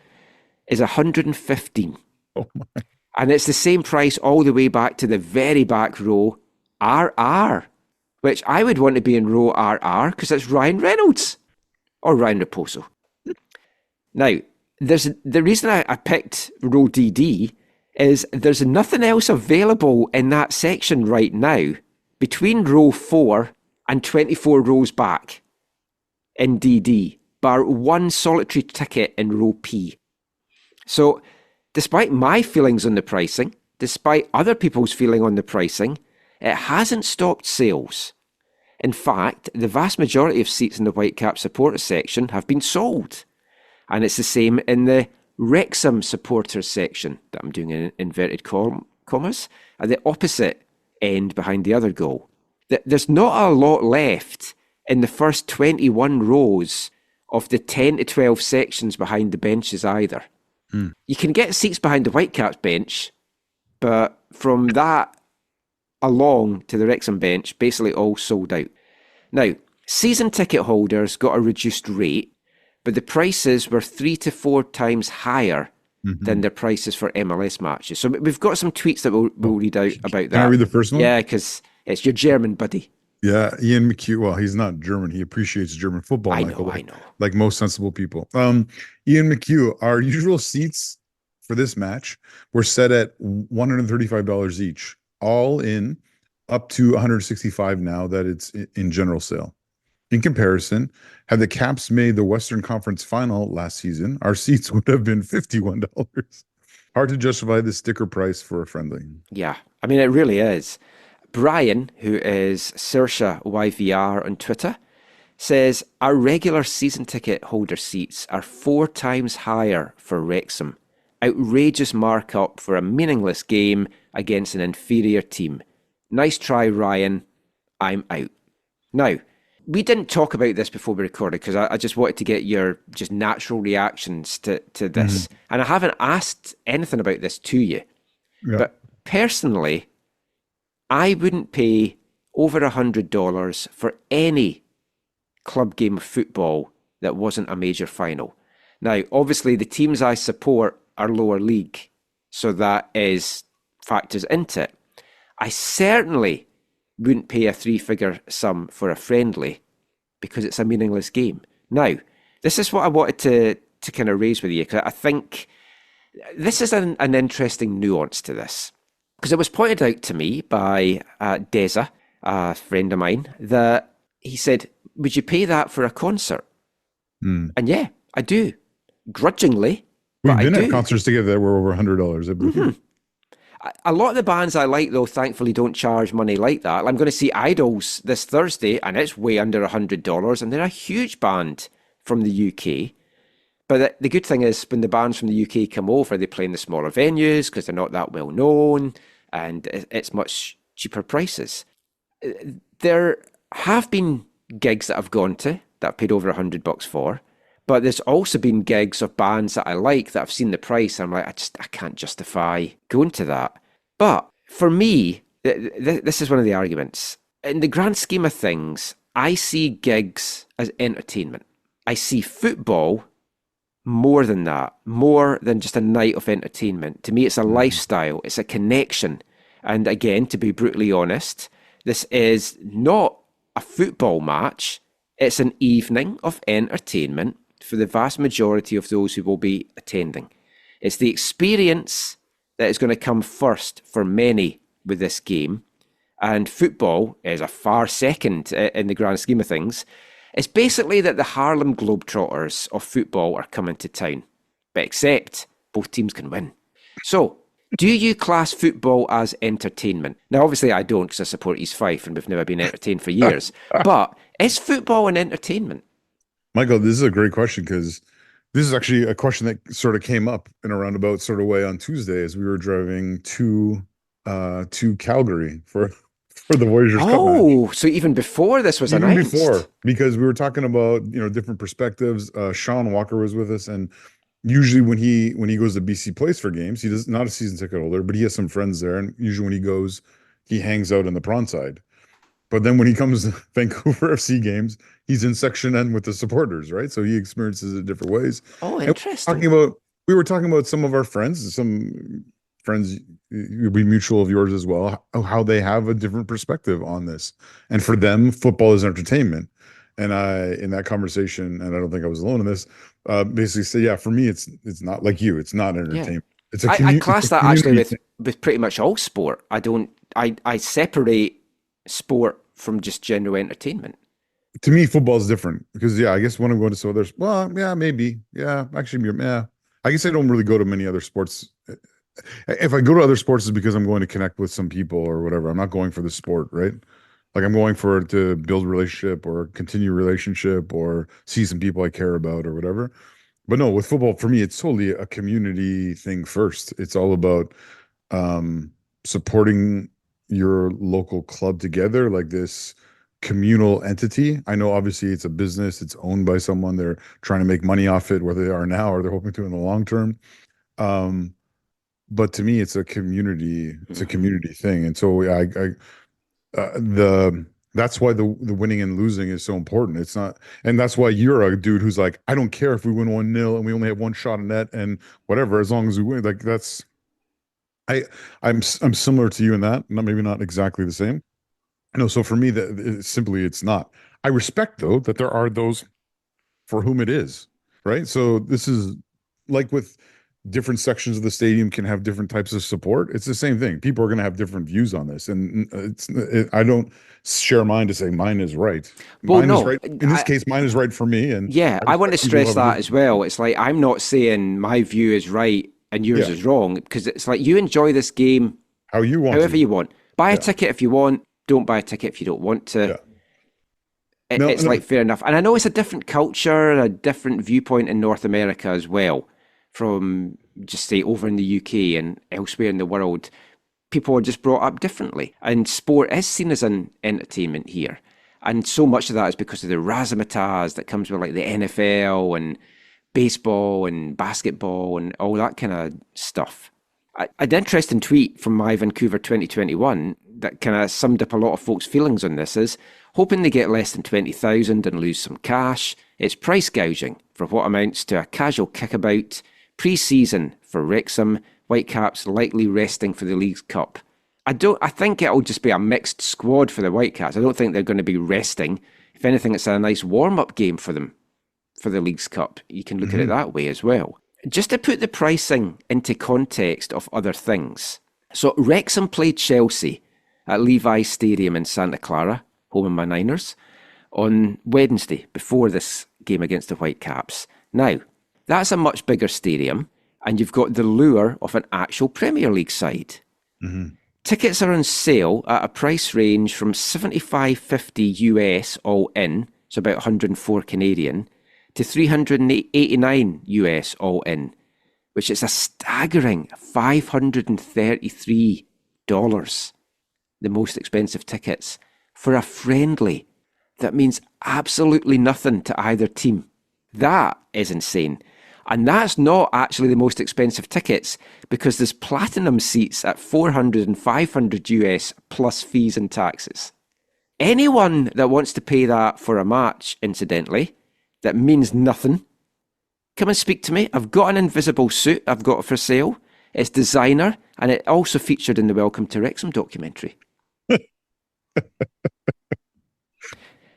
is $115. Oh my. And it's the same price all the way back to the very back row, RR, which I would want to be in row RR because it's Ryan Reynolds or Ryan Raposo. Now, the reason I picked row DD is there's nothing else available in that section right now between row 4 and 24 rows back in DD, bar one solitary ticket in row P. So, despite my feelings on the pricing, despite other people's feeling on the pricing, it hasn't stopped sales. In fact, the vast majority of seats in the Whitecap supporters section have been sold. And it's the same in the Wrexham supporters section that I'm doing in inverted commas, at the opposite end behind the other goal. There's not a lot left in the first 21 rows of the 10 to 12 sections behind the benches either. You can get seats behind the Whitecaps bench, but from that along to the Wrexham bench, basically all sold out. Now, season ticket holders got a reduced rate, but the prices were 3 to 4 times higher than their prices for MLS matches. So we've got some tweets that we'll read out about that. Can I read the first one? Yeah, because it's your German buddy. Yeah, Ian McHugh. Well, he's not German. He appreciates German football, I Michael. know. Like most sensible people. Ian McHugh, our usual seats for this match were set at $135 each, all in, up to $165 now that it's in general sale. In comparison, had the Caps made the Western Conference final last season, our seats would have been $51. Hard to justify the sticker price for a friendly. Yeah, I mean, it really is. Brian, who is Saoirse YVR on Twitter, says our regular season ticket holder seats are 4 times higher for Wrexham. Outrageous markup for a meaningless game against an inferior team. Nice try, Ryan. I'm out. Now, we didn't talk about this before we recorded because I just wanted to get your just natural reactions to this. And I haven't asked anything about this to you. Yeah. But personally, I wouldn't pay over $100 for any club game of football that wasn't a major final. Now, obviously, the teams I support are lower league, so that factors into it. I certainly wouldn't pay a 3-figure sum for a friendly because it's a meaningless game. Now, this is what I wanted to kind of raise with you, because I think this is an interesting nuance to this. Because it was pointed out to me by Deza, a friend of mine, that he said, would you pay that for a concert? And yeah, I do. Grudgingly, We've but been I do. at concerts together that were over $100, I believe. A lot of the bands I like, though, thankfully don't charge money like that. I'm going to see Idols this Thursday, and it's way under $100, and they're a huge band from the UK. But the good thing is, when the bands from the UK come over, they play in the smaller venues because they're not that well known, and it's much cheaper prices. There have been gigs that I've gone to that I've paid over $100 for, but there's also been gigs of bands that I like that I've seen the price, and I'm like, I can't justify going to that. But for me, this is one of the arguments. In the grand scheme of things, I see gigs as entertainment. I see football more than that, more than just a night of entertainment. To me, it's a lifestyle, it's a connection. And again, to be brutally honest, this is not a football match. It's an evening of entertainment for the vast majority of those who will be attending. It's the experience that is going to come first for many with this game. And football is a far second in the grand scheme of things. It's basically that the Harlem Globetrotters of football are coming to town. But except both teams can win. So, do you class football as entertainment? Now, obviously I don't, because I support East Fife and we've never been entertained for years. But is football an entertainment? Michael, this is a great question, because this is actually a question that sort of came up in a roundabout sort of way on Tuesday as we were driving to Calgary for the Voyageurs Cup match. Oh, so even before this was Even announced? before, because we were talking about different perspectives. Sean Walker was with us, and usually when he goes to BC Place for games, he does not a season ticket holder, but he has some friends there, and usually when he goes, he hangs out in the prawn side. But then when he comes to Vancouver FC games, he's in section N with the supporters, right? So he experiences it different ways. Oh, And interesting. we were talking about some of our friends, some friends you'll be mutual of yours as well, how they have a different perspective on this. And for them, football is entertainment. And in that conversation, and I don't think I was alone in this, basically said, yeah, for me, it's not like you. It's not entertainment. It's I class that actually with pretty much all sport. I separate sport from just general entertainment. To me, football is different because, I guess when I'm going to some others, maybe. Yeah, actually, yeah. I guess I don't really go to many other sports. If I go to other sports, it's because I'm going to connect with some people or whatever. I'm not going for the sport, right? Like I'm going to build relationship or continue relationship or see some people I care about or whatever. But no, with football, for me, it's totally a community thing first. It's all about supporting your local club together, like this communal entity. I know obviously it's a business, it's owned by someone, they're trying to make money off it, whether they are now or they're hoping to in the long term. but to me, it's a community. It's a community thing, and so the that's why the winning and losing is so important. It's not, and that's why you're a dude who's like, I don't care if we win 1-0 and we only have one shot on net and whatever, as long as we win. Like that's, I'm similar to you in that, maybe not exactly the same. No, so for me, it's not. I respect though that there are those for whom it is, right? So this is like with different sections of the stadium can have different types of support. It's the same thing. People are going to have different views on this, and I don't share mine to say mine is right. Well, Mine is right. In this case, mine is right for me. And yeah, I want to stress that as well. It's like, I'm not saying my view is right and yours is wrong, because it's like, you enjoy this game how you want, however you want. Buy a ticket if you want. Don't buy a ticket if you don't want to. It's like, fair enough. And I know it's a different culture, a different viewpoint in North America as well, from just say over in the UK and elsewhere in the world. People are just brought up differently, and sport is seen as an entertainment here. And so much of that is because of the razzmatazz that comes with like the NFL and baseball and basketball and all that kind of stuff. An interesting tweet from my Vancouver 2021 that kind of summed up a lot of folks' feelings on this is, hoping they get less than 20,000 and lose some cash. It's price gouging for what amounts to a casual kickabout pre-season for Wrexham. Whitecaps likely resting for the League Cup. I think it'll just be a mixed squad for the Whitecaps. I don't think they're going to be resting. If anything, it's a nice warm-up game for them for the League's Cup. You can look at it that way as well. Just to put the pricing into context of other things. So Wrexham played Chelsea at Levi's Stadium in Santa Clara, home of my Niners, on Wednesday before this game against the Whitecaps. Now, that's a much bigger stadium, and you've got the lure of an actual Premier League side. Tickets are on sale at a price range from $75.50 US all in, so about 104 Canadian, to $389 US all in, which is a staggering $533, the most expensive tickets, for a friendly that means absolutely nothing to either team. That is insane. And that's not actually the most expensive tickets, because there's platinum seats at $400 and $500 US plus fees and taxes. Anyone that wants to pay that for a match, incidentally, that means nothing, come and speak to me. I've got an invisible suit I've got for sale. It's designer, and it also featured in the Welcome to Wrexham documentary.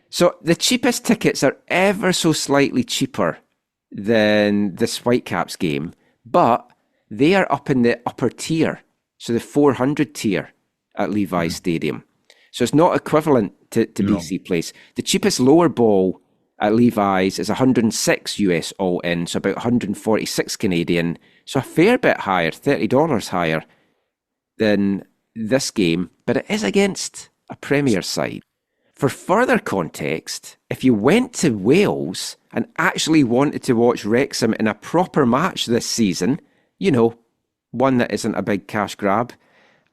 So the cheapest tickets are ever so slightly cheaper than this Whitecaps game, but they are up in the upper tier, so the 400 tier at Levi's Stadium. So it's not equivalent to BC Place. The cheapest lower ball at Levi's is 106 US all in, so about 146 Canadian, so a fair bit higher, $30 higher than this game, but it is against a Premier side. For further context, if you went to Wales and actually wanted to watch Wrexham in a proper match this season, you know, one that isn't a big cash grab,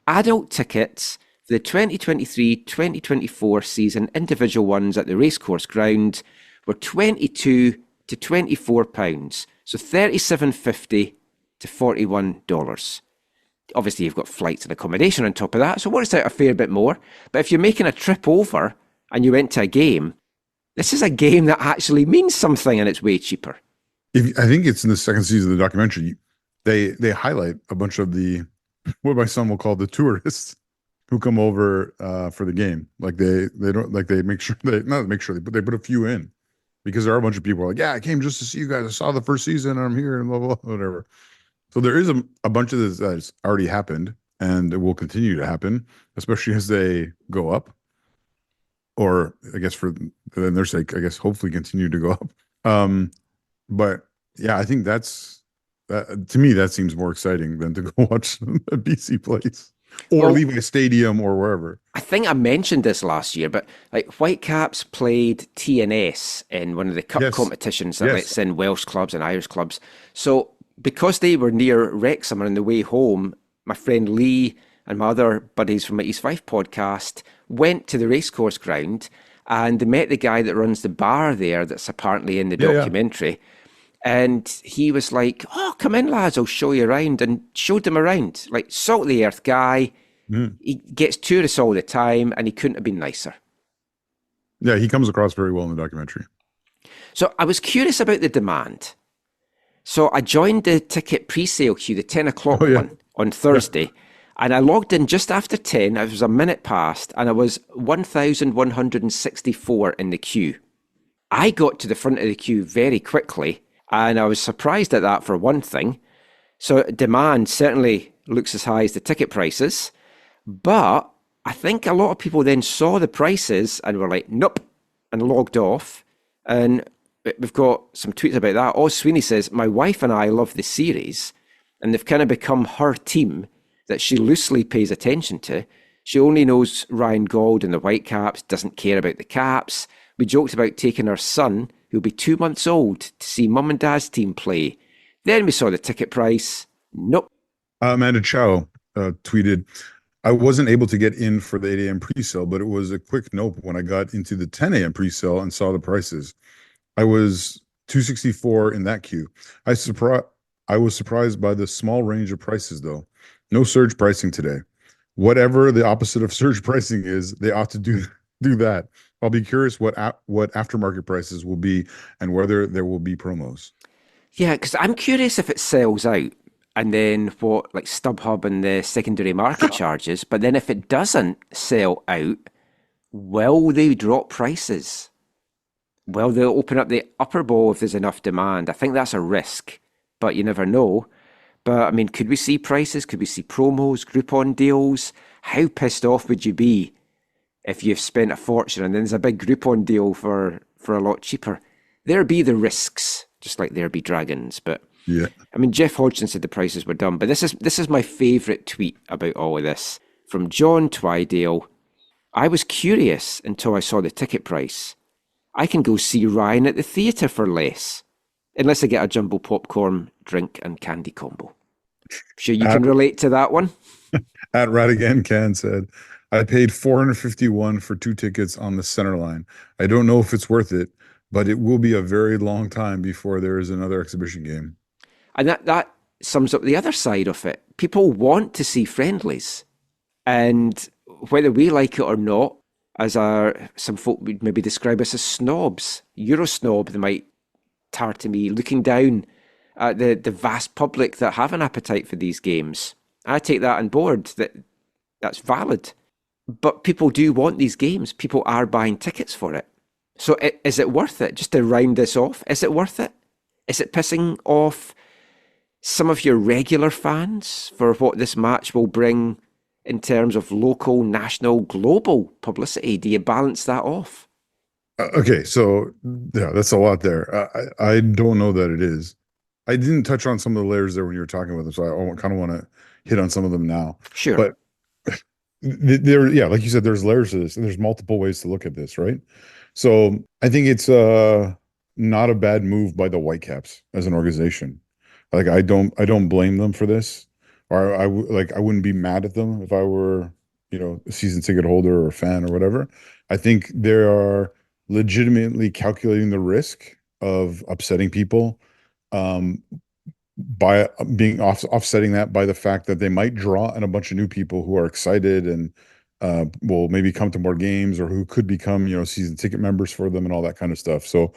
adult tickets for the 2023-2024 season, individual ones at the Racecourse Ground, were £22 to £24, so $37.50 to $41. Obviously, you've got flights and accommodation on top of that, so it works out a fair bit more. But if you're making a trip over and you went to a game, this is a game that actually means something, and it's way cheaper. I think it's in the second season of the documentary. They highlight a bunch of the, what my son will call the tourists, who come over for the game. Like they don't, like they make sure but they put a few in, because there are a bunch of people like, yeah, I came just to see you guys. I saw the first season and I'm here and blah, blah, blah, whatever. So there is a bunch of this that's already happened, and it will continue to happen, especially as they go up. Or I guess for their sake, I guess hopefully continue to go up. But yeah, I think to me, that seems more exciting than to go watch a BC Place or Levi Stadium or wherever. I think I mentioned this last year, but like Whitecaps played TNS in one of the cup competitions that lets in Welsh clubs and Irish clubs. So because they were near Wrexham and on the way home, my friend Lee and my other buddies from my East Fife podcast went to the Racecourse Ground, and they met the guy that runs the bar there that's apparently in the documentary. And he was like, "Oh, come in, lads, I'll show you around," and showed them around. Like, salt of the earth guy. He gets tourists all the time, and he couldn't have been nicer. Yeah, he comes across very well in the documentary. So I was curious about the demand. So I joined the ticket pre-sale queue, the 10 o'clock one on Thursday, and I logged in just after 10. It was a minute past, and I was 1,164 in the queue. I got to the front of the queue very quickly, and I was surprised at that for one thing. So demand certainly looks as high as the ticket prices, but I think a lot of people then saw the prices and were like, nope, and logged off. And we've got some tweets about that. Oz Sweeney says, my wife and I love the series, and they've kind of become her team that she loosely pays attention to. She only knows Ryan Gauld and the Whitecaps, doesn't care about the Caps. We joked about taking our son, who'll be 2 months old, to see mum and dad's team play. Then we saw the ticket price. Nope. Amanda Chow tweeted, I wasn't able to get in for the 8 a.m. pre-sale, but it was a quick nope when I got into the 10 a.m. pre-sale and saw the prices. I was 264 in that queue. I was surprised by the small range of prices, though. No surge pricing today. Whatever the opposite of surge pricing is, they ought to do that. I'll be curious what aftermarket prices will be and whether there will be promos. Yeah, because I'm curious if it sells out and then what, like StubHub and the secondary market charges. But then if it doesn't sell out, will they drop prices? Will they open up the upper bowl if there's enough demand? I think that's a risk, but you never know. But I mean, could we see prices? Could we see promos, Groupon deals? How pissed off would you be if you've spent a fortune and then there's a big Groupon deal for a lot cheaper? There be the risks, just like there be dragons. But yeah, I mean, Jeff Hodgson said the prices were dumb. But this is my favourite tweet about all of this from John Twydale. I was curious until I saw the ticket price. I can go see Ryan at the theatre for less, unless I get a jumbo popcorn, drink, and candy combo. Sure you can relate to that one? At Radigan Can said, I paid $451 for 2 tickets on the center line. I don't know if it's worth it, but it will be a very long time before there is another exhibition game. And that sums up the other side of it. People want to see friendlies. And whether we like it or not, as some folk would maybe describe us as snobs, Euro snob, they might tar to me, looking down at the vast public that have an appetite for these games. I take that on board, that's valid. But people do want these games. People are buying tickets for it. So is it worth it? Just to round this off, is it worth it? Is it pissing off some of your regular fans for what this match will bring in terms of local, national, global publicity? Do you balance that off? Okay, so yeah, that's a lot there. I don't know that it is. I didn't touch on some of the layers there when you were talking about them, so I kind of want to hit on some of them now. Sure. But there, yeah, like you said, there's layers to this, and there's multiple ways to look at this, right? So I think it's not a bad move by the Whitecaps as an organization. Like I don't blame them for this, or I wouldn't be mad at them if I were, a season ticket holder or a fan or whatever. I think they are legitimately calculating the risk of upsetting people by being offsetting that by the fact that they might draw in a bunch of new people who are excited and will maybe come to more games, or who could become, season ticket members for them and all that kind of stuff. So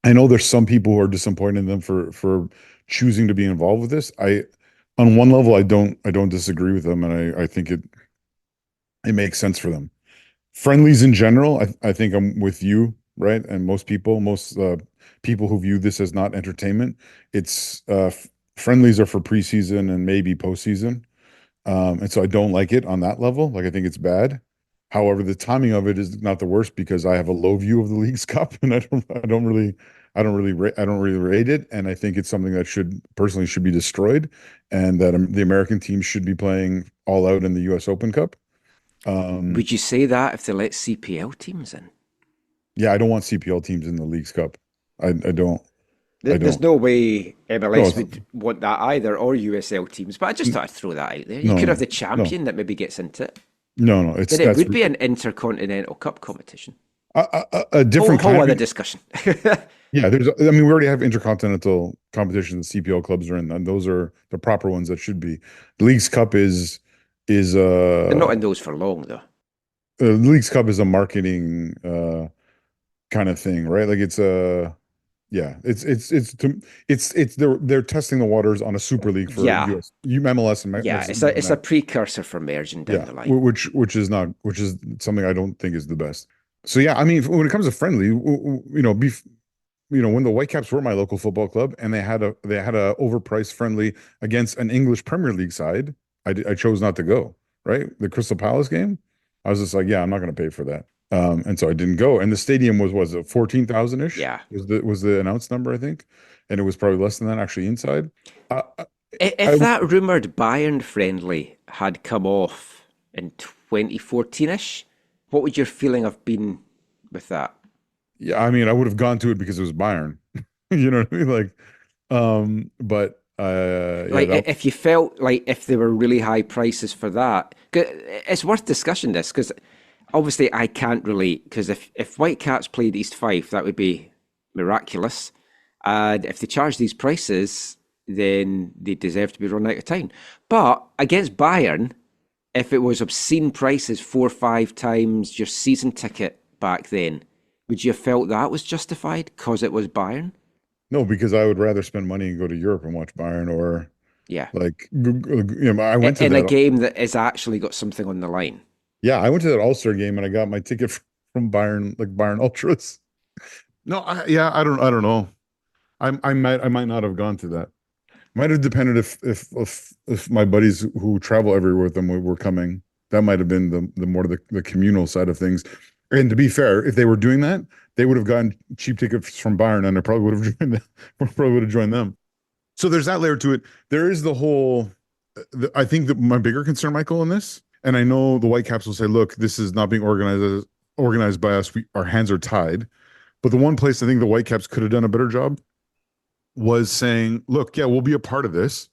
I know there's some people who are disappointed in them for choosing to be involved with this. On one level, I don't disagree with them, and I think it makes sense for them. Friendlies in general, I think I'm with you, right? And most people who view this as not entertainment, it's friendlies are for preseason and maybe postseason. And so I don't like it on that level. Like, I think it's bad. However, the timing of it is not the worst, because I have a low view of the League's Cup, and I don't really rate it. And I think it's something that should be destroyed, and that the American teams should be playing all out in the US Open Cup. Would you say that if they let CPL teams in? Yeah, I don't want CPL teams in the League's Cup. I don't. There's no way MLS would want that either, or USL teams. But I just thought I'd throw that out there. You could have the champion that maybe gets into it. No, it would be an intercontinental cup competition. A different whole other discussion. Yeah, I mean, we already have intercontinental competitions the CPL clubs are in, and those are the proper ones that should be. The League's Cup is They're not in those for long, though. the League's Cup is a marketing kind of thing, right? Like yeah, it's they're testing the waters on a super league for Yeah. US MLS and Yeah, Mexico. it's a precursor for merging down the line. Which is something I don't think is the best. So yeah, I mean, when it comes to friendly, when the Whitecaps were my local football club and they had a overpriced friendly against an English Premier League side, I chose not to go. Right, the Crystal Palace game, I was just like, yeah, I'm not going to pay for that. And so I didn't go. And the stadium was it 14,000 ish? Yeah, was the announced number, I think, and it was probably less than that actually inside. If that rumored Bayern friendly had come off in 2014-ish, what would your feeling have been with that? Yeah, I mean, I would have gone to it because it was Bayern. You know what I mean? Like, but like, if you felt like if there were really high prices for that, 'cause it's worth discussing this because obviously I can't relate because if Whitecaps played East Fife, that would be miraculous. And if they charge these prices, then they deserve to be run out of town. But against Bayern, if it was obscene prices 4 or 5 times your season ticket back then, would you have felt that was justified because it was Bayern? No, because I would rather spend money and go to Europe and watch Bayern or Yeah. like I went to in that a game that has actually got something on the line. Yeah, I went to that All-Star game and I got my ticket from Bayern, like Bayern Ultras. No, I don't know. I might not have gone to that. Might have depended if my buddies who travel everywhere with them were coming. That might have been the more the communal side of things. And to be fair, if they were doing that, they would have gotten cheap tickets from Bayern, and I probably would have joined them. Probably would have joined them. So there's that layer to it. There is the whole. I think that my bigger concern, Michael, in this, and I know the Whitecaps will say, "Look, this is not being organized by us. Our hands are tied." But the one place I think the Whitecaps could have done a better job was saying, "Look, yeah, we'll be a part of this,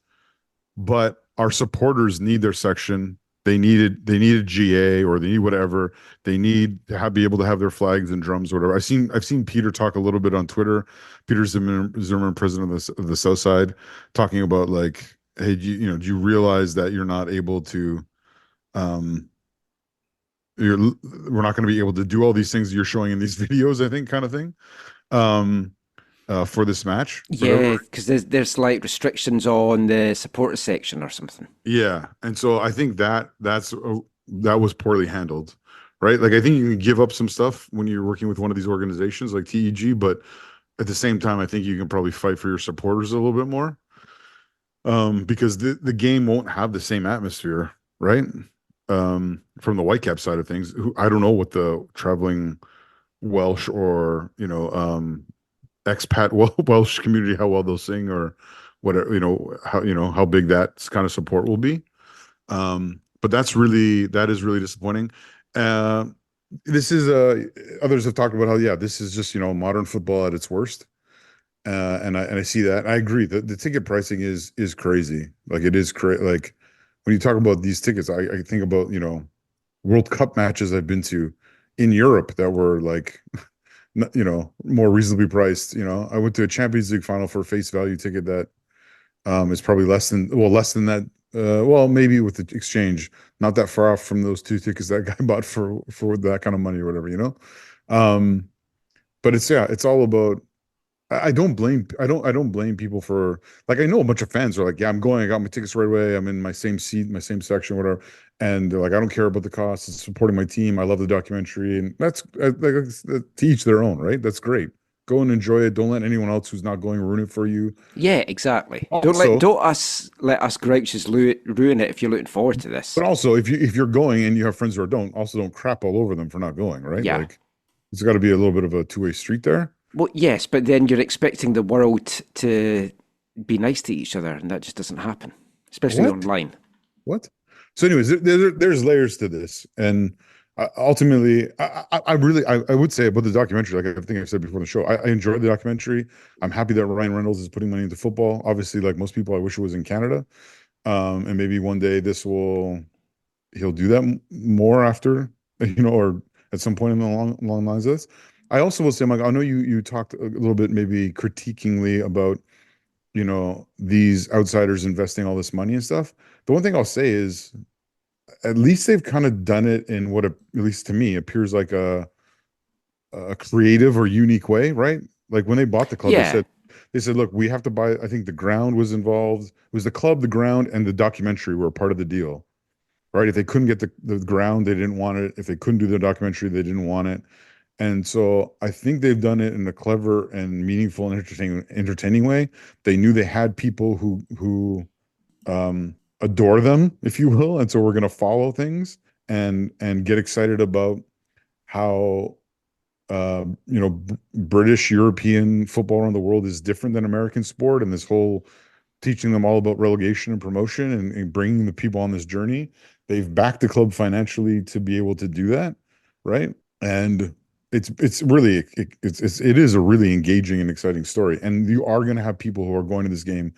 but our supporters need their section. They needed GA or they need whatever. They need to be able to have their flags and drums or whatever." I've seen Peter talk a little bit on Twitter. Peter Zimmerman, president of the South Side, talking about like, hey, do you realize that you're not able to, we're not going to be able to do all these things you're showing in these videos, I think, kind of thing, for this match. Yeah, because there's like restrictions on the supporter section or something. Yeah, and so I think that was poorly handled, right? Like I think you can give up some stuff when you're working with one of these organizations like TEG, but at the same time, I think you can probably fight for your supporters a little bit more, because the game won't have the same atmosphere, right? From the Whitecap side of things, I don't know what the traveling Welsh or expat Welsh community, how well they'll sing or whatever, how big that kind of support will be. But that is really disappointing. This is others have talked about how, yeah, this is just, modern football at its worst. And I see that. I agree that the ticket pricing is crazy. Like it is crazy. Like when you talk about these tickets, I think about, World Cup matches I've been to in Europe that were like, more reasonably priced. I went to a Champions League final for a face value ticket that is probably less than that. Well, maybe with the exchange, not that far off from those 2 tickets that guy bought for that kind of money or whatever, But it's all about. I don't blame people for, like, I know a bunch of fans are like, yeah, I'm going, I got my tickets right away, I'm in my same seat, my same section, whatever, and they're like, I don't care about the cost, it's supporting my team, I love the documentary, and that's like to each their own, right? That's great. Go and enjoy it. Don't let anyone else who's not going ruin it for you. Yeah, exactly. Also, don't let us grouches ruin it if you're looking forward to this. But also, if you're going and you have friends who don't crap all over them for not going, right? Yeah. Like, it's got to be a little bit of a two-way street there. Well, yes, but then you're expecting the world to be nice to each other, and that just doesn't happen, especially online. What? So, anyways, there's layers to this, and ultimately, I would say about the documentary, like I think I said before the show, I enjoyed the documentary. I'm happy that Ryan Reynolds is putting money into football. Obviously, like most people, I wish it was in Canada, and maybe one day he'll do that more after, or at some point in the long lines of this. I also will say, Mike, I know you talked a little bit maybe critiquingly about, these outsiders investing all this money and stuff. The one thing I'll say is at least they've kind of done it in what, at least to me, appears like a creative or unique way, right? Like when they bought the club, Yeah. they said, look, we have to buy, I think the ground was involved. It was the club, the ground, and the documentary were a part of the deal, right? If they couldn't get the ground, they didn't want it. If they couldn't do the documentary, they didn't want it. And so I think they've done it in a clever and meaningful and entertaining way. They knew they had people who adore them, if you will, and so we're going to follow things and get excited about how British, European football around the world is different than American sport, and this whole teaching them all about relegation and promotion and bringing the people on this journey. They've backed the club financially to be able to do that, right? And it's really it is a really engaging and exciting story. And you are going to have people who are going to this game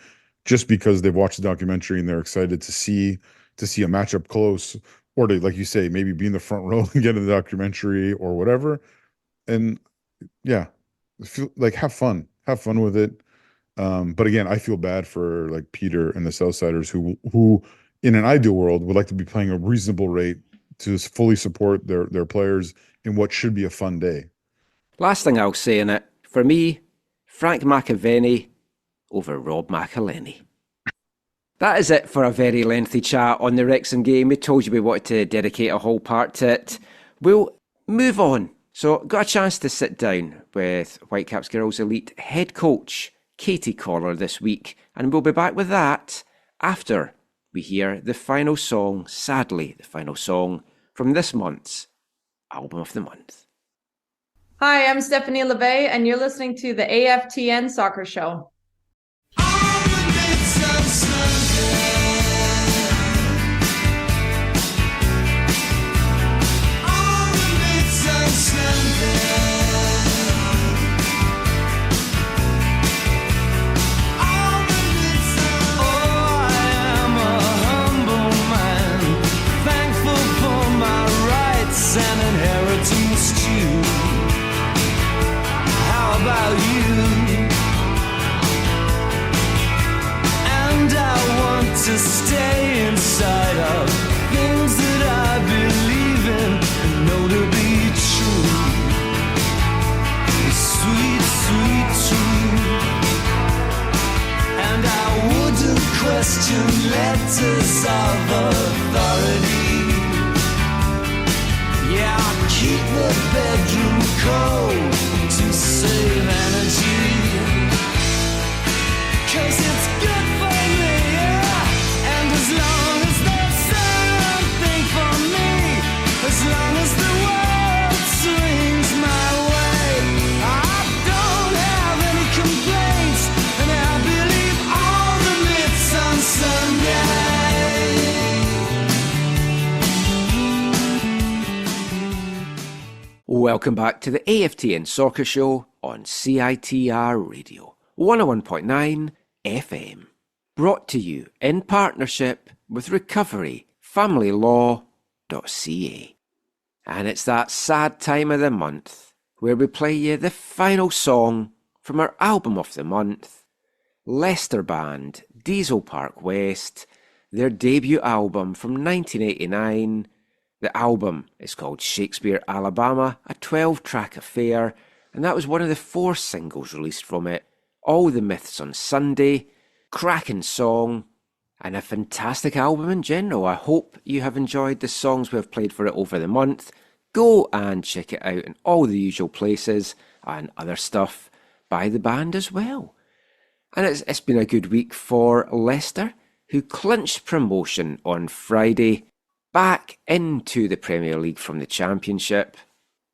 just because they've watched the documentary and they're excited to see a matchup close, or to, like you say, maybe be in the front row and get in the documentary or whatever. And yeah, have fun with it. But again, I feel bad for like Peter and the Southsiders who in an ideal world would like to be playing a reasonable rate to fully support their players in what should be a fun day. Last thing I'll say in it, for me, Frank McAvenny over Rob McElhenney. That is it for a very lengthy chat on the Wrexham game. We told you we wanted to dedicate a whole part to it. We'll move on. So got a chance to sit down with Whitecaps Girls Elite head coach Katie Collar this week, and we'll be back with that after we hear the final song, sadly the final song from this month's Album of the Month. Hi, I'm Stephanie LeVay, and you're listening to the AFTN Soccer Show. And inheritance too. How about you? And I want to stay inside of things that I believe in and know to be true. Sweet, sweet truth. And I wouldn't question letters of authority. Yeah, I'll keep the bedroom cold to save energy. 'Cause it's good for me, yeah. And as long as there's something for me, as long as the world swings my way, I don't have any complaints, and I believe all the myths on Sunday. Welcome back to the AFTN Soccer Show on CITR Radio 101.9 FM. Brought to you in partnership with recoveryfamilylaw.ca. And it's that sad time of the month where we play you the final song from our album of the month, Leicester band Diesel Park West, their debut album from 1989. The album is called Shakespeare, Alabama, a 12-track affair, and that was one of the 4 singles released from it. All the Myths on Sunday, cracking song, and a fantastic album in general. I hope you have enjoyed the songs we have played for it over the month. Go and check it out in all the usual places, and other stuff by the band as well. And it's been a good week for Leicester, who clinched promotion on Friday, back into the Premier League from the Championship.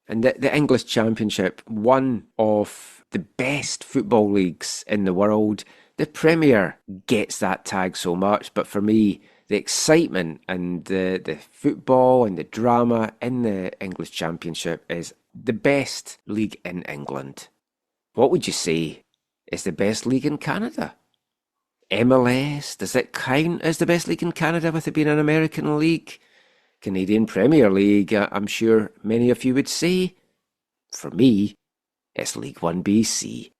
And the English Championship, one of the best football leagues in the world. The Premier gets that tag so much, but for me, the excitement and the football and the drama in the English Championship is the best league in England. What would you say is the best league in Canada? MLS, does it count as the best league in Canada with it being an American league? Canadian Premier League, I'm sure many of you would say. For me, It's League1 BC.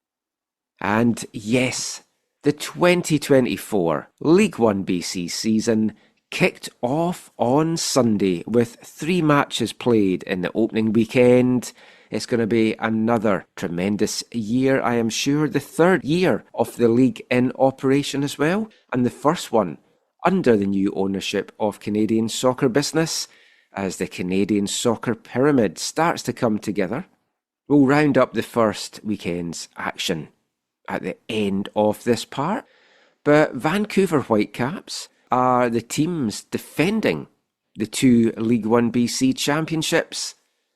And yes, the 2024 League1 BC season kicked off on Sunday with 3 matches played in the opening weekend. It's going to be another tremendous year, I am sure. The 3rd year of the league in operation as well, and the first one under the new ownership of Canadian Soccer Business, as the Canadian Soccer Pyramid starts to come together. We'll round up the first weekend's action at the end of this part, but Vancouver Whitecaps are the teams defending the 2 League1 BC championships.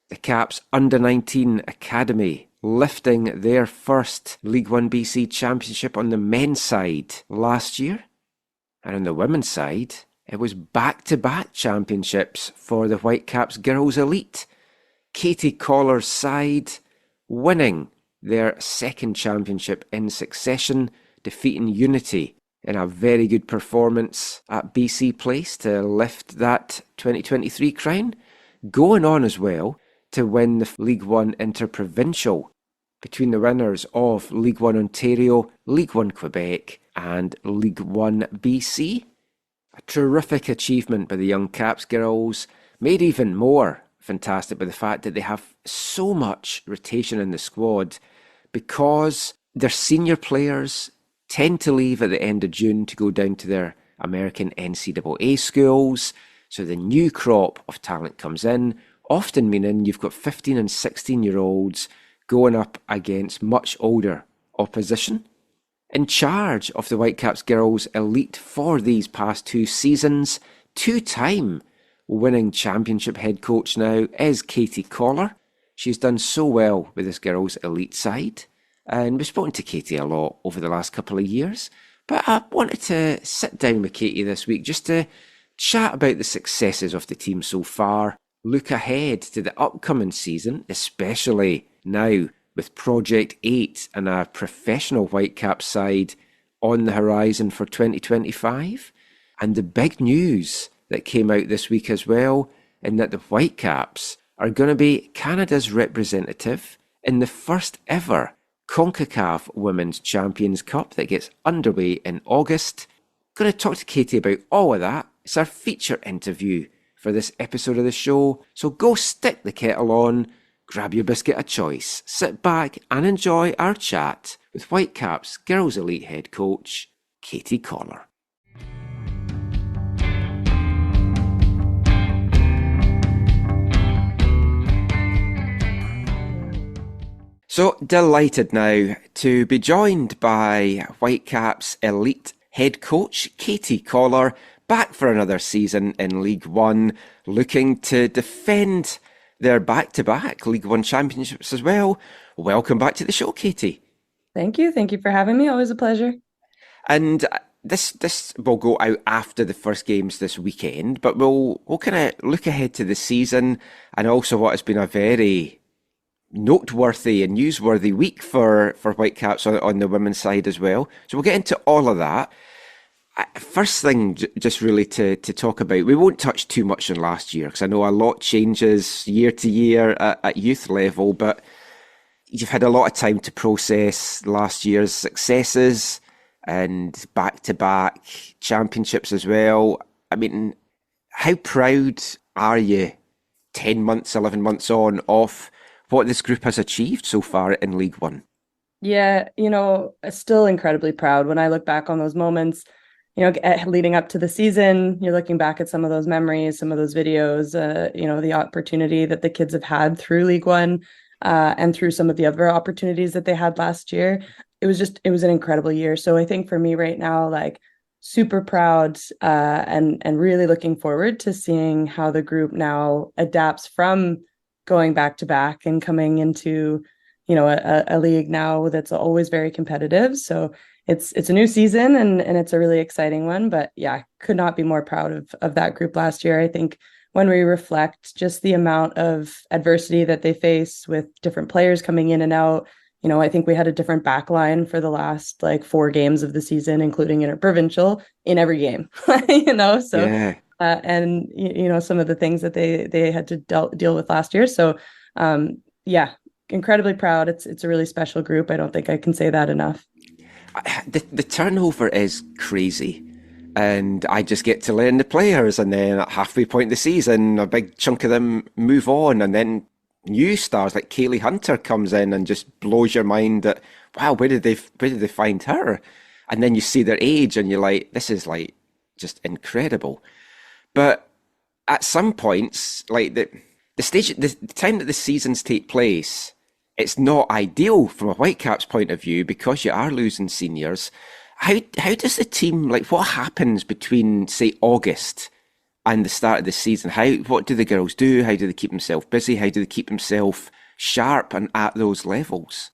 The Caps Under-19 Academy lifting their first League1 BC championship on the men's side last year. And on the women's side, it was back-to-back championships for the Whitecaps Girls Elite. Katie Collar's side winning their 2nd championship in succession, defeating Unity in a very good performance at BC Place to lift that 2023 crown. Going on as well to win the League 1 Interprovincial between the winners of League 1 Ontario, League 1 Quebec and League 1 BC. A terrific achievement by the young Caps girls, made even more fantastic by the fact that they have so much rotation in the squad because their senior players tend to leave at the end of June to go down to their American NCAA schools. So the new crop of talent comes in, often meaning you've got 15 and 16-year-olds going up against much older opposition. In charge of the Whitecaps Girls Elite for these past 2 seasons, 2-time winning championship head coach now is Katie Collar. She's done so well with this Girls Elite side, and we've spoken to Katie a lot over the last couple of years, but I wanted to sit down with Katie this week just to chat about the successes of the team so far, look ahead to the upcoming season, especially now with Project 8 and a professional Whitecaps side on the horizon for 2025, and the big news that came out this week as well, in that the Whitecaps are going to be Canada's representative in the first ever CONCACAF Women's Champions Cup that gets underway in August. Going to talk to Katie about all of that. It's our feature interview for this episode of the show, so go stick the kettle on, grab your biscuit of choice, sit back and enjoy our chat with Whitecaps Girls Elite head coach Katie Collar. So delighted now to be joined by Whitecaps Elite head coach Katie Collar, back for another season in League 1, looking to defend their back-to-back League 1 championships as well. Welcome back to the show, Katie. Thank you. Thank you for having me. Always a pleasure. And this will go out after the first games this weekend, but we'll kind of look ahead to the season and also what has been a very noteworthy and newsworthy week for Whitecaps on the women's side as well. So we'll get into all of that. First thing, just really to talk about, we won't touch too much on last year because I know a lot changes year to year at youth level, but you've had a lot of time to process last year's successes and back-to-back championships as well. I mean, how proud are you 10 months, 11 months on of what this group has achieved so far in League 1? Yeah, still incredibly proud when I look back on those moments. Leading up to the season, you're looking back at some of those memories, some of those videos, the opportunity that the kids have had through League 1 and through some of the other opportunities that they had last year. It was an incredible year. So I think for me right now, like super proud and really looking forward to seeing how the group now adapts from going back to back and coming into, a league now that's always very competitive. So it's a new season and it's a really exciting one, but yeah, could not be more proud of that group last year. I think when we reflect just the amount of adversity that they face with different players coming in and out, I think we had a different back line for the last 4 games of the season, including interprovincial in every game, so, yeah. And some of the things that they had to deal with last year. So, incredibly proud. It's a really special group. I don't think I can say that enough. The turnover is crazy. And I just get to learn the players, and then at halfway point in the season, a big chunk of them move on, and then new stars like Kaylee Hunter comes in and just blows your mind that, wow, where did they find her? And then you see their age, and you're like, this is like just incredible. But at some points, like the time that the seasons take place, it's not ideal from a Whitecaps point of view because you are losing seniors. How does the team, like, what happens between, say, August and the start of the season? What do the girls do? How do they keep themselves busy? How do they keep themselves sharp and at those levels?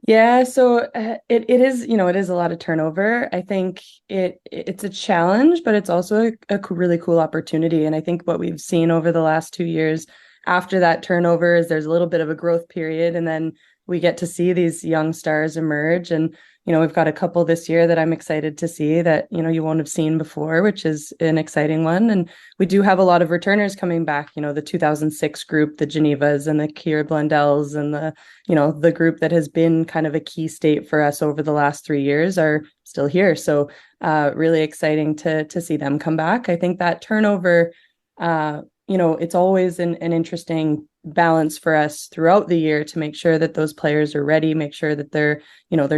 Yeah, so it is, it is a lot of turnover. I think it's a challenge, but it's also a really cool opportunity. And I think what we've seen over the last 2 years after that turnover is there's a little bit of a growth period, and then we get to see these young stars emerge. And we've got a couple this year that I'm excited to see that, you won't have seen before, which is an exciting one. And we do have a lot of returners coming back, the 2006 group, the Genevas and the Keir Blundells, and the group that has been kind of a key state for us over the last 3 years are still here. So really exciting to see them come back. I think that turnover, it's always an interesting balance for us throughout the year to make sure that those players are ready, make sure that they're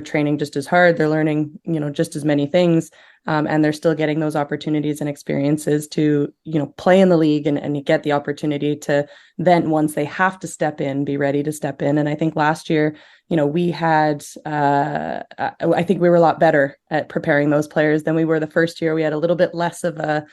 training just as hard, they're learning, just as many things, and they're still getting those opportunities and experiences to, play in the league and get the opportunity to then, once they have to step in, be ready to step in. And I think last year, we had, I think we were a lot better at preparing those players than we were the first year. We had a little bit less of a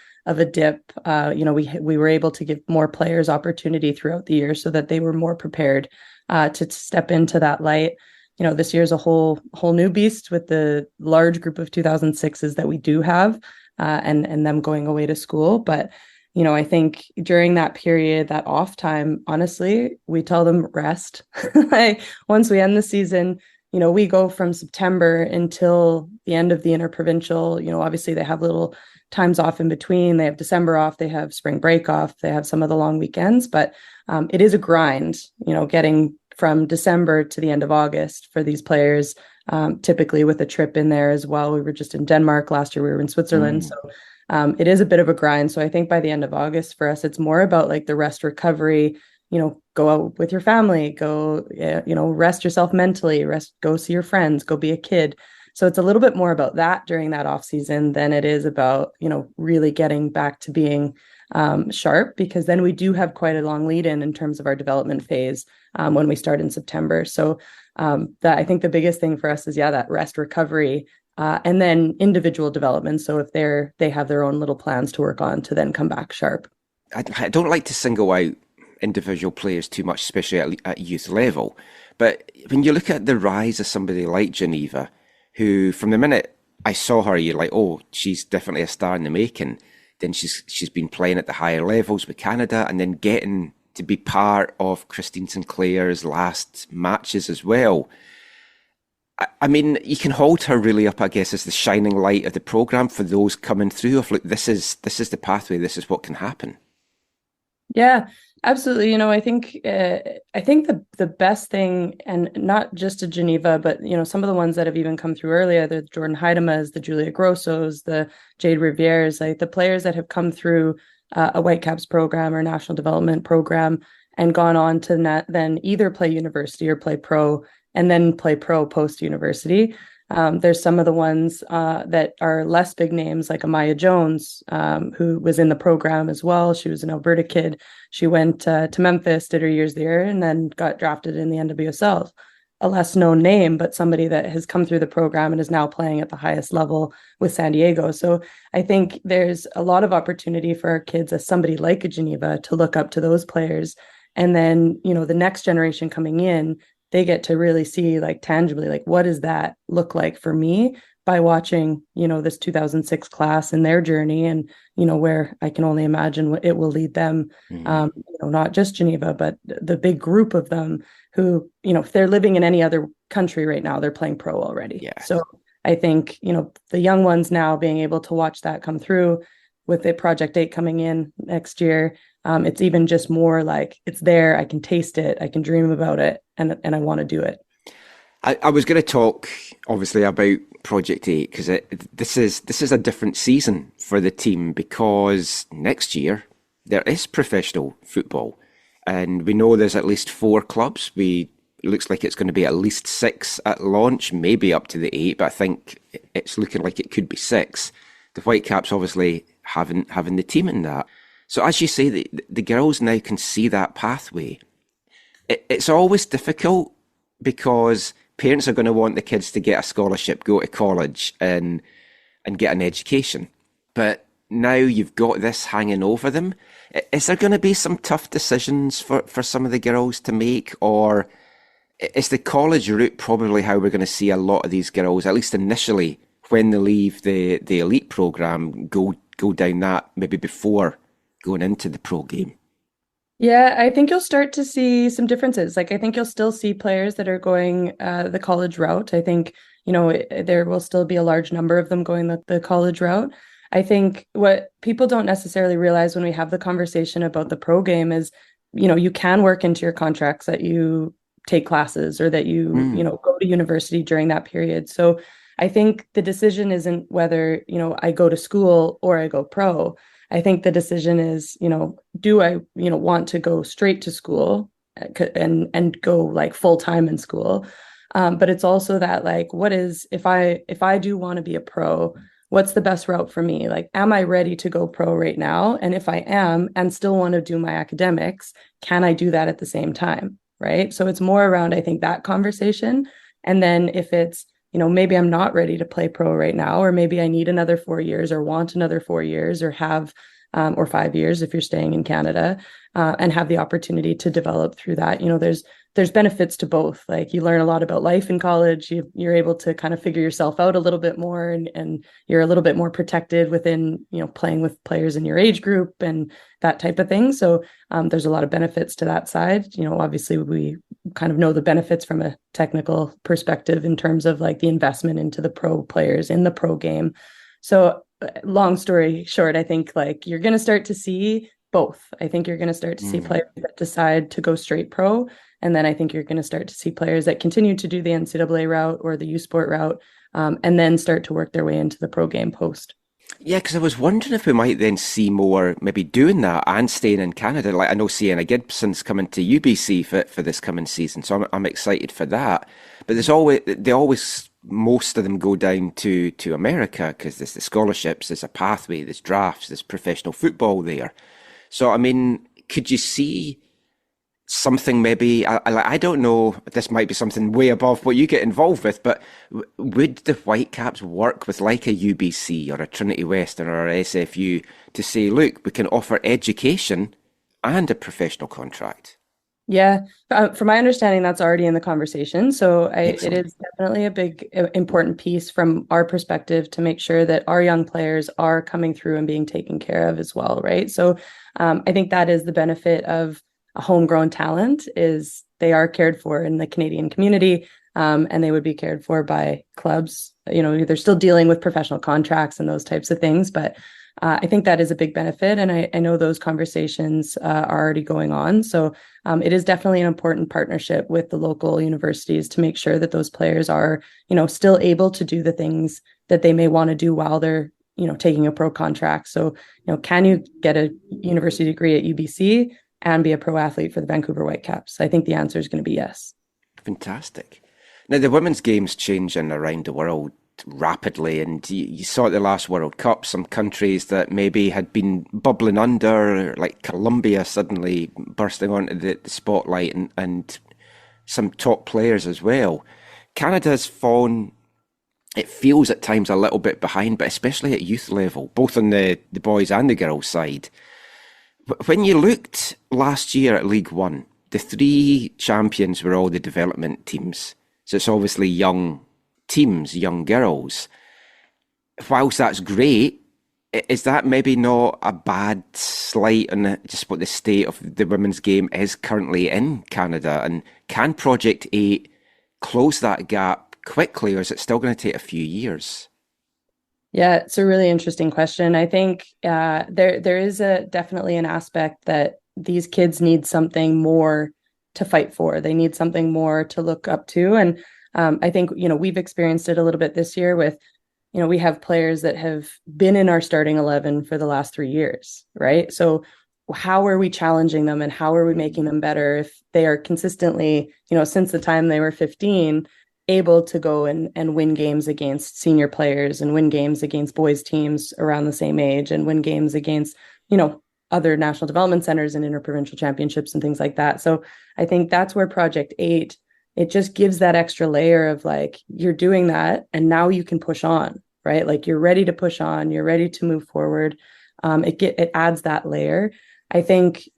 dip. We were able to give more players opportunity throughout the year so that they were more prepared to step into that light. This year's a whole new beast with the large group of 2006s that we do have, and them going away to school. But I think during that period, that off time, honestly, we tell them rest. Once we end the season, we go from September until the end of the interprovincial. Obviously they have little times off in between. They have December off, they have spring break off, they have some of the long weekends, but it is a grind, getting from December to the end of August for these players, typically with a trip in there as well. We were just in Denmark last year, we were in Switzerland. So it is a bit of a grind. So I think by the end of August for us, it's more about like the rest recovery, go out with your family, go, rest yourself mentally, go see your friends, go be a kid. So it's a little bit more about that during that off season than it is about, really getting back to being sharp, because then we do have quite a long lead in terms of our development phase when we start in September. So that I think the biggest thing for us is, that rest recovery and then individual development. So if they have their own little plans to work on to then come back sharp. I don't like to single out individual players too much, especially at youth level. But when you look at the rise of somebody like Geneva, who from the minute I saw her, you're like, oh, she's definitely a star in the making. Then she's been playing at the higher levels with Canada, and then getting to be part of Christine Sinclair's last matches as well. I mean, you can hold her really up, I guess, as the shining light of the program for those coming through. Of look, this is the pathway. This is what can happen. Yeah, absolutely. I think the best thing, and not just to Geneva, but some of the ones that have even come through earlier, the Jordan Heidemas, the Julia Grossos, the Jade Rivieres, like the players that have come through a Whitecaps program or national development program and gone on to then either play university or play pro, and then play pro post university. There's some of the ones that are less big names, like Amaya Jones, who was in the program as well. She was an Alberta kid. She went to Memphis, did her years there, and then got drafted in the NWSL. A less known name, but somebody that has come through the program and is now playing at the highest level with San Diego. So I think there's a lot of opportunity for our kids as somebody like a Geneva to look up to those players. And then, the next generation coming in, they get to really see like tangibly, like, what does that look like for me by watching, this 2006 class and their journey, and, where I can only imagine what it will lead them, not just Geneva, but the big group of them who, if they're living in any other country right now, they're playing pro already. Yeah. So I think, the young ones now being able to watch that come through, with the Project 8 coming in next year, it's even just more like it's there. I can taste it. I can dream about it, and I want to do it. I was going to talk, obviously, about Project 8 because this is a different season for the team because next year there is professional football, and we know there's at least 4 clubs. It looks like it's going to be at least 6 at launch, maybe up to the 8, but I think it's looking like it could be 6. The Whitecaps obviously having the team in that. So as you say, the girls now can see that pathway. It's always difficult because parents are going to want the kids to get a scholarship, go to college and get an education. But now you've got this hanging over them. Is there going to be some tough decisions for some of the girls to make, or is the college route probably how we're going to see a lot of these girls, at least initially, when they leave the elite program, go down that maybe before going into the pro game? Yeah, I think you'll start to see some differences. Like, I think you'll still see players that are going the college route. I think, there will still be a large number of them going the college route. I think what people don't necessarily realize when we have the conversation about the pro game is, you can work into your contracts that you take classes or that you, go to university during that period. So I think the decision isn't whether, I go to school or I go pro. I think the decision is, do I, want to go straight to school and go like full time in school? But it's also that, like, what is, if I do want to be a pro, what's the best route for me? Like, am I ready to go pro right now? And if I am and still want to do my academics, can I do that at the same time? Right. So it's more around, I think, that conversation. And then if it's, maybe I'm not ready to play pro right now, or maybe I need another 4 years or want another 4 years or have, or 5 years if you're staying in Canada, and have the opportunity to develop through that. There's benefits to both. Like, you learn a lot about life in college. You're able to kind of figure yourself out a little bit more, and you're a little bit more protected within, playing with players in your age group and that type of thing. So there's a lot of benefits to that side. Obviously we kind of know the benefits from a technical perspective in terms of like the investment into the pro players in the pro game. So long story short, I think like you're going to start to see both. I think you're going to start to see players that decide to go straight pro. And then I think you're going to start to see players that continue to do the NCAA route or the U Sport route, and then start to work their way into the pro game post. Yeah, because I was wondering if we might then see more maybe doing that and staying in Canada. Like, I know Sienna Gibson's coming to UBC for this coming season, so I'm excited for that. But most of them go down to America because there's the scholarships, there's a pathway, there's drafts, there's professional football there. So, I mean, could you see something maybe, I don't know, this might be something way above what you get involved with, but would the Whitecaps work with like a UBC or a Trinity Western or a SFU to say, look, we can offer education and a professional contract? Yeah, from my understanding, that's already in the conversation. So it is definitely a big, important piece from our perspective to make sure that our young players are coming through and being taken care of as well, right? So I think that is the benefit of a homegrown talent, is they are cared for in the Canadian community, and they would be cared for by clubs. They're still dealing with professional contracts and those types of things, but I think that is a big benefit. And I know those conversations are already going on. So it is definitely an important partnership with the local universities to make sure that those players are, still able to do the things that they may want to do while they're, taking a pro contract. So, can you get a university degree at UBC and be a pro athlete for the Vancouver Whitecaps? I think the answer is going to be yes. Fantastic. Now, the women's game's changing around the world rapidly, and you saw at the last World Cup some countries that maybe had been bubbling under, like Colombia suddenly bursting onto the spotlight, and some top players as well. Canada's fallen, it feels at times a little bit behind, but especially at youth level, both on the boys and the girls side. When you looked last year at League One, the 3 champions were all the development teams. So it's obviously young teams, young girls. Whilst that's great, is that maybe not a bad slight on just what the state of the women's game is currently in Canada? And can Project 8 close that gap quickly, or is it still going to take a few years? Yeah, it's a really interesting question. I think there is definitely an aspect that these kids need something more to fight for. They need something more to look up to. And I think, we've experienced it a little bit this year with, we have players that have been in our starting 11 for the last 3 years, right? So how are we challenging them and how are we making them better if they are consistently, since the time they were 15, able to go and win games against senior players and win games against boys teams around the same age and win games against, other national development centers and interprovincial championships and things like that. So I think that's where Project 8, it just gives that extra layer of like, you're doing that and now you can push on, right? Like you're ready to push on, you're ready to move forward. It adds that layer. I think,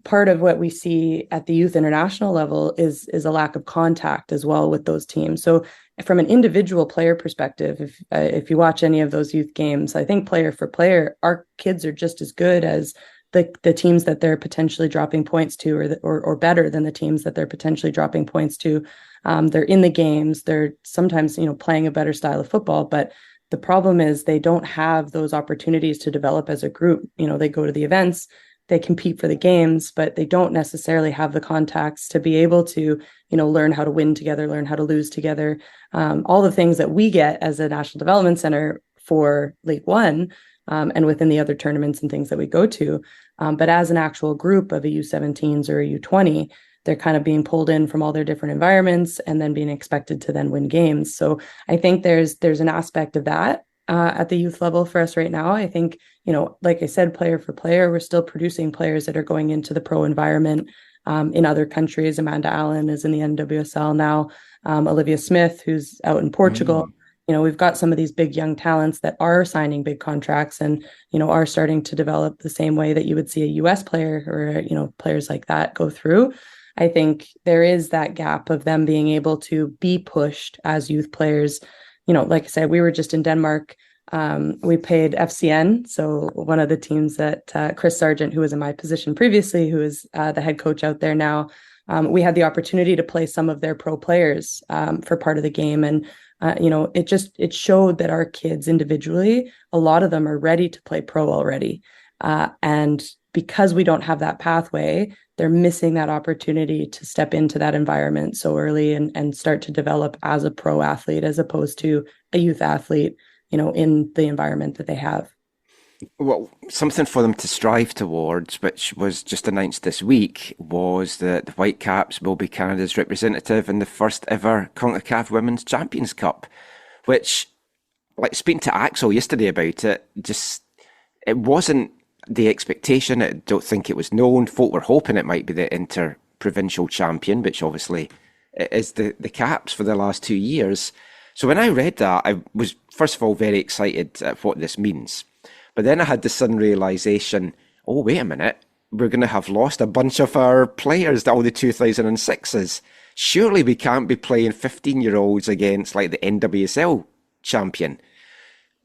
part of what we see at the youth international level is a lack of contact as well with those teams. So from an individual player perspective, if you watch any of those youth games, I think player for player, our kids are just as good as the teams that they're potentially dropping points to, or better than the teams that they're potentially dropping points to. They're in the games. They're sometimes, playing a better style of football, but the problem is they don't have those opportunities to develop as a group. They go to the events, they compete for the games, but they don't necessarily have the contacts to be able to, learn how to win together, learn how to lose together. All the things that we get as a national development center for League One, and within the other tournaments and things that we go to. But as an actual group of a U17s or a U20, they're kind of being pulled in from all their different environments and then being expected to then win games. So I think there's an aspect of that at the youth level for us right now. I think, like I said, player for player, we're still producing players that are going into the pro environment in other countries. Amanda Allen is in the NWSL now. Olivia Smith, who's out in Portugal. We've got some of these big young talents that are signing big contracts and, are starting to develop the same way that you would see a US player or, players like that go through. I think there is that gap of them being able to be pushed as youth players. Like I said, we were just in Denmark. We played FCN. So one of the teams that Chris Sargent, who was in my position previously, who is the head coach out there now, we had the opportunity to play some of their pro players for part of the game. And it showed that our kids individually, a lot of them are ready to play pro already. And because we don't have that pathway, they're missing that opportunity to step into that environment so early and start to develop as a pro athlete, as opposed to a youth athlete, in the environment that they have. Well, something for them to strive towards, which was just announced this week, was that the Whitecaps will be Canada's representative in the first ever CONCACAF Women's Champions Cup, which, like speaking to Axel yesterday about it, it wasn't the expectation. I don't think it was known. Folk were hoping it might be the inter-provincial champion, which obviously is the Caps for the last 2 years. So when I read that, I was, first of all, very excited at what this means. But then I had the sudden realisation, oh, wait a minute, we're going to have lost a bunch of our players, all the 2006s. Surely we can't be playing 15-year-olds against like the NWSL champion.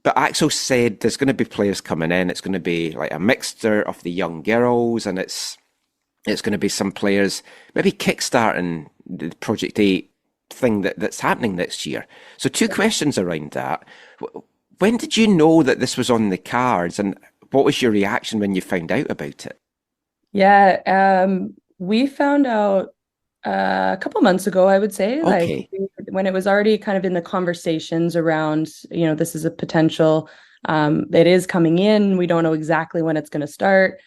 But Axel said there's going to be players coming in. It's going to be like a mixture of the young girls, and it's going to be some players maybe kickstarting the Project 8 thing that's happening next year. So 2 questions around that. When did you know that this was on the cards, and what was your reaction when you found out about it? Yeah, we found out a couple months ago, I would say, Okay. like when it was already kind of in the conversations around, this is a potential, it is coming in. We don't know exactly when it's going to start.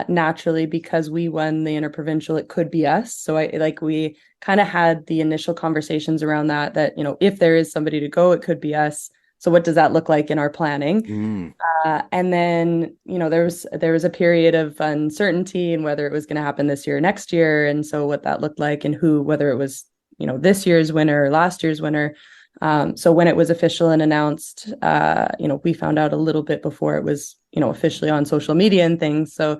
Naturally, because we won the interprovincial, it could be us. So we kind of had the initial conversations around that, if there is somebody to go, it could be us. So what does that look like in our planning? And then, there was a period of uncertainty and whether it was going to happen this year or next year. And so what that looked like and whether it was, this year's winner or last year's winner. So when it was official and announced, we found out a little bit before it was, officially on social media and things. So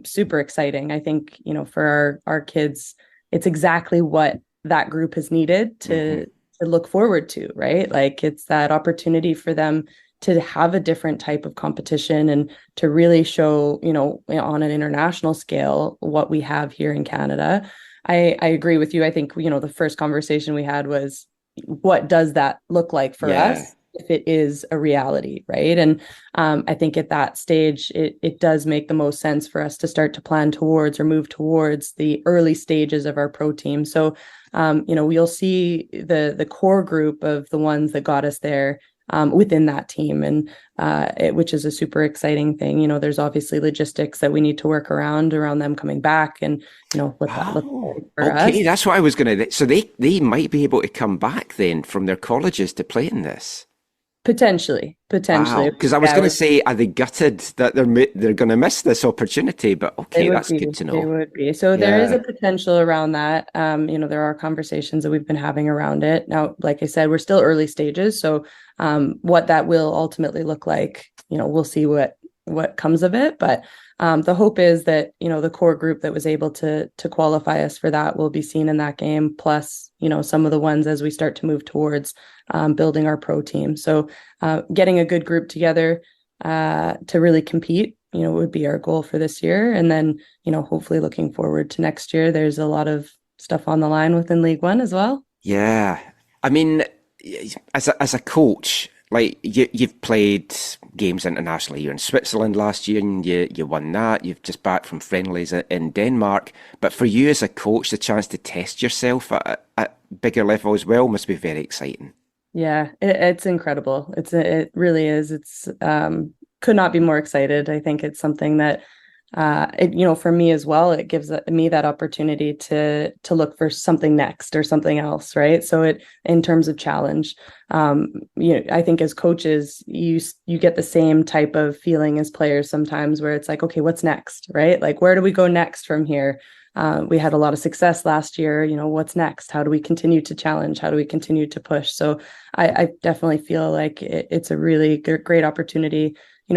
super exciting. I think, for our kids, it's exactly what that group has needed to look forward to, right? Like it's that opportunity for them to have a different type of competition and to really show, on an international scale, what we have here in Canada. I agree with you. I think, the first conversation we had was, what does that look like for us? if it is a reality, right? And I think at that stage, it does make the most sense for us to start to plan towards or move towards the early stages of our pro team. So, we'll see the core group of the ones that got us there within that team, and which is a super exciting thing. There's obviously logistics that we need to work around them coming back, and what that looks like for us. Okay, that's what I was going to. So they might be able to come back then from their colleges to play in this. Potentially. Because I was going to say, are they gutted that they're going to miss this opportunity? But okay, that's good to know. They would be. So there is a potential around that. There are conversations that we've been having around it. Now, like I said, we're still early stages. So what that will ultimately look like, we'll see what comes of it. But the hope is that, the core group that was able to qualify us for that will be seen in that game. Plus, some of the ones as we start to move towards building our pro team. So getting a good group together to really compete, would be our goal for this year. And then, hopefully looking forward to next year. There's a lot of stuff on the line within League One as well. Yeah. I mean, as a coach, like you've played games internationally. You're in Switzerland last year and you won that. You've just back from friendlies in Denmark. But for you as a coach, the chance to test yourself at bigger level as well must be very exciting. Yeah, it's incredible. It really is. It's could not be more excited. I think it's something that for me as well, it gives me that opportunity to look for something next or something else, right? So in terms of challenge, I think as coaches, you get the same type of feeling as players sometimes, where it's like, okay, what's next, right? Like, where do we go next from here? We had a lot of success last year. What's next? How do we continue to challenge? How do we continue to push? So I definitely feel like it's a really great opportunity,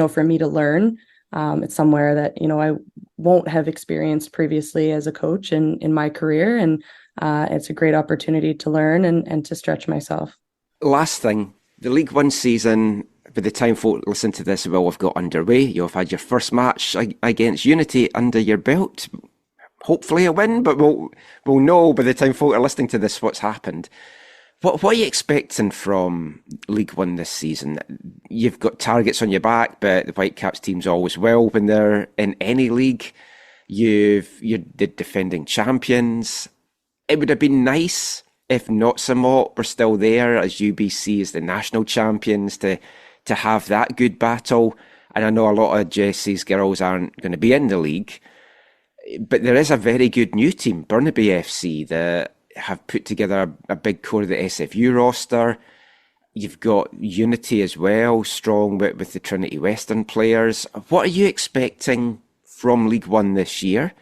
for me to learn. It's somewhere that, I won't have experienced previously as a coach in my career. And it's a great opportunity to learn and to stretch myself. Last thing, the League One season, by the time folk listen to this, will have got underway. You'll have had your first match against Unity under your belt. Hopefully a win, but we'll know by the time folk are listening to this what's happened. What are you expecting from League One this season? You've got targets on your back, but the Whitecaps team's always well when they're in any league. You're the defending champions. It would have been nice if not somewhat we're still there as UBC as the national champions to have that good battle. And I know a lot of Jesse's girls aren't going to be in the league, but there is a very good new team, Burnaby FC, that have put together a big core of the SFU roster. You've got Unity as well, strong with the Trinity Western players. What are you expecting from League One this year?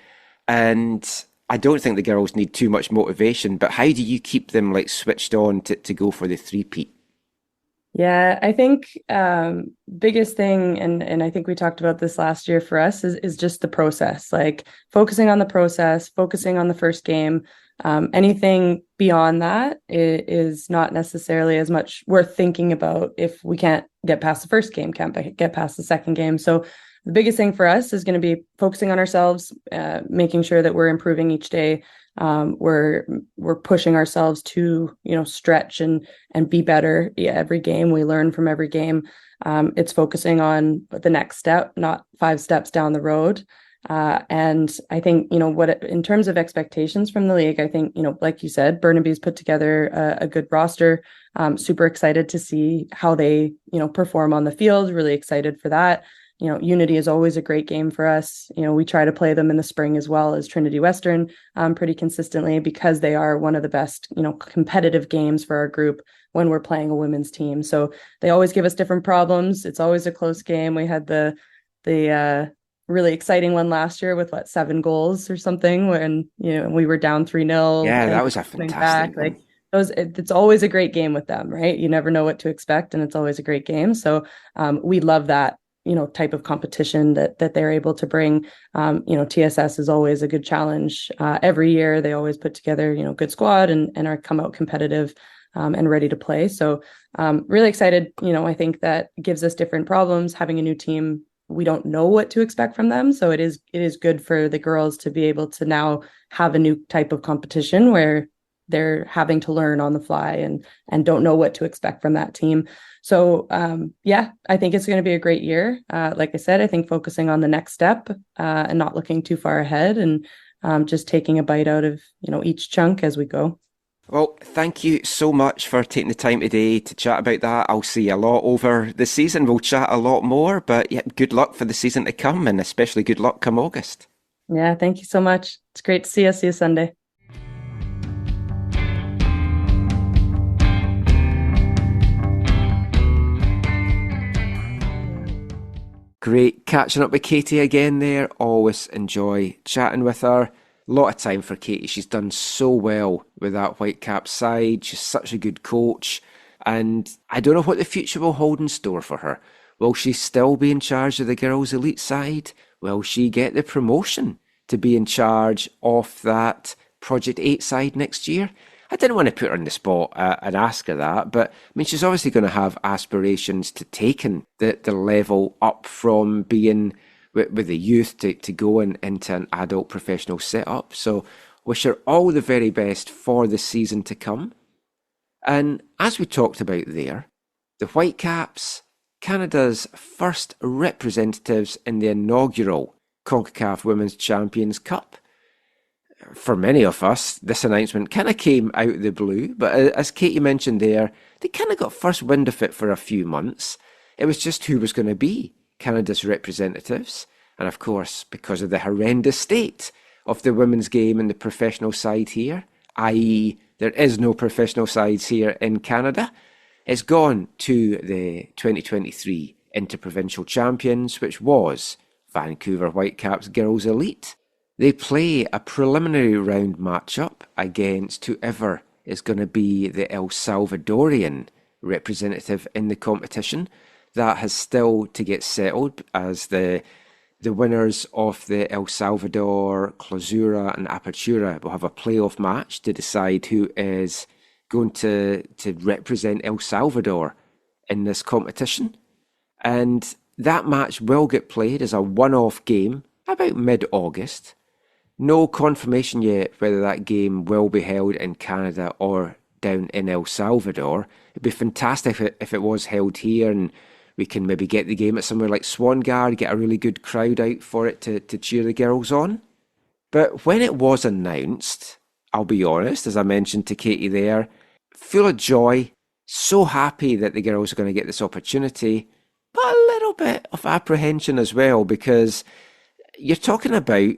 And I don't think the girls need too much motivation, but how do you keep them switched on to go for the three-peat? Yeah, I think biggest thing, and I think we talked about this last year for us, is just the process, like focusing on the process, focusing on the first game. Anything beyond that is not necessarily as much worth thinking about if we can't get past the first game, can't get past the second game. So the biggest thing for us is going to be focusing on ourselves, making sure that we're improving each day. We're pushing ourselves to, stretch and be better. Yeah, every game we learn from every game. It's focusing on the next step, not 5 steps down the road. And I think, in terms of expectations from the league, I think, like you said, Burnaby's put together a good roster. Super excited to see how they, perform on the field. Really excited for that. Unity is always a great game for us. We try to play them in the spring as well as Trinity Western pretty consistently, because they are one of the best, competitive games for our group when we're playing a women's team. So they always give us different problems. It's always a close game. We had the really exciting one last year with 7 goals or something when, we were down 3-0. Yeah, that was a fantastic one. It's always a great game with them, right? You never know what to expect, and it's always a great game. So we love that, type of competition that they're able to bring. TSS is always a good challenge. Every year they always put together, good squad and are come out competitive and ready to play. So really excited. I think that gives us different problems. Having a new team, we don't know what to expect from them. So it is good for the girls to be able to now have a new type of competition where they're having to learn on the fly and don't know what to expect from that team. So yeah, I think it's going to be a great year. Like I said, I think focusing on the next step and not looking too far ahead, and just taking a bite out of each chunk as we go. Well, thank you so much for taking the time today to chat about that. I'll see you a lot over the season. We'll chat a lot more, but yeah, good luck for the season to come, and especially good luck come August. Yeah, thank you so much. It's great to see you. See you Sunday. Great catching up with Katie again there. Always enjoy chatting with her. A lot of time for Katie. She's done so well with that Whitecaps side. She's such a good coach. And I don't know what the future will hold in store for her. Will she still be in charge of the girls' elite side? Will she get the promotion to be in charge of that Project 8 side next year? I didn't want to put her on the spot and ask her that, but I mean, she's obviously going to have aspirations to taking the level up from being with the youth to going into an adult professional setup. So wish her all the very best for the season to come. And as we talked about there, the Whitecaps, Canada's first representatives in the inaugural CONCACAF Women's Champions Cup. For many of us, this announcement kind of came out of the blue, but as Katie mentioned there, they kind of got first wind of it for a few months. It was just who was going to be Canada's representatives. And of course, because of the horrendous state of the women's game and the professional side here, i.e. there is no professional sides here in Canada, it's gone to the 2023 Interprovincial Champions, which was Vancouver Whitecaps Girls Elite. They play a preliminary round matchup against whoever is going to be the El Salvadorian representative in the competition. That has still to get settled, as the winners of the El Salvador, Clausura and Apertura will have a playoff match to decide who is going to represent El Salvador in this competition. And that match will get played as a one-off game about mid-August. No confirmation yet whether that game will be held in Canada or down in El Salvador. It'd be fantastic if it was held here, and we can maybe get the game at somewhere like Swangard, get a really good crowd out for it to cheer the girls on. But when it was announced, I'll be honest, as I mentioned to Katie there, full of joy, so happy that the girls are going to get this opportunity, but a little bit of apprehension as well, because you're talking about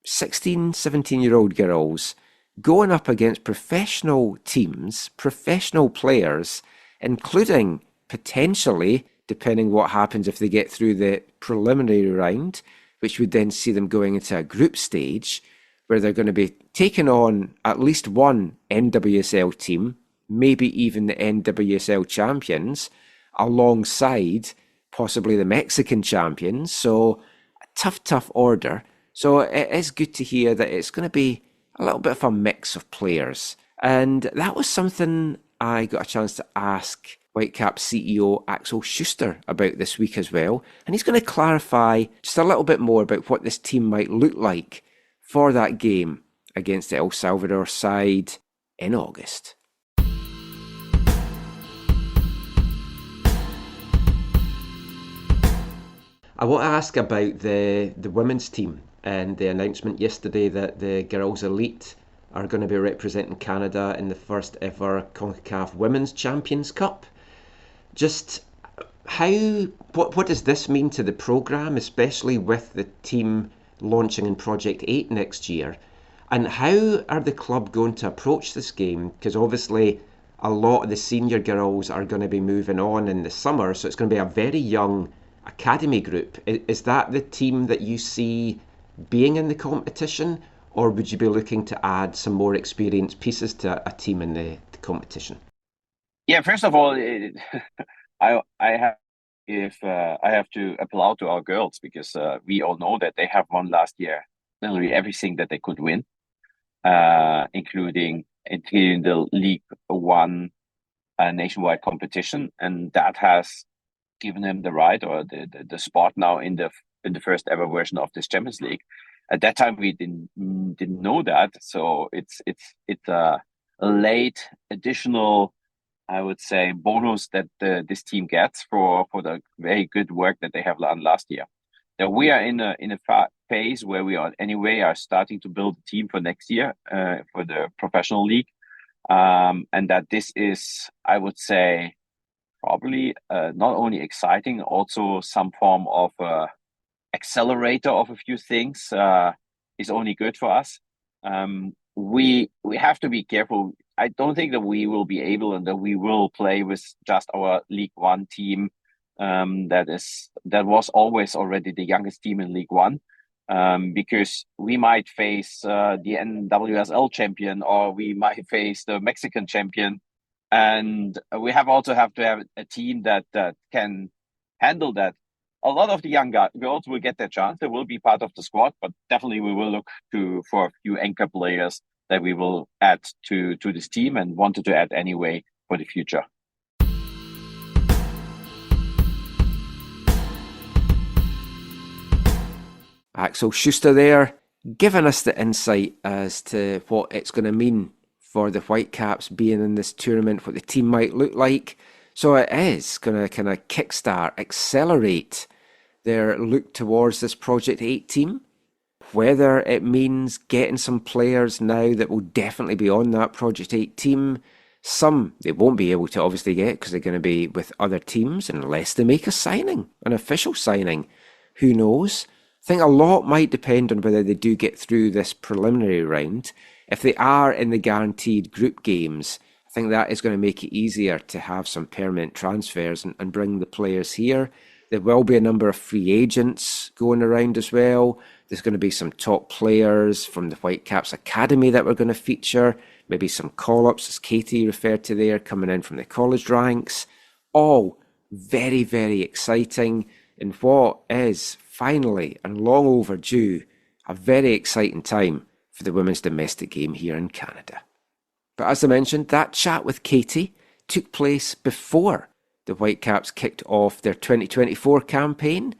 16, 17-year-old girls going up against professional teams, professional players, including potentially, depending what happens if they get through the preliminary round, which would then see them going into a group stage where they're going to be taking on at least one NWSL team, maybe even the NWSL champions, alongside possibly the Mexican champions. So a tough order. So it is good to hear that it's going to be a little bit of a mix of players. And that was something I got a chance to ask Whitecaps CEO Axel Schuster about this week as well. And he's going to clarify just a little bit more about what this team might look like for that game against the El Salvador side in August. I want to ask about the women's team and the announcement yesterday that the Girls Elite are going to be representing Canada in the first ever CONCACAF Women's Champions Cup. Just what does this mean to the programme, especially with the team launching in Project 8 next year? And how are the club going to approach this game? Because obviously a lot of the senior girls are going to be moving on in the summer, so it's going to be a very young academy group. Is that the team that you see being in the competition, or would you be looking to add some more experienced pieces to a team in the competition? Yeah, first of all, I have to applaud to our girls, because we all know that they have won last year literally everything that they could win, including the League1 nationwide competition, and that has given them the right, or the spot now in the first ever version of this Champions League. At that time, we didn't know that, so it's late additional, I would say, bonus that this team gets for the very good work that they have done last year. That we are in a phase where we are starting to build a team for next year for the professional league, and that this is, I would say, probably not only exciting, also some form of accelerator of a few things is only good for us. We have to be careful. I don't think that we will be able and that we will play with just our League One team. That was always already the youngest team in League One, because we might face the NWSL champion, or we might face the Mexican champion, and we also have to have a team that can handle that. A lot of the young girls will get their chance. They will be part of the squad, but definitely we will look for a few anchor players that we will add to this team and wanted to add anyway for the future. Axel Schuster there, giving us the insight as to what it's going to mean for the Whitecaps being in this tournament, what the team might look like. So it is going to kind of kickstart, accelerate their look towards this Project 8 team. Whether it means getting some players now that will definitely be on that Project 8 team. Some they won't be able to obviously get because they're going to be with other teams unless they make a signing, an official signing. Who knows? I think a lot might depend on whether they do get through this preliminary round. If they are in the guaranteed group games, I think that is going to make it easier to have some permanent transfers and bring the players here. There will be a number of free agents going around as well. There's going to be some top players from the Whitecaps Academy that we're going to feature. Maybe some call-ups, as Katie referred to there, coming in from the college ranks. All very, very exciting in what is finally and long overdue a very exciting time for the women's domestic game here in Canada. But as I mentioned, that chat with Katie took place before the Whitecaps kicked off their 2024 campaign,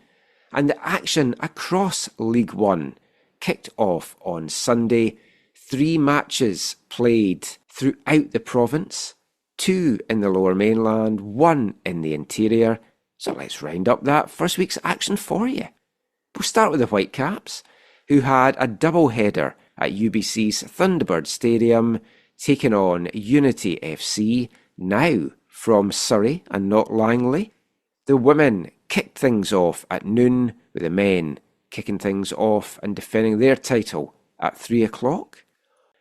and the action across League One kicked off on Sunday. 3 matches played throughout the province, 2 in the Lower Mainland, 1 in the interior. So let's round up that first week's action for you. We'll start with the Whitecaps, who had a double-header at UBC's Thunderbird Stadium, taking on Unity FC, now from Surrey and not Langley. The women kicked things off at noon, with the men kicking things off and defending their title at 3 o'clock.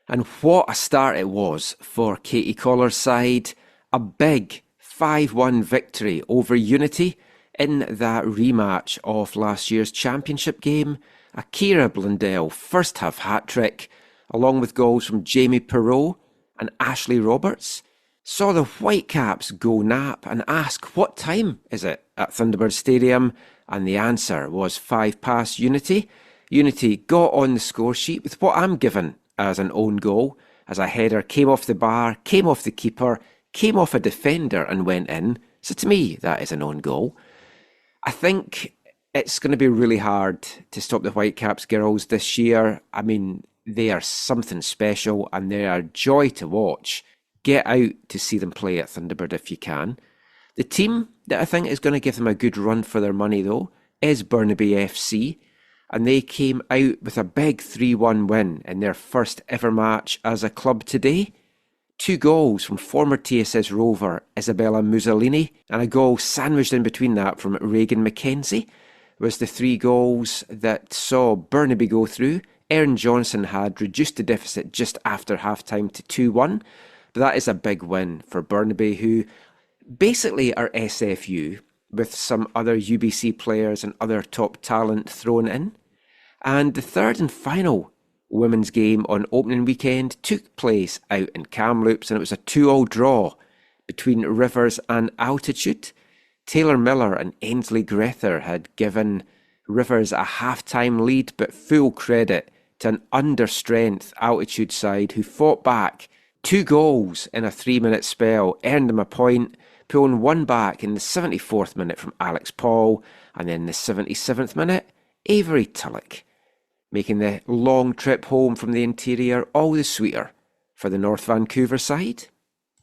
And what a start it was for Katie Collar's side. A big 5-1 victory over Unity in that rematch of last year's championship game. A Kira Blundell first half hat-trick, along with goals from Jamie Perreault and Ashley Roberts, saw the Whitecaps go nap and ask what time is it at Thunderbird Stadium, and the answer was 5 past Unity. Unity got on the score sheet with what I'm given as an own goal, as a header came off the bar, came off the keeper, came off a defender and went in. So to me, that is an own goal. I think it's going to be really hard to stop the Whitecaps girls this year. I mean, they are something special and they are a joy to watch. Get out to see them play at Thunderbird if you can. The team that I think is going to give them a good run for their money, though, is Burnaby FC. And they came out with a big 3-1 win in their first ever match as a club today. 2 goals from former TSS rover Isabella Mussolini, and a goal sandwiched in between that from Reagan McKenzie was the 3 goals that saw Burnaby go through. Erin Johnson had reduced the deficit just after half-time to 2-1, but that is a big win for Burnaby, who basically are SFU, with some other UBC players and other top talent thrown in. And the third and final women's game on opening weekend took place out in Kamloops, and it was a 2-2 draw between Rivers and Altitude. Taylor Miller and Ainsley Grether had given Rivers a half-time lead, but full credit to an under-strength Altitude side who fought back. 2 goals in a 3-minute spell earned them a point, pulling one back in the 74th minute from Alex Paul, and then the 77th minute, Avery Tulloch, making the long trip home from the interior all the sweeter for the North Vancouver side.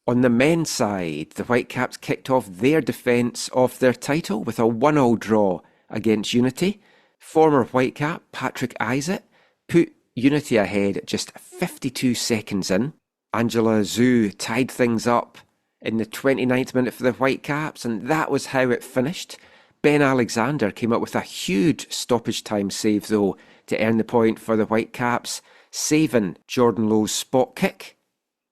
On the men's side, the Whitecaps kicked off their defence of their title with a 1-1 draw against Unity. Former Whitecap Patrick Isaac put Unity ahead at just 52 seconds in. Angela Zhu tied things up in the 29th minute for the Whitecaps, and that was how it finished. Ben Alexander came up with a huge stoppage time save though to earn the point for the Whitecaps, saving Jordan Lowe's spot kick.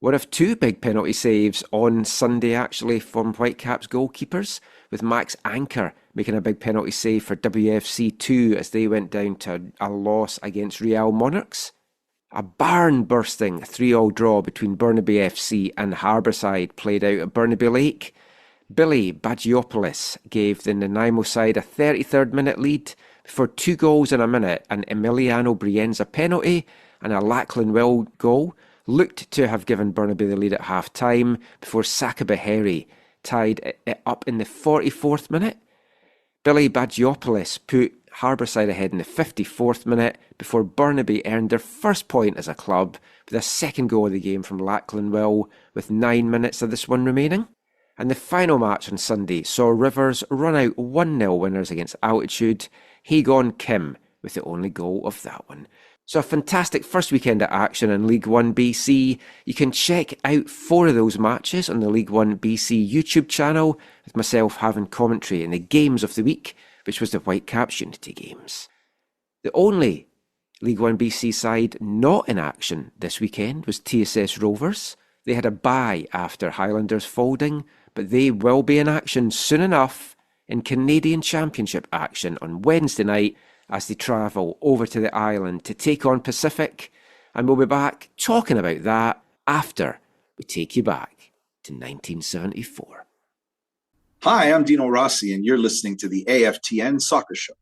One of two big penalty saves on Sunday actually from Whitecaps goalkeepers, with Max Anker making a big penalty save for WFC2 as they went down to a loss against Real Monarchs. A barn-bursting 3-3 draw between Burnaby FC and Harbourside played out at Burnaby Lake. Billy Bagiopoulos gave the Nanaimo side a 33rd minute lead before 2 goals in a minute, an Emiliano Brienza penalty and a Lachlan Will goal looked to have given Burnaby the lead at half-time before Saka Behere tied it up in the 44th minute. Billy Bagiopoulos put Harbourside ahead in the 54th minute before Burnaby earned their first point as a club with a second goal of the game from Lachlan Will with 9 minutes of this one remaining. And the final match on Sunday saw Rivers run out 1-0 winners against Altitude, Haegon Kim with the only goal of that one. So a fantastic first weekend of action in League 1 BC. You can check out 4 of those matches on the League 1 BC YouTube channel, with myself having commentary in the games of the week, which was the Whitecaps Unity games. The only League 1 BC side not in action this weekend was TSS Rovers. They had a bye after Highlanders folding, but they will be in action soon enough in Canadian Championship action on Wednesday night as they travel over to the island to take on Pacific, and we'll be back talking about that after we take you back to 1974. Hi, I'm Dino Rossi, and you're listening to the AFTN Soccer Show.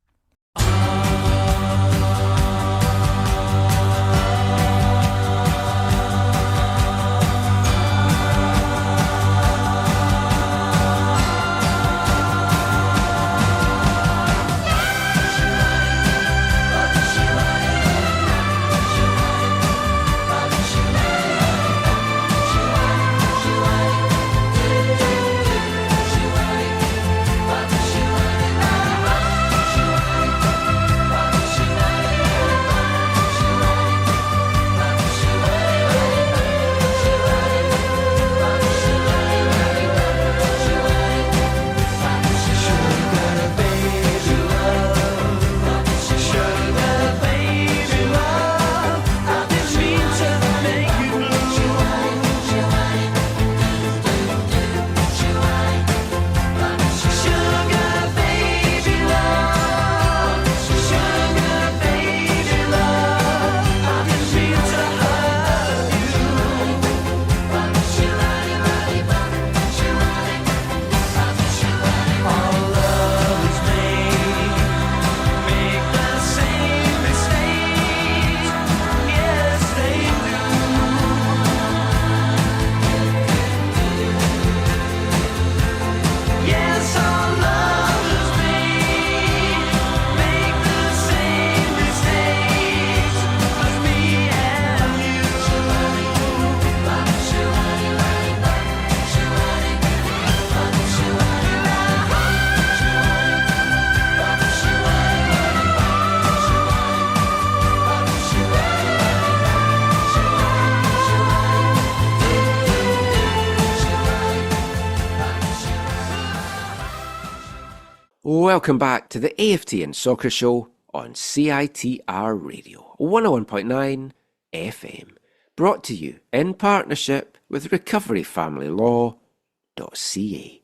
Welcome back to the AFTN Soccer Show on CITR Radio 101.9 FM, brought to you in partnership with recoveryfamilylaw.ca.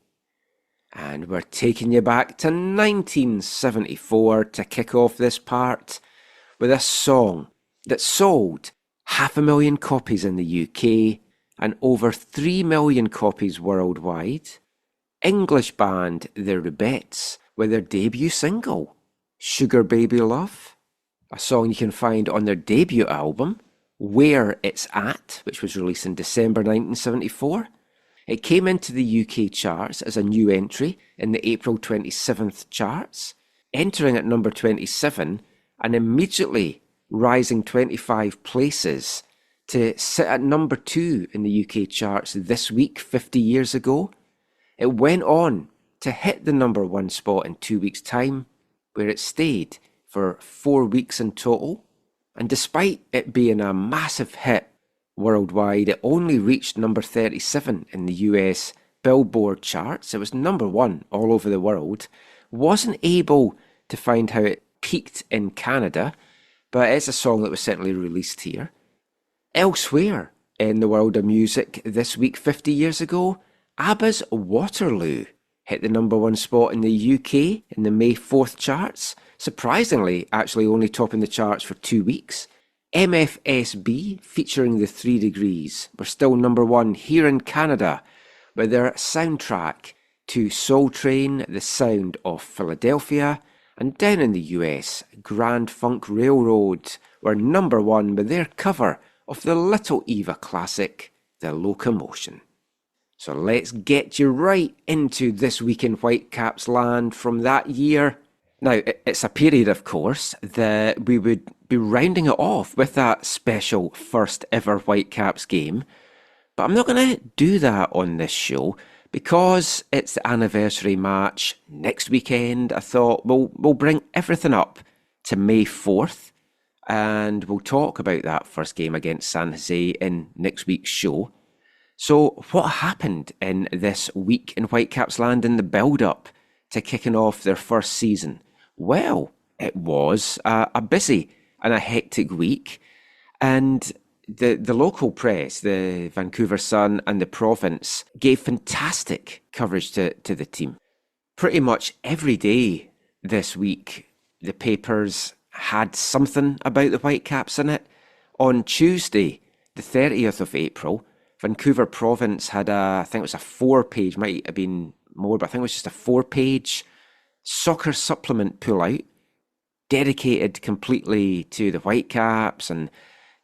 And we're taking you back to 1974 to kick off this part with a song that sold 500,000 copies in the UK and over 3 million copies worldwide. English band The Rubettes with their debut single, Sugar Baby Love, a song you can find on their debut album, Where It's At, which was released in December 1974. It came into the UK charts as a new entry in the April 27th charts, entering at number 27 and immediately rising 25 places to sit at number 2 in the UK charts this week 50 years ago. It went on to hit the number 1 spot in 2 weeks' time, where it stayed for 4 weeks in total. And despite it being a massive hit worldwide, it only reached number 37 in the US Billboard charts. It was number 1 all over the world. Wasn't able to find how it peaked in Canada, but it's a song that was certainly released here. Elsewhere in the world of music this week 50 years ago, ABBA's Waterloo hit the number 1 spot in the UK in the May 4th charts, surprisingly actually only topping the charts for 2 weeks. MFSB, featuring the 3 Degrees, were still number 1 here in Canada with their soundtrack to Soul Train, The Sound of Philadelphia, and down in the US, Grand Funk Railroad were number 1 with their cover of the Little Eva classic, The Locomotion. So let's get you right into this week in Whitecaps land from that year. Now, it's a period, of course, that we would be rounding it off with that special first ever Whitecaps game. But I'm not going to do that on this show because it's the anniversary match next weekend. I thought we'll bring everything up to May 4th and we'll talk about that first game against San Jose in next week's show. So what happened in this week in Whitecaps land in the build-up to kicking off their first season? Well, it was a busy and a hectic week, and the local press, the Vancouver Sun and the province, gave fantastic coverage to the team. Pretty much every day this week, the papers had something about the Whitecaps in it. On Tuesday, the 30th of April, Vancouver Province had I think it was a 4-page, might have been more, but I think it was just a 4-page soccer supplement pullout dedicated completely to the Whitecaps and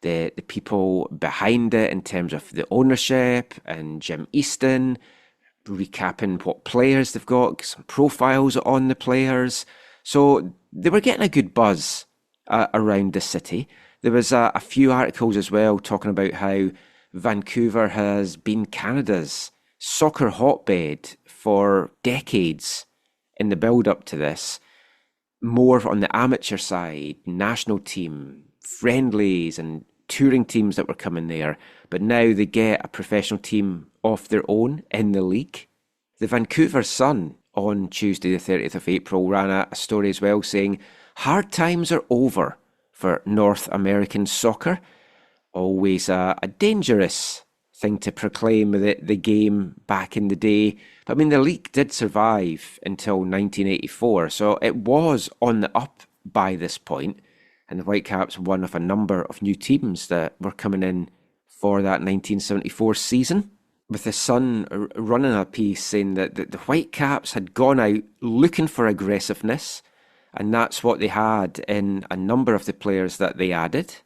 the people behind it in terms of the ownership and Jim Easton, recapping what players they've got, some profiles on the players. So they were getting a good buzz around the city. There was a few articles as well talking about how Vancouver has been Canada's soccer hotbed for decades in the build-up to this. More on the amateur side, national team, friendlies and touring teams that were coming there. But now they get a professional team of their own in the league. The Vancouver Sun on Tuesday the 30th of April ran a story as well saying, hard times are over for North American soccer. Always a dangerous thing to proclaim the game back in the day. But I mean, the league did survive until 1984, so it was on the up by this point, and the Whitecaps were one of a number of new teams that were coming in for that 1974 season. With the Sun running a piece saying that the Whitecaps had gone out looking for aggressiveness, and that's what they had in a number of the players that they added.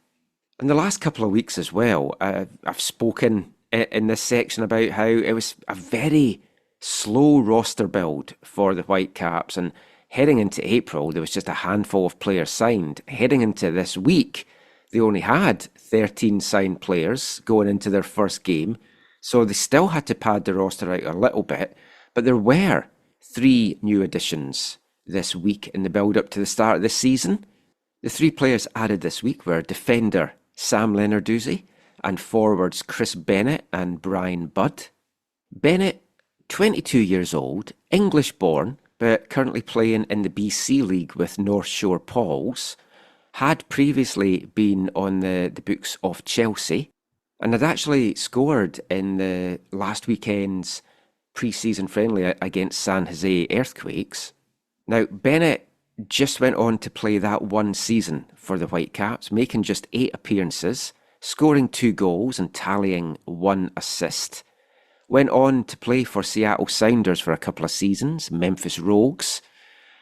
In the last couple of weeks as well, I've spoken in this section about how it was a very slow roster build for the Whitecaps, and heading into April, there was just a handful of players signed. Heading into this week, they only had 13 signed players going into their first game, so they still had to pad the roster out a little bit, but there were 3 new additions this week in the build-up to the start of the season. The 3 players added this week were defender Sam Lenarduzzi and forwards Chris Bennett and Brian Budd. Bennett, 22 years old, English-born, but currently playing in the BC League with North Shore Pauls, had previously been on the books of Chelsea and had actually scored in the last weekend's pre-season friendly against San Jose Earthquakes. Now, Bennett just went on to play that one season for the Whitecaps, making just 8 appearances, scoring 2 goals and tallying 1 assist. Went on to play for Seattle Sounders for a couple of seasons, Memphis Rogues,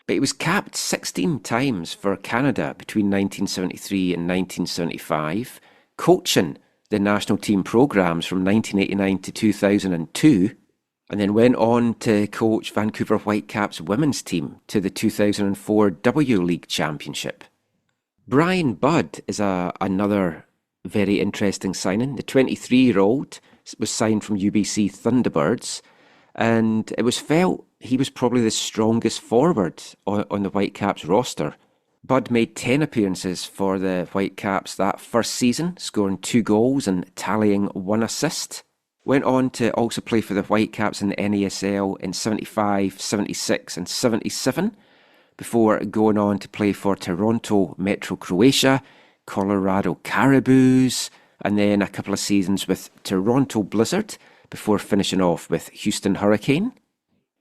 but he was capped 16 times for Canada between 1973 and 1975, coaching the national team programs from 1989 to 2002, and then went on to coach Vancouver Whitecaps women's team to the 2004 W League Championship. Brian Budd is another very interesting signing. The 23-year-old was signed from UBC Thunderbirds, and it was felt he was probably the strongest forward on the Whitecaps roster. Bud made 10 appearances for the Whitecaps that first season, scoring 2 goals and tallying 1 assist. Went on to also play for the Whitecaps in the NASL in 75, 76 and 77, before going on to play for Toronto Metro Croatia, Colorado Caribous, and then a couple of seasons with Toronto Blizzard, before finishing off with Houston Hurricane.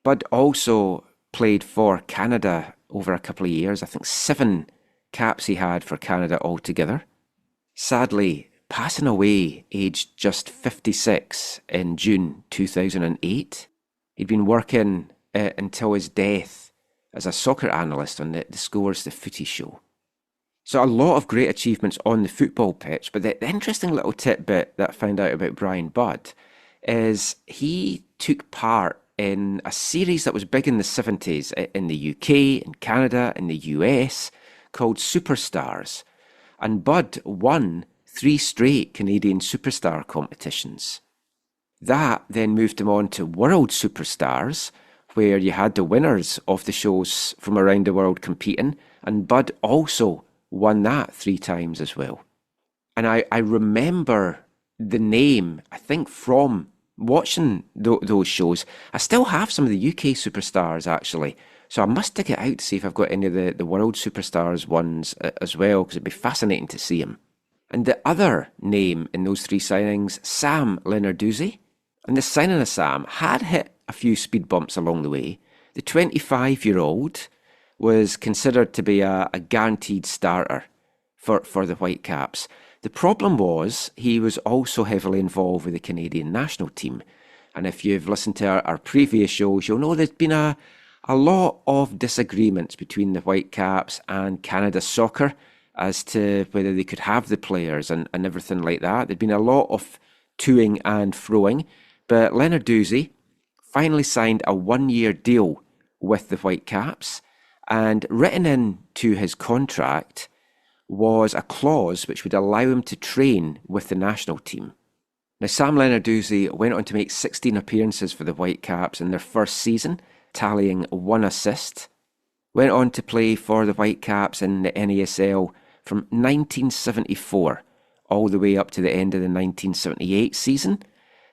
Bud also played for Canada over a couple of years. I think 7 caps he had for Canada altogether. Sadly, passing away aged just 56 in June 2008. He'd been working until his death as a soccer analyst on the Scores the Footy show. So a lot of great achievements on the football pitch, but the interesting little tidbit that I found out about Brian Budd is he took part in a series that was big in the 70s in the UK, in Canada, in the US, called Superstars. And Budd won 3 straight Canadian Superstar competitions. That then moved him on to World Superstars, where you had the winners of the shows from around the world competing, and Budd also won that 3 times as well. And I remember the name, I think, from watching those shows. I still have some of the UK Superstars, actually, so I must dig it out to see if I've got any of the World Superstars ones as well, because it'd be fascinating to see them. And the other name in those 3 signings, Sam Lenarduzzi. And the signing of Sam had hit a few speed bumps along the way. The 25-year-old was considered to be a guaranteed starter for the Whitecaps. The problem was he was also heavily involved with the Canadian national team. And if you've listened to our previous shows, you'll know there's been a lot of disagreements between the Whitecaps and Canada Soccer as to whether they could have the players and everything like that. There'd been a lot of toing and froing, but Lenarduzzi finally signed a 1-year deal with the Whitecaps, and written into his contract was a clause which would allow him to train with the national team. Now, Sam Lenarduzzi went on to make 16 appearances for the Whitecaps in their first season, tallying 1 assist. Went on to play for the Whitecaps in the NASL from 1974 all the way up to the end of the 1978 season.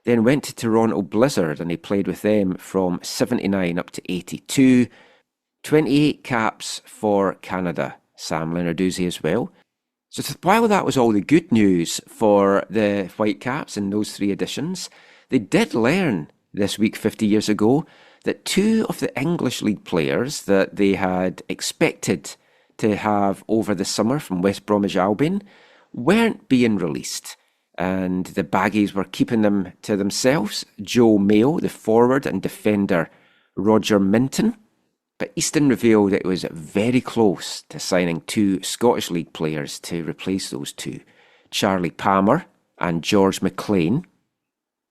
Then went to Toronto Blizzard and he played with them from 79 up to 82. 28 caps for Canada, Sam Lenarduzzi as well. So while that was all the good news for the Whitecaps in those 3 editions, they did learn this week 50 years ago that 2 of the English League players that they had expected to have over the summer from West Bromwich Albion weren't being released, and the Baggies were keeping them to themselves. Joe Mayo, the forward, and defender Roger Minton. But Easton revealed that it was very close to signing 2 Scottish League players to replace those 2, Charlie Palmer and George McLean.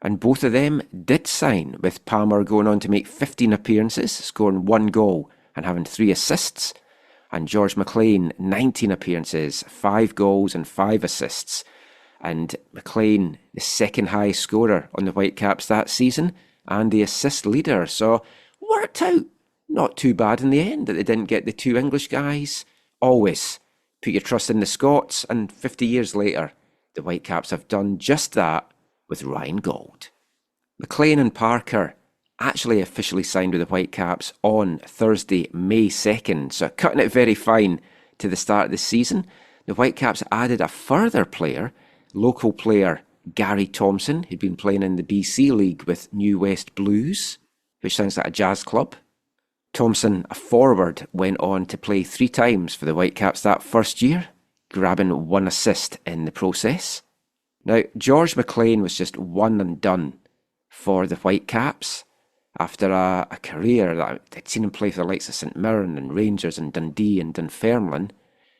And both of them did sign, with Palmer going on to make 15 appearances, scoring 1 goal and having 3 assists. And George McLean, 19 appearances, 5 goals and 5 assists. And McLean, the second highest scorer on the Whitecaps that season, and the assist leader. So worked out not too bad in the end that they didn't get the 2 English guys. Always put your trust in the Scots, and 50 years later, the Whitecaps have done just that with Ryan Gauld. McLean and Parker actually officially signed with the Whitecaps on Thursday, May 2nd, so cutting it very fine to the start of the season. The Whitecaps added a further player, local player Gary Thompson, who'd been playing in the BC League with New West Blues, which sounds like a jazz club. Thompson, a forward, went on to play 3 times for the Whitecaps that first year, grabbing 1 assist in the process. Now, George McLean was just one and done for the Whitecaps after a career that I'd seen him play for the likes of St Mirren and Rangers and Dundee and Dunfermline.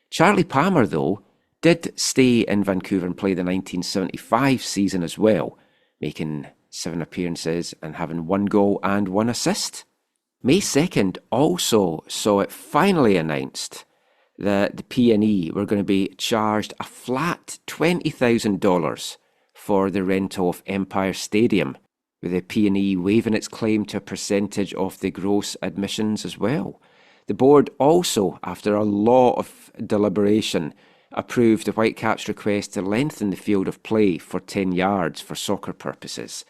Charlie Palmer, though, did stay in Vancouver and play the 1975 season as well, making 7 appearances and having 1 goal and 1 assist. May 2nd also saw it finally announced that the P&E were going to be charged a flat $20,000 for the rental of Empire Stadium, with the P&E waiving its claim to a percentage of the gross admissions as well. The board also, after a lot of deliberation, approved the Whitecaps' request to lengthen the field of play for 10 yards for soccer purposes.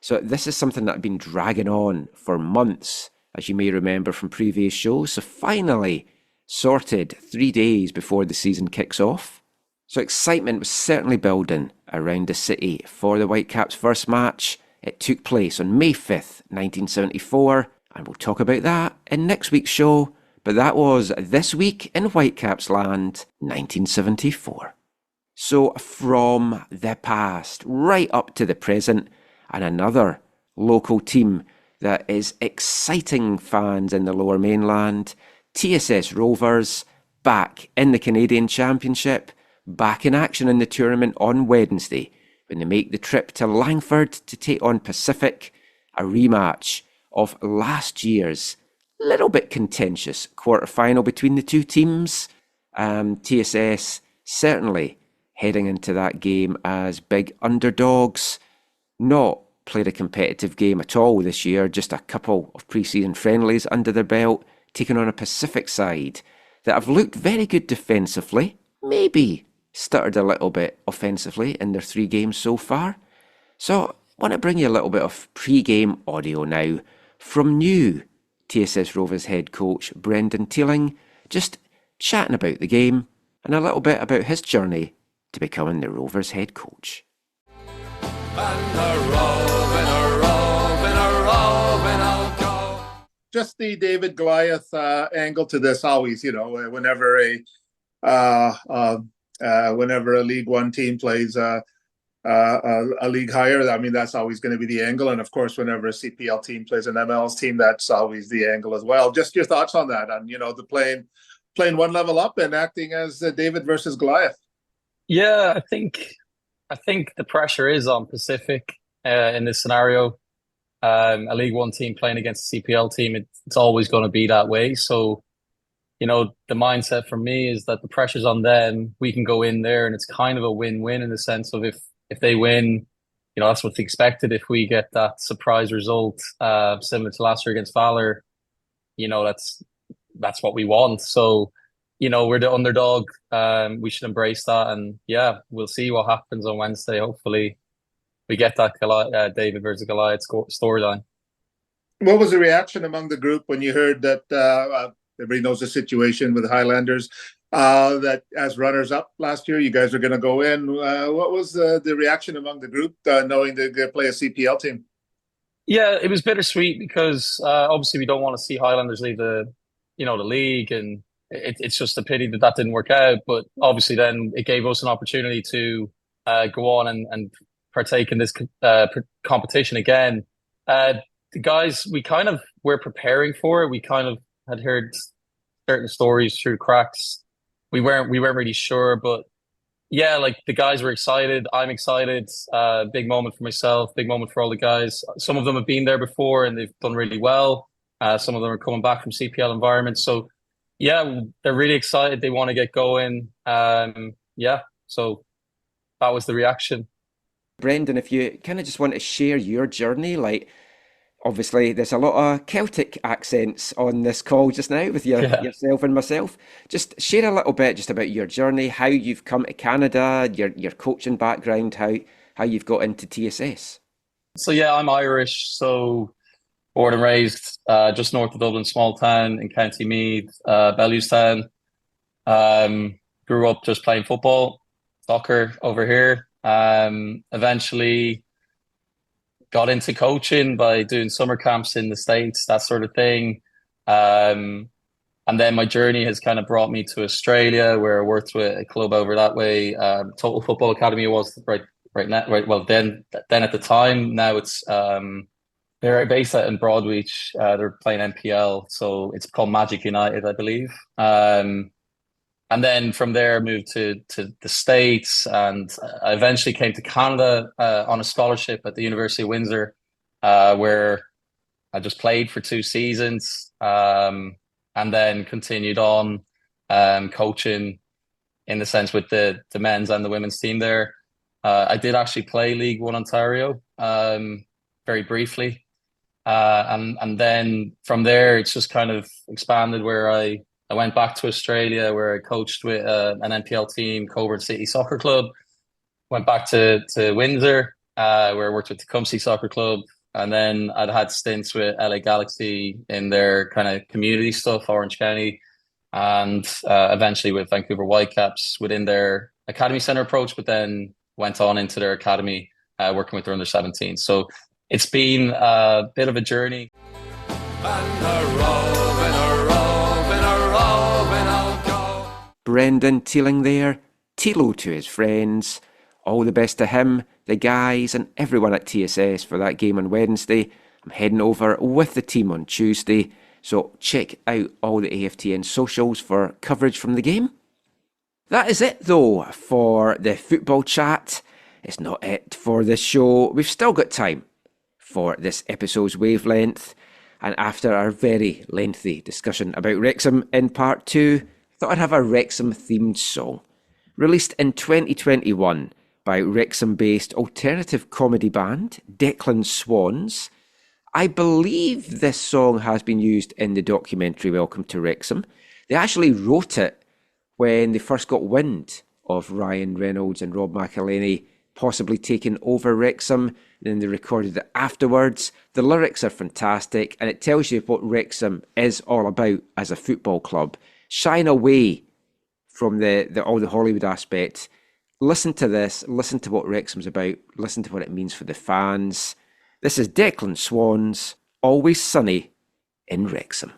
So this is something that had been dragging on for months, as you may remember from previous shows. So finally sorted 3 days before the season kicks off. So excitement was certainly building around the city for the Whitecaps' first match. It took place on May 5th, 1974, and we'll talk about that in next week's show. But that was This Week in Whitecaps Land, 1974. So from the past right up to the present, and another local team that is exciting fans in the Lower Mainland, TSS Rovers, back in the Canadian Championship, back in action in the tournament on Wednesday, when they make the trip to Langford to take on Pacific, a rematch of last year's little bit contentious quarter-final between the two teams. TSS certainly heading into that game as big underdogs. Not played a competitive game at all this year, just a couple of pre-season friendlies under their belt, taking on a Pacific side that have looked very good defensively, maybe stuttered a little bit offensively in their 3 games so far. So I want to bring you a little bit of pre-game audio now from new TSS Rovers head coach Brendan Teeling, just chatting about the game and a little bit about his journey to becoming the Rovers head coach. Just the David Goliath angle to this always, whenever a League One team plays a league higher, I mean, that's always going to be the angle. And of course, whenever a CPL team plays an MLS team, that's always the angle as well. Just your thoughts on that, and the playing one level up and acting as David versus Goliath. Yeah, I think the pressure is on Pacific in this scenario. A League One team playing against a CPL team, it's always going to be that way. So, the mindset for me is that the pressure's on them. We can go in there and it's kind of a win-win in the sense of if they win, that's what's expected. If we get that surprise result, similar to last year against Valor, that's what we want. So, we're the underdog. We should embrace that. And yeah, we'll see what happens on Wednesday. Hopefully we get that David versus Goliath storyline. What was the reaction among the group when you heard that everybody knows the situation with the Highlanders, that as runners-up last year, you guys are going to go in? What was the reaction among the group knowing they're going to play a CPL team? Yeah, it was bittersweet because obviously we don't want to see Highlanders leave the league, and it's just a pity that didn't work out. But obviously then it gave us an opportunity to go on and partake in this competition again. The guys, we kind of were preparing for it. We kind of had heard certain stories through cracks. We weren't really sure, but yeah, like the guys were excited. I'm excited. Big moment for myself. Big moment for all the guys. Some of them have been there before and they've done really well. Some of them are coming back from CPL environments. So yeah, they're really excited. They want to get going. So that was the reaction. Brendan, if you kind of just want to share your journey, like obviously there's a lot of Celtic accents on this call just now with yourself and myself. Just share a little bit just about your journey, how you've come to Canada, your coaching background, how you've got into TSS. So yeah, I'm Irish, so born and raised just north of Dublin, small town in County Meath, Bellewstown. Grew up just playing football, soccer over here. Eventually got into coaching by doing summer camps in the States, that sort of thing. And then my journey has kind of brought me to Australia, where I worked with a club over that way. Total Football Academy was then at the time. Now it's they're based out in Broadbeach. They're playing NPL, so it's called Magic United, I believe. And then from there, I moved to the States, and I eventually came to Canada on a scholarship at the University of Windsor, where I just played for 2 seasons, and then continued on coaching in the sense with the men's and the women's team there. I did actually play League One Ontario very briefly. And then from there, it's just kind of expanded where I went back to Australia where I coached with an NPL team, Coburn City Soccer Club. Went back to Windsor where I worked with Tecumseh Soccer Club. And then I'd had stints with LA Galaxy in their kind of community stuff, Orange County, and eventually with Vancouver Whitecaps within their academy center approach, but then went on into their academy working with their under 17. So it's been a bit of a journey. Brendan Teeling there, Tilo to his friends. All the best to him, the guys and everyone at TSS for that game on Wednesday. I'm heading over with the team on Tuesday, so check out all the AFTN socials for coverage from the game. That is it though for the football chat. It's not it for this show. We've still got time for this episode's wavelength, and after our very lengthy discussion about Wrexham in part 2, I thought I'd have a Wrexham themed song. Released in 2021 by Wrexham-based alternative comedy band Declan Swans. I believe this song has been used in the documentary Welcome to Wrexham. They actually wrote it when they first got wind of Ryan Reynolds and Rob McElhenney possibly taking over Wrexham, and then they recorded it afterwards. The lyrics are fantastic, and it tells you what Wrexham is all about as a football club. Shying away from all the Hollywood aspect. Listen to this, listen to what Wrexham's about, listen to what it means for the fans. This is Declan Swans, Always Sunny in Wrexham.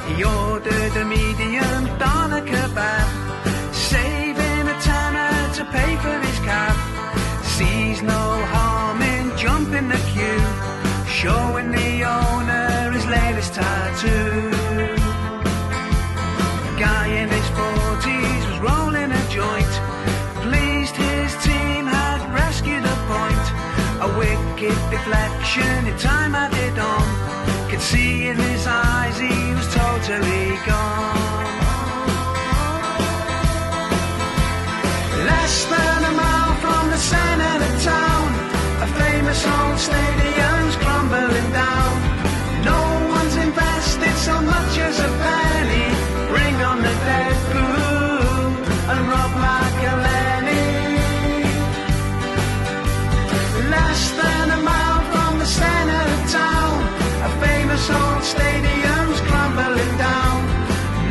He ordered a medium doner kebab, saving a tenner to pay for his cab. Sees no harm in jumping the queue, showing the owner his latest tattoo. A guy in his 40s was rolling a joint, pleased his team had rescued a point. A wicked deflection in time added on, could see in his eyes he was totally gone. Less than a mile from the centre of town, a famous old stadium's crumbling down. No one's invested so much as a penny. Bring on the Deadpool and Rob McElhenney. Less than a mile from the centre of town, a famous old stadium's crumbling down.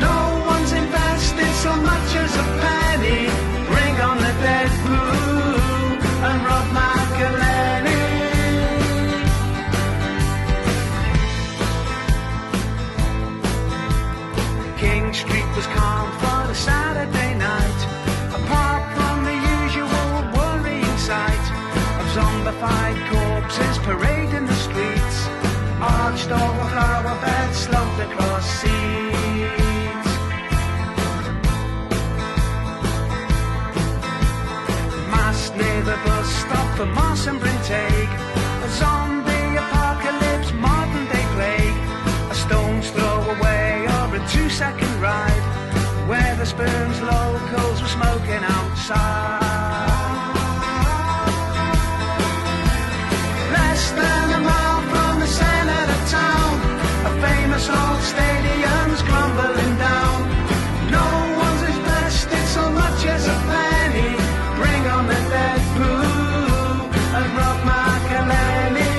No one's invested so much as a penny. Bring on the Deadpool and Rob McElhenney. King Street was calm for the Saturday night, apart from the usual worrying sight of zombified corpses parading the streets, arched over flower beds sloped across seats. Massed near the bus stop for Moss and Brintake, a zombie apocalypse, modern day plague, a stone's throw away or a 2-second ride, where the Spoons locals were smoking outside. Less than a mile from the centre of town, a famous old stadium's crumbling down. No one's invested so much as a penny. Bring on the Deadpool and Rob McElhenney.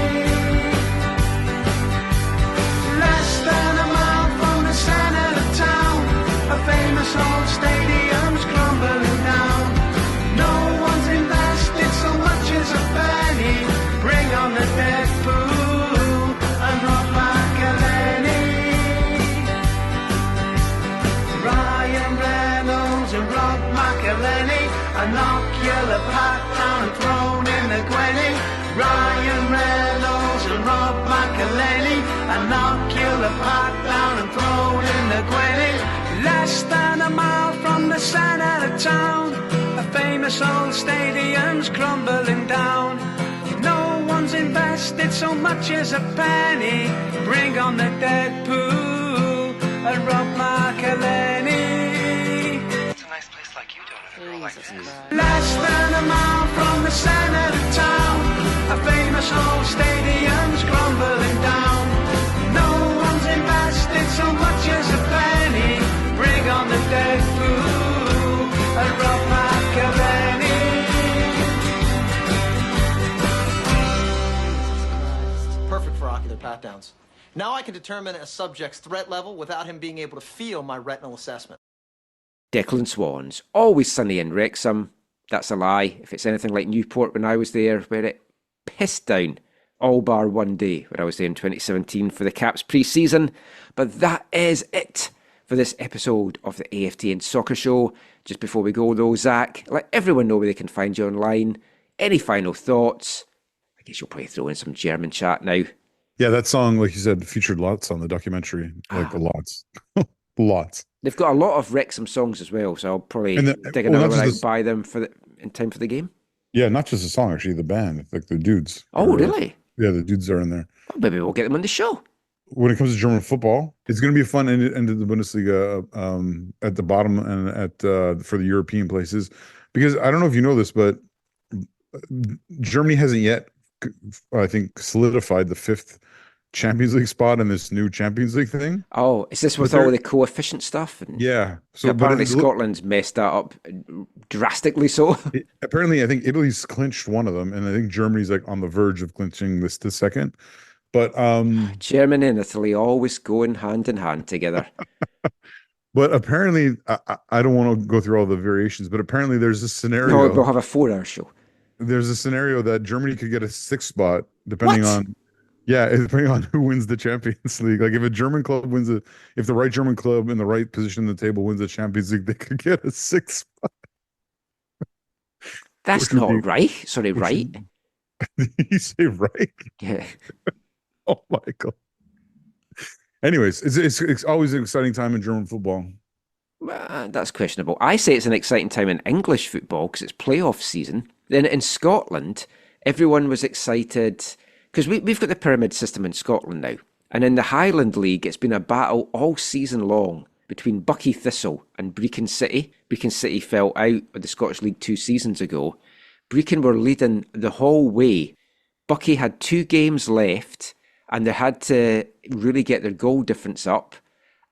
Less than a mile from the centre of town, a famous old stadium's crumbling down. No one's invested so much as a penny. Bring on the Deadpool and Rob McElhenney. Ryan Reynolds and Rob McElhenney, a knock-killer pat down and thrown in the Gwenny. Ryan Reynolds and Rob McElhenney, a knock-killer pat down and thrown in the Gwenny. Less than a mile from the centre of town, a famous famous old stadium's crumbling down. No one's invested so much as a penny. Bring on the Deadpool and Rob McElhenney. It's a nice place like you don't have a girl like this. Less than a mile from the center of town, a famous old stadium's crumbling down. No one's invested so much as a penny. Bring on the Deadpool and Rob McElhenney. Perfect for ocular pat-downs. Now I can determine a subject's threat level without him being able to feel my retinal assessment. Declan Swans, always sunny in Wrexham. That's a lie. If it's anything like Newport when I was there, where it pissed down all bar one day when I was there in 2017 for the Caps pre-season. But that is it for this episode of the AFTN Soccer Show. Just before we go though, Zach, let everyone know where they can find you online. Any final thoughts? I guess you'll probably throw in some German chat now. Yeah, that song, like you said, featured lots on the documentary. Lots. Lots. They've got a lot of Wrexham songs as well, so I'll probably dig another one out and buy them in time for the game. Yeah, not just the song, actually, the band, like the dudes. Oh, really? Yeah, the dudes are in there. Oh, maybe we'll get them on the show. When it comes to German football, it's going to be a fun end of the Bundesliga at the bottom and for the European places. Because I don't know if you know this, but Germany hasn't yet, I think, solidified the 5th Champions League spot in this new Champions League thing. Oh, is this with all the coefficient stuff? Yeah. So apparently Scotland's messed that up drastically so. Apparently, I think Italy's clinched one of them, and I think Germany's like on the verge of clinching the second. But Germany and Italy always going hand in hand together. But apparently, I don't want to go through all the variations, but apparently there's a scenario. No, we'll have a 4-hour show. There's a scenario that Germany could get a 6th spot, depending on who wins the Champions League. Like if a German club if the right German club in the right position in the table wins the Champions League, they could get a 6th spot. That's not right. Sorry, right? Did you say right? Yeah. Oh, Michael. Anyways, it's always an exciting time in German football. That's questionable. I say it's an exciting time in English football because it's playoff season. Then in Scotland, everyone was excited because we've got the pyramid system in Scotland now. And in the Highland League, it's been a battle all season long between Buckie Thistle and Brechin City. Brechin City fell out of the Scottish League 2 seasons ago. Brechin were leading the whole way. Buckie had 2 games left and they had to really get their goal difference up.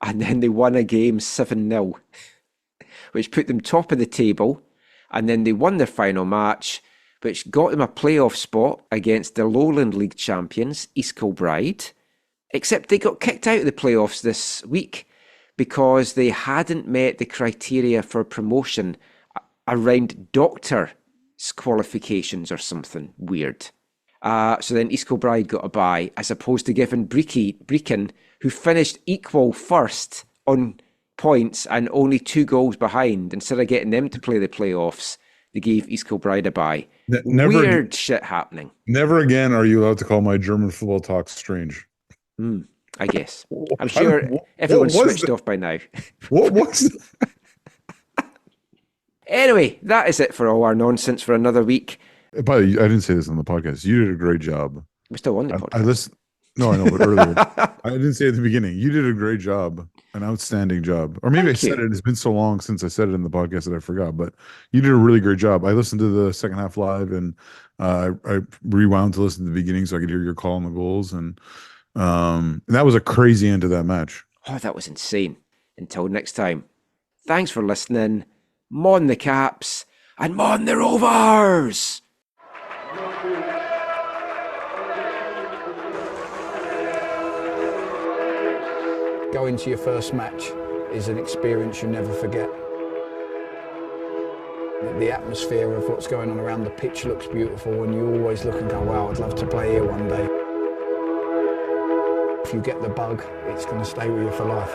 And then they won a game 7-0, which put them top of the table. And then they won their final match, which got them a playoff spot against the Lowland League champions, East Kilbride. Except they got kicked out of the playoffs this week because they hadn't met the criteria for promotion around doctor's qualifications or something weird. So then East Kilbride got a bye, as opposed to giving Brechin, who finished equal first on points and only 2 goals behind, instead of getting them to play the playoffs, they gave East Kilbride a bye. Weird shit happening. Never again are you allowed to call my German football talk strange. I guess. I'm sure everyone's switched off by now. What was Anyway, that is it for all our nonsense for another week. By the way, I didn't say this on the podcast. You did a great job. We're still on the podcast. I listened. No, I know, but earlier. I didn't say at the beginning. You did a great job, an outstanding job. Or maybe I said it. It's been so long since I said it in the podcast that I forgot. But you did a really great job. I listened to the second half live, and I rewound to listen to the beginning so I could hear your call on the goals. And that was a crazy end to that match. Oh, that was insane. Until next time, thanks for listening. Mon the Caps and mon the Rovers! Going to your first match is an experience you never forget. The atmosphere of what's going on around the pitch looks beautiful, and you always look and go, wow, I'd love to play here one day. If you get the bug, it's going to stay with you for life.